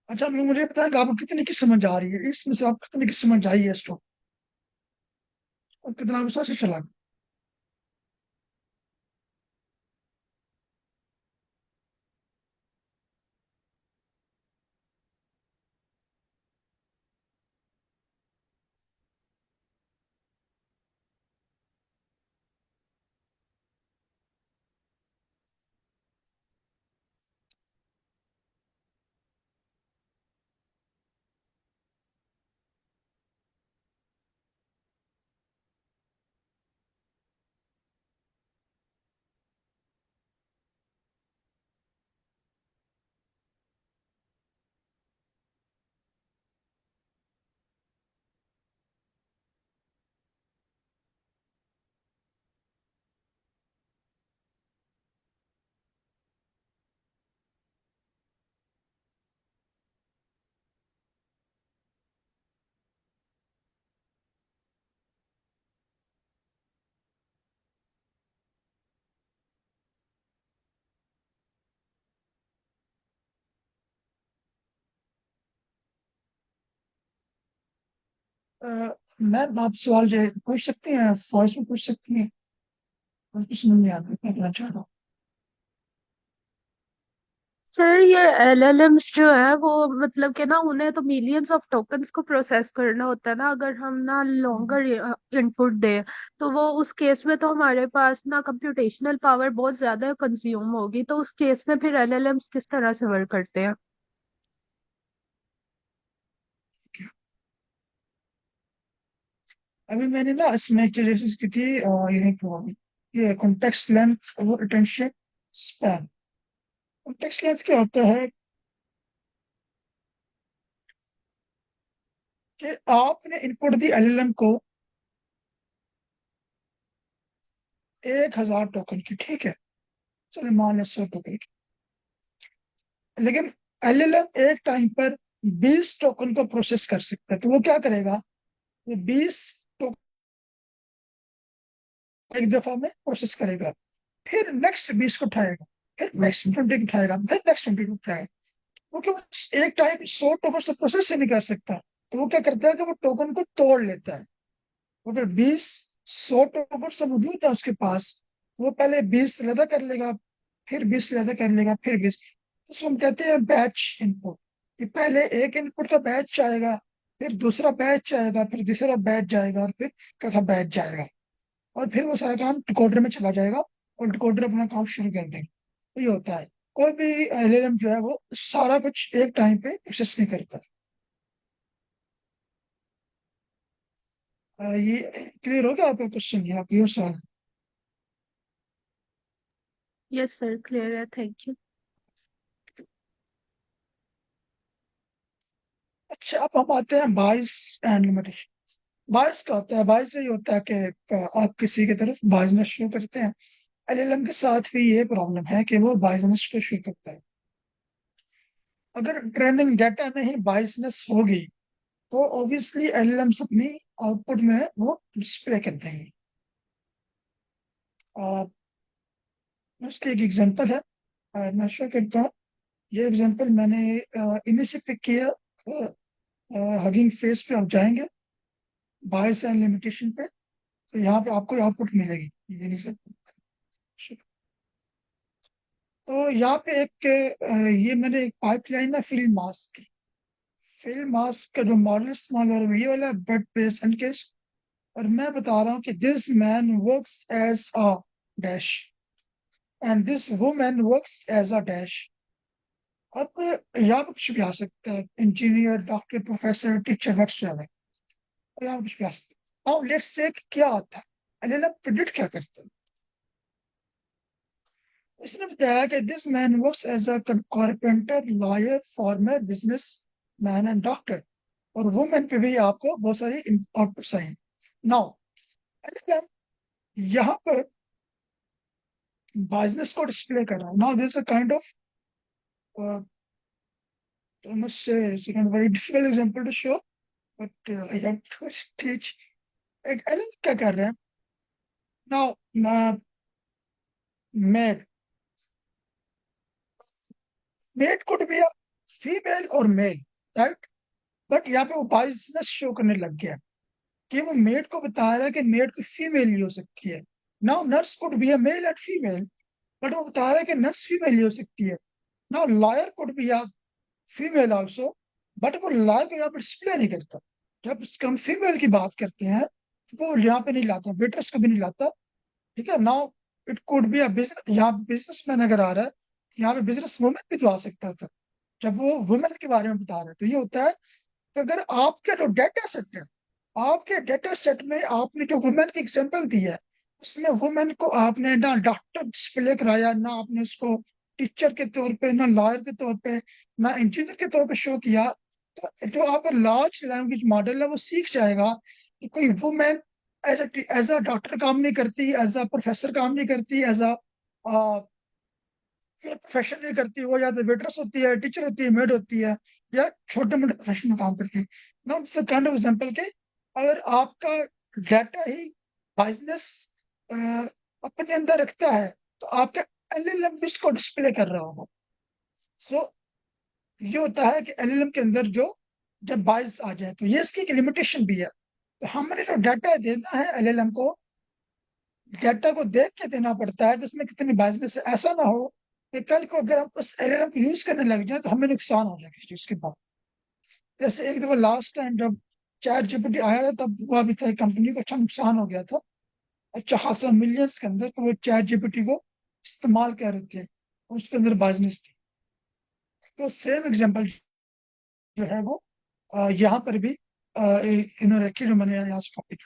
अच्छा, आप लोग मुझे बताएं कि आपको कितनी की समझ आ रही है, इसमें से आपको कितनी की समझ आई है स्टॉक, और कितना गुस्सा से चला। मैम आप सवाल जो है पूछ सकती हैं, वॉइस में पूछ सकती हैं, कुछ समझ नहीं आता क्या कहना चाह रहा हूँ। सर ये एलएलएम्स जो है वो मतलब कि ना उन्हें तो मिलियंस ऑफ टोकन्स को प्रोसेस करना होता है ना, अगर हम ना लॉन्गर इनपुट दें तो वो उस केस में तो हमारे पास ना कंप्यूटेशनल पावर बहुत ज्यादा कंज्यूम होगी, तो उस केस में फिर एलएलएम्स किस तरह से वर्क करते हैं? अभी मैंने ना इसमें एक चीज की थी, यही प्रॉब्लम, ये कॉन्टेक्स्ट लेंथ और अटेंशन स्पैन। कॉन्टेक्स्ट लेंथ क्या होता है कि आपने इनपुट दी एलएलएम को 1,000 टोकन की, ठीक है, चलिए मान लें 100 टोकन की, लेकिन एलएलएम एक टाइम पर 20 टोकन को प्रोसेस कर सकता है। तो वो क्या करेगा, वो 20 टोकन एक दफा में प्रोसेस करेगा, फिर नेक्स्ट 20 को उठाएगा, फिर नेक्स्ट 20 को उठाएगा, फिर नेक्स्ट 20 को उठाएगा। क्योंकि वो एक टाइम 100 टोकन से प्रोसेस ही नहीं कर सकता, तो वो क्या करता है कि वो टोकन को तोड़ लेता है। अगर 100 टोकन तो मौजूद है उसके पास, वो पहले 20 लैदा कर लेगा, फिर 20 लैदा कर लेगा, फिर 20। इसको हम कहते हैं बैच इनपुट। कि पहले एक इनपुट का बैच आएगा, फिर दूसरा बैच आएगा, फिर तीसरा बैच जाएगा, और फिर चौथा बैच जाएगा, और फिर वो सारा काम डिकोडर में चला जाएगा, और डिकोडर अपना काम शुरू कर देगा। तो ये होता है, कोई भी एलएलएम जो है वो सारा कुछ एक टाइम पे प्रोसेस नहीं करता। ये क्लियर हो गया आपका क्वेश्चन, या आपका ये सवाल? यस सर, क्लियर है, थैंक यू। अच्छा, अब हम आते हैं बाइस एंड लिमिटेशन। बाइस का होता है, बाइस ये होता है कि आप किसी की तरफ बाइसनेस शो करते हैं। एलएलएम के साथ भी ये प्रॉब्लम है कि वो बाइसनेस को शो करता है। अगर ट्रेनिंग डाटा में ही बाइसनेस होगी, तो ऑब्वियसली एलएलएम्स अपनी आउटपुट में वो डिस्प्ले करते हैं। और उसकी एक एग्जांपल है, मैं शो करता हूँ। ये एग्जांपल मैंने इन्हीं से पिक किया। हगिंग फेस पे आप जाएंगे, बायस एंड लिमिटेशन पे, तो यहाँ पे आपको आउटपुट मिलेगी। ये नहीं सर, तो यहाँ पे एक ये मैंने एक पाइपलाइन ना फिल्म मास्क की, फिल्म मास्क का जो मॉडल इस्तेमाल हो रहा है ये वाला बेड बेस केस। और मैं बता रहा हूँ कि this man works as a dash, and this women works as a dash. अब यहाँ पे कुछ भी आ सकता है, engineer, doctor, professor, teacher, whatsoever, यहाँ पे कुछ भी आ सकता है। नाउ लेट्स से क्या आता है, एलएलएम प्रिडिक्ट क्या करता है। इसने बताया कि this man works as a carpenter, lawyer, farmer, business man and doctor. और वुमेन पे भी आपको बहुत सारी आउटपुट्स आई। नाउ एलएलएम यहाँ पर बिजनेस को डिस्प्ले कर रहा है। Now this a kind of, I must say, it's a kind of very difficult example to show, but I have to teach. एक एलएलएम क्या कर रहे हैं, now made made could be female और मेल, राइट? बट यहाँ पे वो बाइसनेस show करने लग गया कि वो मेड को बता रहा है कि मेड को फीमेल ही हो सकती है। Now nurse could be a male and female, but वो बता रहा है कि नर्स फीमेल ही हो सकती है। Now lawyer could be a female also, but वो लॉयर को यहाँ पर डिस्प्ले नहीं करता। जब हम फीमेल की बात करते हैं तो वो यहाँ पे नहीं लाता, वेटर्स को भी नहीं लाता। ठीक है, now it could be a business, यहाँ बिजनेसमैन अगर आ रहा है, यहाँ पे बिजनेस वुमेन भी तो आ सकता था जब वो वुमेन के बारे में बता रहे हैं। तो ये होता है कि अगर आपका जो डेटा सेट है, आपके डेटा सेट में आपने जो वुमेन की एग्जांपल दी है, उसमें वुमेन को आपने ना डॉक्टर डिस्प्ले कराया, ना आपने उसको टीचर के तौर पे, ना लॉयर के तौर पे, ना इंजीनियर के तौर पे शो किया। तो जो आपका लार्ज लैंग्वेज मॉडल है वो सीख जाएगा कि कोई वुमेन एज अ डॉक्टर काम नहीं करती, एज अ प्रोफेसर काम नहीं करती, एज अ प्रोफेशन नहीं करती। वो या तो वेटर्स होती है, टीचर होती है, मेड होती है, या छोटे मोटे प्रोफेशन में काम करती है। ना काइंड ऑफ एग्जांपल के, अगर आपका डाटा ही बिजनेस अपने अंदर रखता है, तो आपका एलएलएम भी इसको डिस्प्ले कर रहा होगा। सो ये होता है कि एलएलएम के अंदर जो जब बाइस आ जाए, तो ये इसकी एक लिमिटेशन भी है। तो हमने जो डाटा देना है एलएलएम को, डाटा को देख के देना पड़ता है कि उसमें कितनी बाइसनेस है। ऐसा ना हो कि कल को अगर हम उस एलएलएम को यूज करने लग जाए तो हमें नुकसान हो जाएगा इस चीज के बाद। जैसे एक दफा लास्ट टाइम जब चैट जीपीटी आया था तब हुआ भी था, कंपनी को अच्छा नुकसान हो गया था। अच्छा खासा मिलियंस के अंदर तो वो चैट जीपीटी को इस्तेमाल कर रहे थे, उसके अंदर बाइजनेस थी। तो सेम एग्जांपल जो है वो यहाँ पर भी इन्होंने रखी जो मैंने यहाँ से कॉपी की।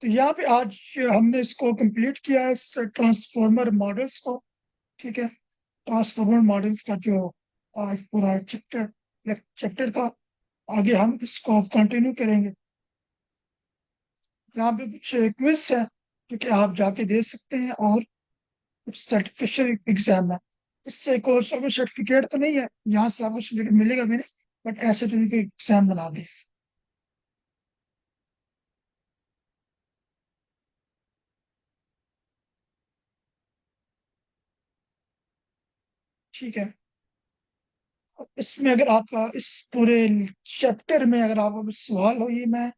तो यहाँ पे आज हमने इसको कंप्लीट किया है, इस ट्रांसफॉर्मर मॉडल्स को। ठीक है, ट्रांसफॉर्मर मॉडल्स का जो पूरा चैप्टर चैप्टर था, आगे हम इसको कंटिन्यू करेंगे। यहाँ पे कुछ क्विज है जो कि आप जाके दे सकते हैं, और कुछ सर्टिफिकेशन एग्जाम है। इससे कोर्स का कोई सर्टिफिकेट तो नहीं है, यहाँ से आपको सर्टिफिकेट मिलेगा भी नहीं, बट ऐसे तो इनके एग्जाम बना दिए। ठीक है, इसमें अगर आपका इस पूरे चैप्टर में अगर आपका कुछ सवाल हो, ये मैं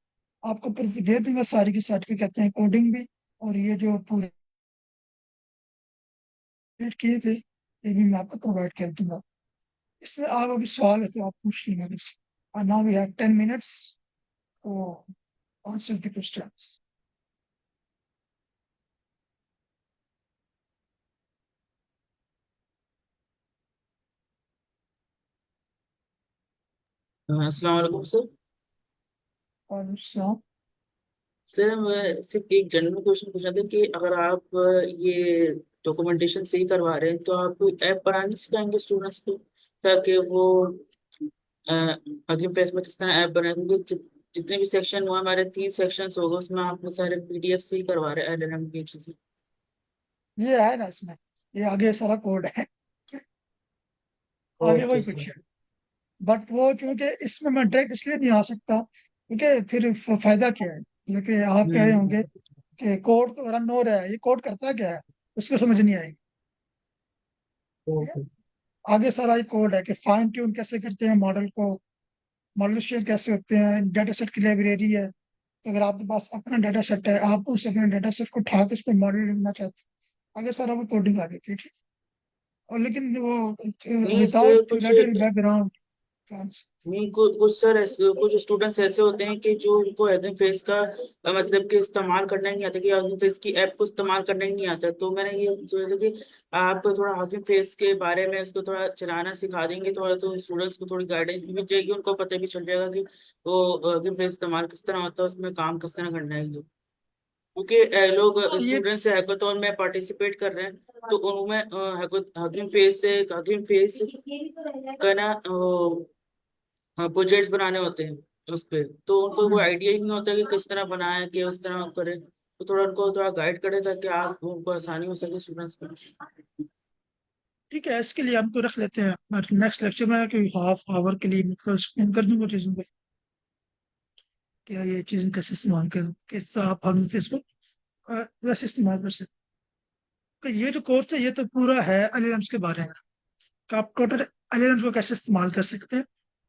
आपको प्रूफ दे दूंगा सारी की सारी, कहते हैं कोडिंग भी, और ये जो पूरे किए थे ये भी मैं आपको प्रोवाइड कर दूंगा। इसमें आपका कुछ सवाल है तो आप पूछ लीजिए मेरे से। Now we have 10 minutes to answer the questions. अस्सलाम वालेकुम सर। और so, सर मैं सिर्फ एक जनरल क्वेश्चन पूछना था कि अगर आप ये डॉक्यूमेंटेशन सही करवा रहे हैं तो आप कोई ऐप बनाने सिखाएंगे स्टूडेंट्स को, ताकि वो आगे फेस में किस तरह ऐप बनाए, क्योंकि जितने भी सेक्शन हुआ हमारे 3 सेक्शंस हो गए, उसमें आपने सारे पीडीएफ से ही करवा रहे हैं एलएलएम की चीजें। ये है ना इसमें, ये आगे सारा कोड है, आगे ओके वही सर। कुछ है। बट वो चूंकि इसमें मैं डायरेक्ट इसलिए नहीं आ सकता क्योंकि फिर फायदा क्या है, क्योंकि आप कह रहे होंगे हम्म। कि कोड तो रन हो रहा है, ये कोड करता क्या है, उसको समझ नहीं आएगी। ठीक है? ओके। आगे सारा ये कोड है कि फाइन ट्यून कैसे करते हैं मॉडल को, मॉडल शेयर कैसे होते हैं, डाटा सेट की लाइब्रेरी है। तो अगर आपके पास अपना डाटा सेट है, आप उस अपने डाटा सेट को उठा के उस पर मॉडल लिखना चाहते हैं, आगे सारा वो कोडिंग आ गई थी। ठीक है? और लेकिन वो नहीं इससे विदाउट कुछ थियोरेटिकल बैकग्राउंड। नहीं, कुछ सर ऐसे कुछ स्टूडेंट्स ऐसे होते हैं कि जो उनको हगिंग फेस का मतलब कि इस्तेमाल करना ही नहीं आता, कि हगिंग फेस की ऐप को इस्तेमाल करना ही नहीं आता। तो मैंने ये सोचा कि आप थोड़ा हगिंग फेस के बारे में उसको थोड़ा चलाना सिखा देंगे थोड़ा, तो स्टूडेंट्स को थोड़ी गाइडेंस भी मिल जाएगी, उनको पता भी चल जाएगा कि वो हगिंग फेस इस्तेमाल किस तरह होता है, उसमें काम किस तरह करना है ये। क्योंकि लोग हाँ ये स्टूडेंट्स हैकाथॉन में पार्टिसिपेट कर रहे हैं, तो उनमें हगिंग फेस से हगिंग फेस का ना प्रोजेक्ट्स बनाने होते हैं उस पे, तो उनको कोई आइडिया ही नहीं होता कि किस तरह बनाए कि उस तरह करें। तो थोड़ा उनको थोड़ा गाइड करें ताकि आप उनको आसानी हो सके स्टूडेंट्स को। ठीक है, इसके लिए हम तो रख लेते हैं नेक्स्ट लेक्चर में कि हाफ आवर के लिए मतलब एक्सप्लेन कर दूंगा चीज़ों को, क्या ये चीज़ें कैसे इस्तेमाल करें, किस आप हम फेसबुक वैसे इस्तेमाल कर सकते हैं। तो ये जो कोर्स है ये तो पूरा है एलएलएम्स के बारे में, कि आप टोटल एलएलएम्स को कैसे इस्तेमाल कर सकते हैं।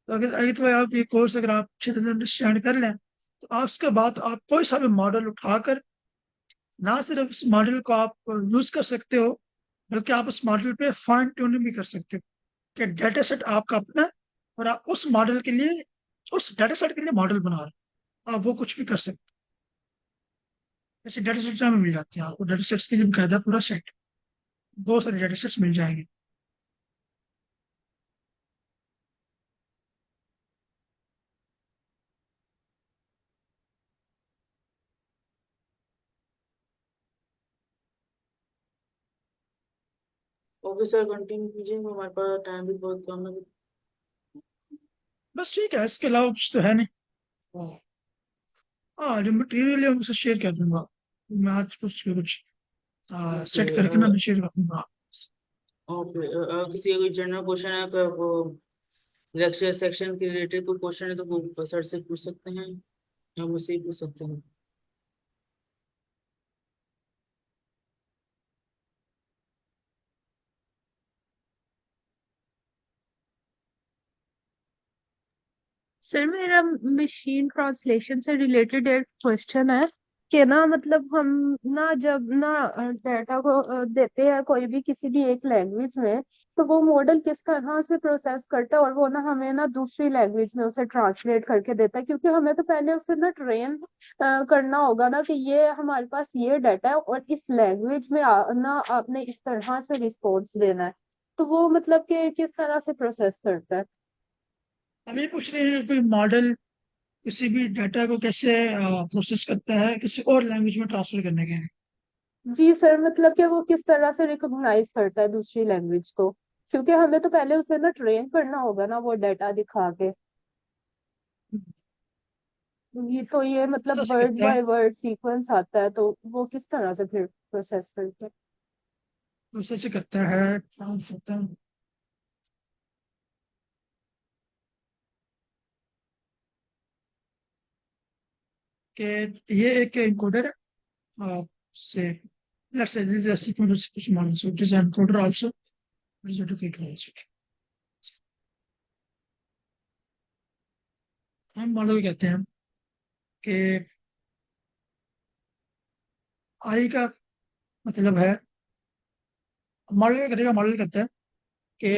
तो अगर तो आप ये कोर्स अगर आप अच्छे तरह अंडरस्टैंड कर लें, तो आप उसके बाद आप कोई सा भी मॉडल उठाकर ना सिर्फ उस मॉडल को आप यूज कर सकते हो, बल्कि आप उस मॉडल पे फाइन ट्यूनिंग भी कर सकते हो, कि डाटा सेट आपका अपना है और आप उस मॉडल के लिए, उस डाटा सेट के लिए मॉडल बना रहे हो, आप वो कुछ भी कर सकते हो। जैसे डाटा सेट हमें मिल जाते हैं, आपको डाटा सेट्स के लिए बकायदा पूरा सेट, बहुत सारे डाटा सेट्स मिल जाएंगे। ओके सर, कंटिन्यू कीजिए, हमारे पास टाइम भी बहुत कम है। बस ठीक है, इसके अलावा कुछ तो है नहीं। हाँ, जो मटेरियल है उसे शेयर कर दूंगा, मैं आज कुछ कुछ ओके। सेट करके ना मैं शेयर कर दूंगा। ओके, किसी का कोई जनरल क्वेश्चन है, अगर वो लेक्चर सेक्शन के रिलेटेड कोई क्वेश्चन है तो वो सर से पूछ सकते हैं या मुझसे ही पूछ सकते हैं। सर मेरा मशीन ट्रांसलेशन से रिलेटेड एक क्वेश्चन है कि ना मतलब हम ना जब ना डाटा को देते हैं कोई भी किसी भी एक लैंग्वेज में, तो वो मॉडल किस तरह से प्रोसेस करता है और वो ना हमें ना दूसरी लैंग्वेज में उसे ट्रांसलेट करके देता है, क्योंकि हमें तो पहले उसे ना ट्रेन करना होगा ना कि ये हमारे पास ये डाटा है और इस लैंग्वेज में ना आपने इस तरह से रिस्पॉन्स देना है। तो वो मतलब कि किस तरह से प्रोसेस करता है। अब ये पूछ रहे हैं कोई मॉडल किसी भी डाटा को कैसे प्रोसेस करता है किसी और लैंग्वेज में ट्रांसफर करने के लिए। जी सर, मतलब कि वो किस तरह से रिकॉग्नाइज करता है दूसरी लैंग्वेज को, क्योंकि हमें तो पहले उसे ना ट्रेन करना होगा ना वो डाटा दिखा के। ये तो ये इस तरह मतलब से वर्ड करता है बाय वर्ड सीक्वेंस आता है, तो वो किस तरह से फिर प्रोसेस करते हैं। प्रोसेस करता है क्या करता है कि ये एक encoder है से let's say this is a sequence of model so it is an encoder also it is educated also। हम मॉडल कहते हैं कि आई का मतलब है मॉडल क्या करेगा मॉडल करता है कि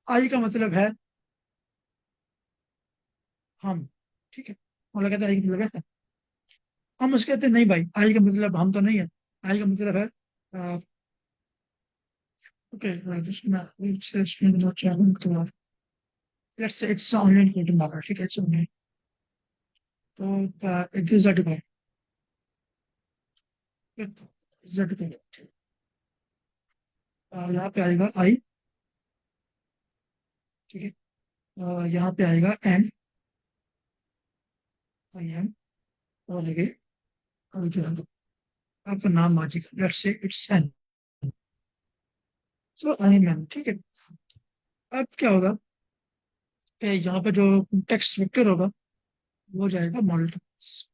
आई का मतलब है हम। ठीक है। मॉडल कहता है आई का मतलब है हम उसके कहते हैं नहीं भाई आई का मतलब हम तो नहीं है आई का मतलब है okay let's say it's online coding model. ठीक है इट्स ऑनलाइन तो इट इज डिवाइड यहाँ पे आएगा आई। ठीक है यहाँ पे आएगा एन आई एम और आगे और जो है आपका नाम आ जाएगा let's say it's an so I am an. ठीक है। अब क्या होगा कि यहाँ पे जो टेक्स्ट वेक्टर होगा वो जाएगा मॉडल के पास।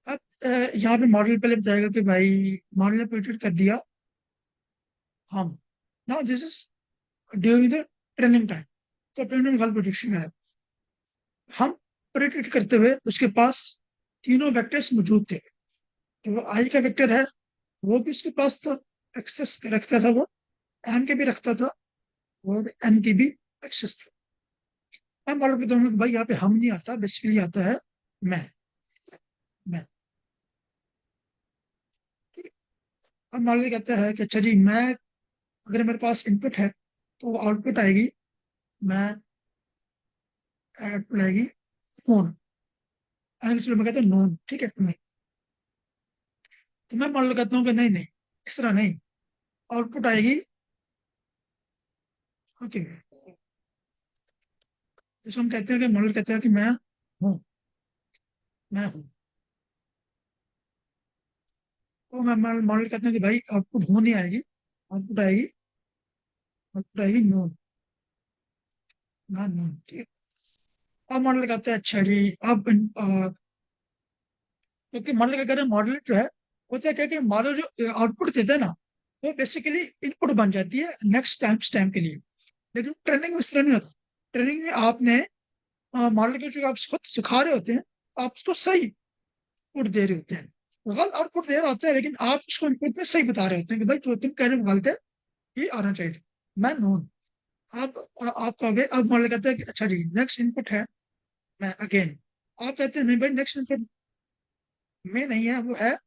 अब यहाँ पे मॉडल पहले बताएगा कि भाई मॉडल ने प्रिडिक्ट कर दिया हम। Now this is during the training time तो ट्रेनिंग वाला प्रिडिक्शन है हम प्रिडिक्ट करते हुए उसके पास तीनों वेक्टर्स मौजूद थे। तो वो आई का वेक्टर है वो भी उसके पास था एक्सेस रखता था वो एम के भी रखता था और एन की भी एक्सेस था। मैं मॉडल कहता हूँ कि भाई यहाँ पे हम नहीं आता बेसिकली आता है मैं मैं। ठीक है। अब मॉडल कहता है कि अच्छा जी मैं अगर मेरे पास इनपुट है तो आउटपुट आएगी मैं आउटपुट आएगी नोन चलो मैं कहता हूँ नोन। ठीक है नहीं। तो मैं मॉडल कहता हूँ कि नहीं नहीं इस तरह नहीं आउटपुट आएगी ओके जिसको हम कहते हैं कि मॉडल कहते हैं कि हूँ मैं हूँ। तो मैं मॉडल कहते हैं कि भाई आउटपुट हूँ नहीं आएगी आउटपुट आएगी नोन मैं नोन। ठीक है। अब मॉडल कहते हैं अच्छा जी अब क्योंकि मॉडल क्या कह रहे हैं मॉडल जो है होता है क्या कि मॉडल जो आउटपुट देता है ना वो बेसिकली इनपुट बन जाती है नेक्स्ट टाइम स्टैम्प के लिए। लेकिन ट्रेनिंग में इस तरह नहीं होता। ट्रेनिंग में आपने मॉडल के जो आप खुद सिखा रहे होते हैं आप उसको सही इनपुट दे रहे होते हैं गलत आउटपुट दे रहे होते हैं लेकिन आप उसको इनपुट में सही बता रहे होते हैं कि भाई जो तुम कह रहे हो गलत है ये आना चाहिए था मैं नोन। आप कहोगे अब मॉडल कहते हैं कि अच्छा जी नेक्स्ट इनपुट है मैं अगेन आप कहते हैं नहीं भाई नेक्स्ट इनपुट में नहीं है वो है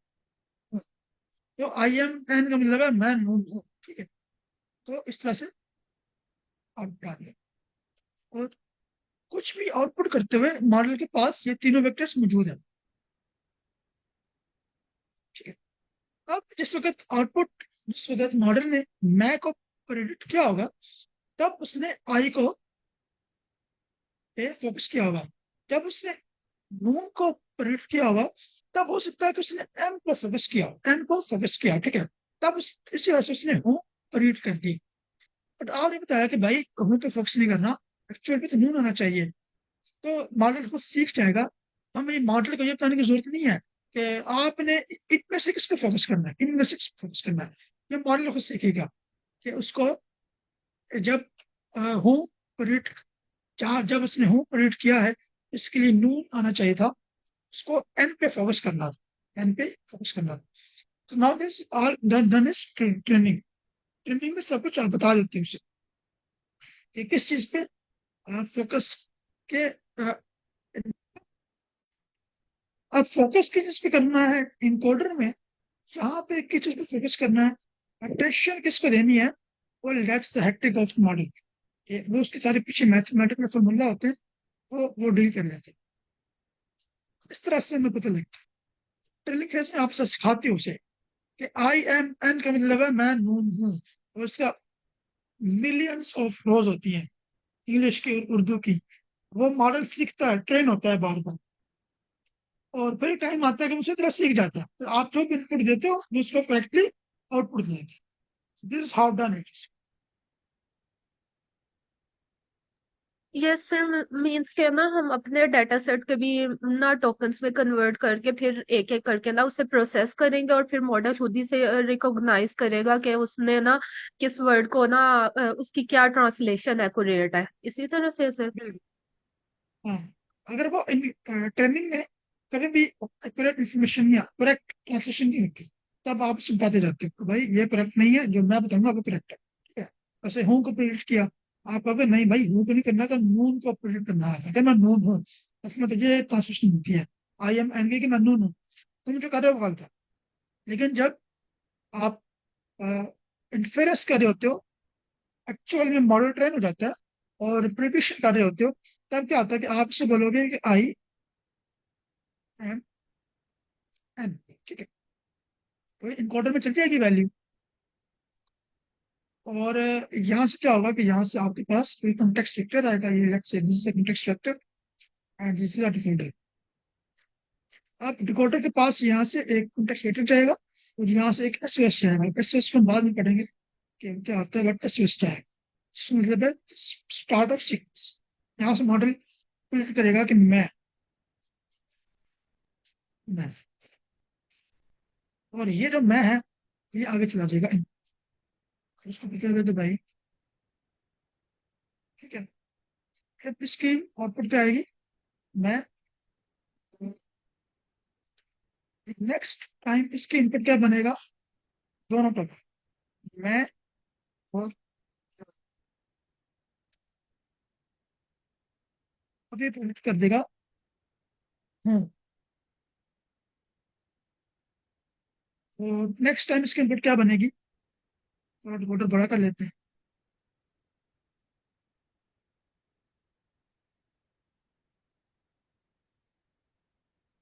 तो आई एम एन का मतलब है मैं नून हूँ। ठीक है। तो इस तरह से आउटपुट आ गया और कुछ भी आउटपुट करते हुए मॉडल के पास ये तीनों वेक्टर्स मौजूद है। ठीक है। अब जिस वक्त मॉडल ने मैं को प्रेडिक्ट किया होगा तब उसने आई को पे फोकस किया होगा। जब उसने नून को प्रेडिक्ट किया होगा तब हो सकता है कि उसने एम को फोकस किया एम को फोकस किया। ठीक है। तब इसी वजह से उसने हूँ प्रेडिक्ट कर दी। बट आपने बताया कि भाई हूँ पे फोकस नहीं करना एक्चुअल पे तो नून होना चाहिए तो मॉडल खुद सीख जाएगा। हमें मॉडल को ये बताने की जरूरत नहीं है कि आपने इनमें से किस पे फोकस करना है इनमें से किस पे फोकस करना है। ये मॉडल खुद सीखेगा कि उसको जब हूँ प्रिंट, जब उसने हूँ प्रिंट किया है, इसके लिए नून आना चाहिए था, उसको एन पे फोकस करना था, एन पे फोकस करना था। तो now this all done is training. Training में सब कुछ आप बता देते हैं उसे कि किस चीज पे फोकस के अब फोकस किस चीज पे करना है इनकोडर में, यहाँ पे किस चीज पे फोकस करना है, अटेंशन किसको देनी है, वो let's the hectic of model, वो उसके सारे पीछे मैथमेटिकल फॉर्मूला होते हैं, वो डील कर लेते हैं। इस तरह से हमें पता लगता है। ट्रेनिंग फेज में आप सिखाते हो उसे कि आई एम एन का मतलब है मैं नून हूँ, और उसका मिलियंस ऑफ रोज होती हैं, इंग्लिश की और उर्दू की। वो मॉडल सीखता है, ट्रेन होता है बार बार, और फिर टाइम आता है कि उसी तरह सीख जाता है, तो आप जो भी इनपुट देते हो वो उसको करेक्टली आउटपुट देते हैं। This is how done it is. Yes sir, means के ना हम अपने डाटा सेट के भी ना टोकन्स में कन्वर्ट करके फिर एक एक करके ना उसे प्रोसेस करेंगे, और फिर मॉडल खुद ही से रिकॉग्नाइज करेगा कि उसने ना किस वर्ड को ना उसकी क्या ट्रांसलेशन एक्यूरेट है, इसी तरह से सर। बिल्कुल। हाँ, अगर वो ट्रेनिंग में कभी भी करेक्ट इंफॉर्मेशन या करेक्ट ट्रांसलेशन नहीं होती, तब आप उसे बताते जाते हो कि भाई ये करेक्ट नहीं है, जो मैं बताऊंगा वो करेक्ट है, ठीक है। वैसे हूँ को प्रिडिक्ट किया, आप अगर नहीं भाई हूँ को नहीं करना तो नून को प्रिडिक्ट करना है, अगर मैं नून हूँ इसमें तो ये ट्रांसलेशन होती है, आई एम एंग्री कि मैं नून हूँ, तुम जो कर रहे हो वो गलत है। लेकिन जब आप इंफेरेंस कर रहे होते हो, एक्चुअल में मॉडल ट्रेन हो जाता है, और प्रिडिक्शन कर रहे होते हो, तब क्या होता है कि आप इसे बोलोगे कि आई एम एन, ठीक है, तो इनकोडर में चल जाएगी वैल्यू। और यहाँ से क्या होगा कि यहाँ से आपके पास कोई कॉन्टेक्स्ट वेक्टर आएगा, ये let's say this is a context vector and this is a decoder. अब डिकोडर के पास यहाँ से एक कॉन्टेक्स्ट वेक्टर जाएगा, और यहाँ से एक एसओएस जाएगा, एसओएस को हम बाद में पढ़ेंगे कि क्या होता है, बट एसओएस जाएगा, इसका मतलब है स्टार्ट ऑफ सीक्वेंस। यहाँ से मॉडल प्रिंट करेगा कि मैं, और ये जो मैं है ये आगे चला जाएगा, उसको पता लगे तो भाई, ठीक है। फिर इसकी आउटपुट क्या आएगी, मैं, नेक्स्ट टाइम इसके इनपुट क्या बनेगा, दोनों टर्म, मैं और अभी प्रिंट कर देगा हूँ। तो नेक्स्ट टाइम इसकी इनपुट क्या बनेगी, थोड़ा डिकोडर बड़ा कर लेते हैं,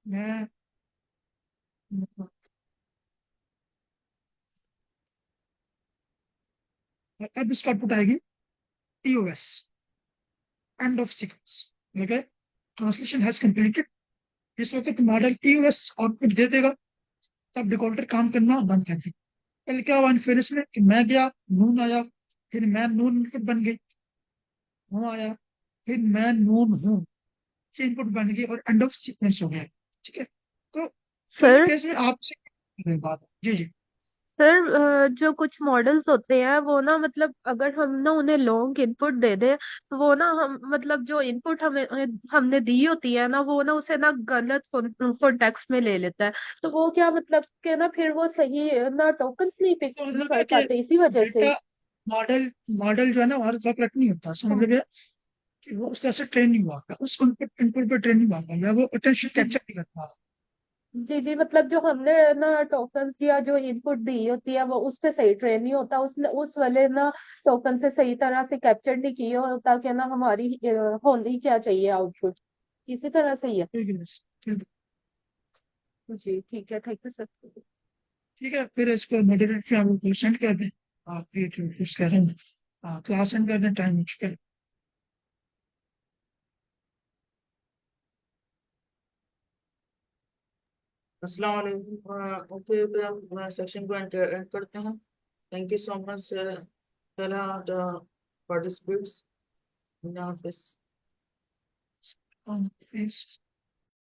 मैं, और अब इसका आउटपुट आएगी TOS, end of sequence, okay, translation has completed. इस वक्त मॉडल टीओएस आउटपुट दे देगा, तब डिकोडर काम करना बंद कर देगा। कल क्या हुआ इनफेरेंस में कि मैं गया, नून आया, फिर मैं नून इनपुट बन गई, हूँ आया, फिर मैं नून हूँ, ये इनपुट बन गई, और एंड ऑफ सीक्वेंस हो गया, ठीक है। तो ट्रेनिंग सर फेज में आपसे बात, जी जी। सर जो कुछ मॉडल्स होते हैं वो ना मतलब अगर हम ना उन्हें लॉन्ग इनपुट दे दें, तो वो ना हम मतलब जो इनपुट हमें हमने दी होती है ना, वो ना उसे ना गलत कॉन्टेक्स्ट में ले लेता है। तो वो क्या मतलब कि ना फिर वो सही ना टोकन्स नहीं पिक तो मतलब है कर कि पाते इसी वजह से। डेटा मॉडल मॉडल जो है ना हमारे साथ करेक्ट नहीं होता, समझ लगे कि वो उस तरह से ट्रेन नहीं हुआ था, उस इनपुट इनपुट पे ट्रेन नहीं हुआ था, या वो अटेंशन कैप्चर नहीं कर पा रहा। जी जी, मतलब जो हमने ना टोकन्स या जो इनपुट दी होती है वो उस पे सही ट्रेन नहीं होता, उसने उस वाले ना टोकन से सही तरह से कैप्चर नहीं किया होता कि ना हमारी होनी क्या चाहिए आउटपुट, इसी तरह से ही है। ठीक है बस, जी ठीक है, थैंक यू सर। ठीक है, फिर इसको मॉडरेट पे आप सेंड कर दें, आप ये जो कुछ कह रहे हैं क्लास सेंड कर दें, टाइम हो चुका है। अस्सलाम वालेकुम। ओके, फिर हम सेक्शन को एंड करते हैं। थैंक यू सो मच पहला the participates. Allah Hafiz. Please.